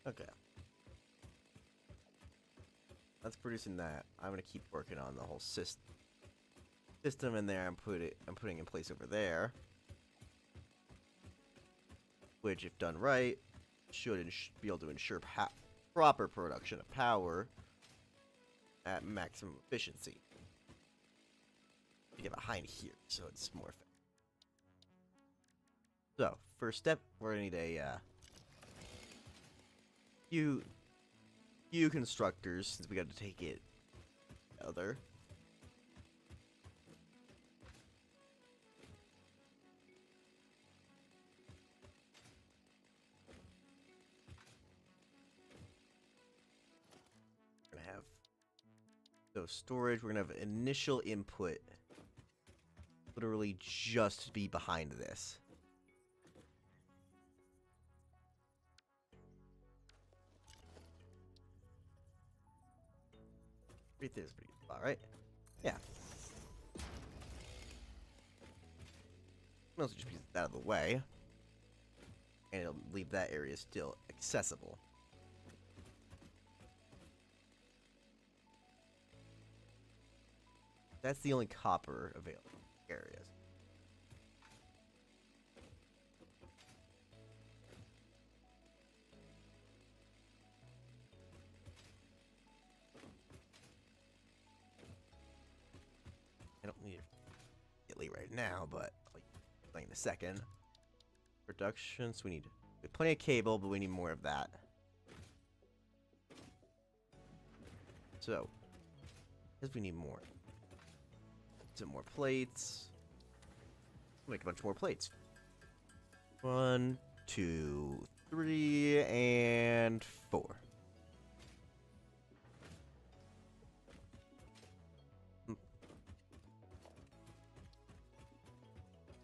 Okay. That's producing that. I'm gonna keep working on the whole system in there. I'm putting in place over there, which, if done right, should be able to ensure proper production of power at maximum efficiency. To get behind here, so it's more effective. So, first step, we're gonna need a few constructors, since we got to take it other. We're gonna have storage. We're gonna have initial input literally just be behind this. Right there's pretty good spot, right? Yeah. Mostly just because it's out of the way. And it'll leave that area still accessible. That's the only copper available areas. I don't need it late right now, but like in a second. Production, so we need plenty of cable, but we need more of that. So, because we need more. Some more plates. Make a bunch more plates. 1, 2, 3, and 4.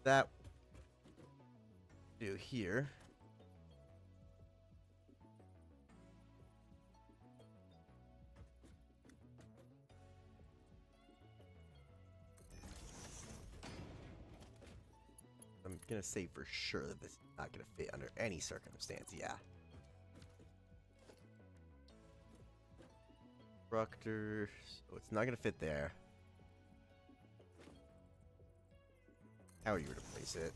That do here. I'm gonna say for sure that this is not gonna fit under any circumstance, yeah. Structure, so it's not gonna fit there. How are you gonna place it?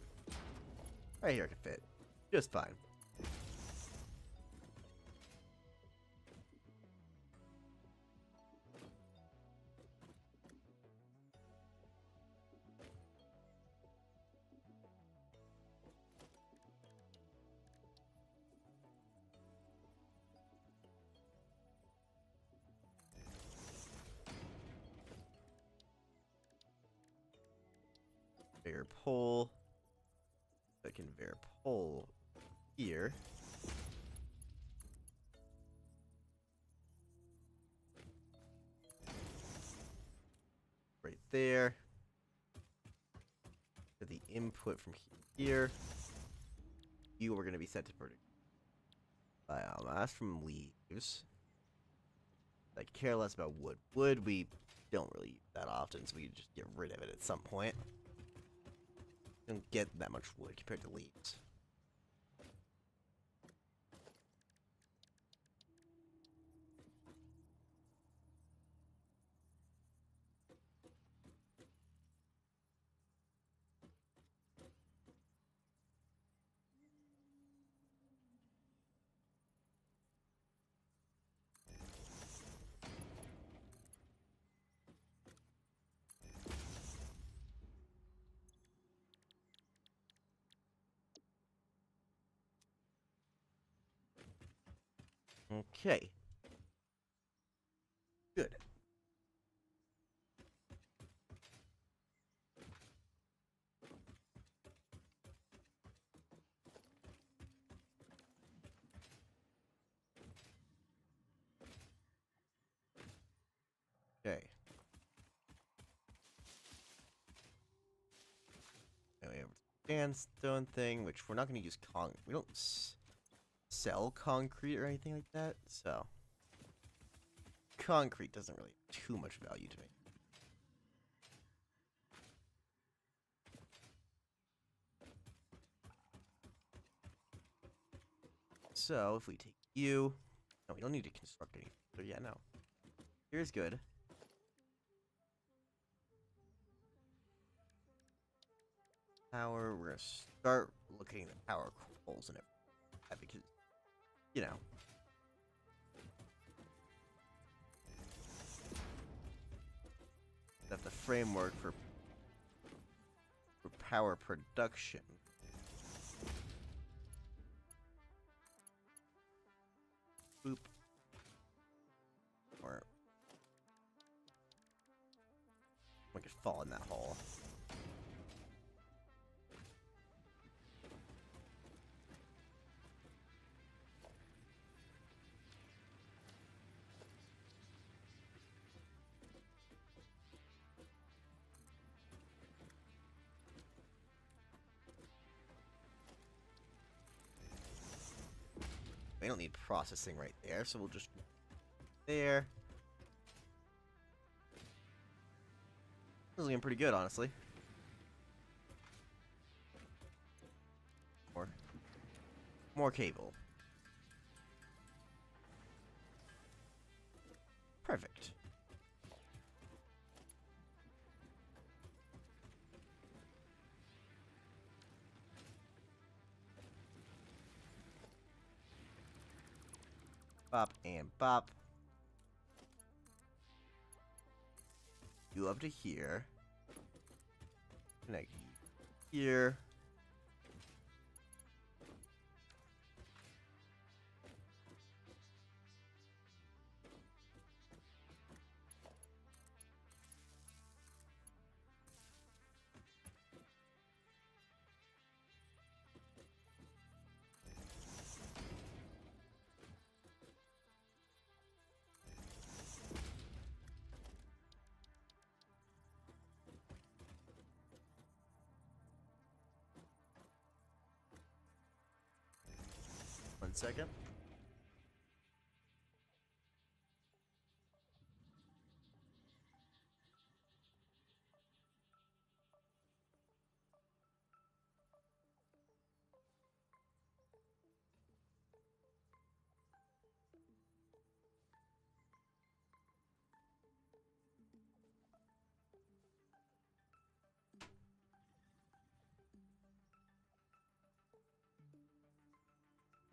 Right here can fit. Just fine. Conveyor pole. The conveyor pole here. Right there. For the input from here. You are going to be set to produce biomass from leaves. I care less about wood. Wood we don't really use that often, so we can just get rid of it at some point. Don't get that much wood compared to leaves. Okay. Good. Okay. Now we have the sandstone thing, which we're not going to use we don't sell concrete or anything like that, so concrete doesn't really have too much value to me. So if we take you, no, we don't need to construct anything. So yeah, no. Here's good. Power. We're gonna start looking at the power holes and everything because, you know. Have the framework for power production. Boop. Or we could fall in that hole. We don't need processing right there, so we'll just there. This is looking pretty good, honestly. More cable. Perfect. Bop and bop. You up to here. Connect here. One second.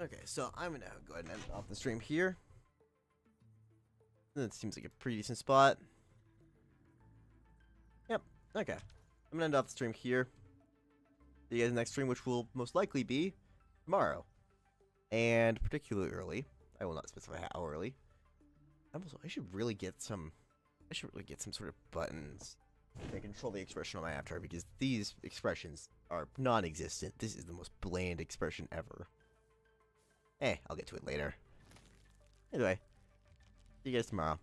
Okay, so I'm gonna go ahead and end off the stream here. That seems like a pretty decent spot. Yep, okay. I'm gonna end off the stream here. See you guys in the next stream, which will most likely be tomorrow. And particularly early. I will not specify how early. I should really get some sort of buttons that control the expression on my avatar, because these expressions are non-existent. This is the most bland expression ever. I'll get to it later. Anyway, see you guys tomorrow.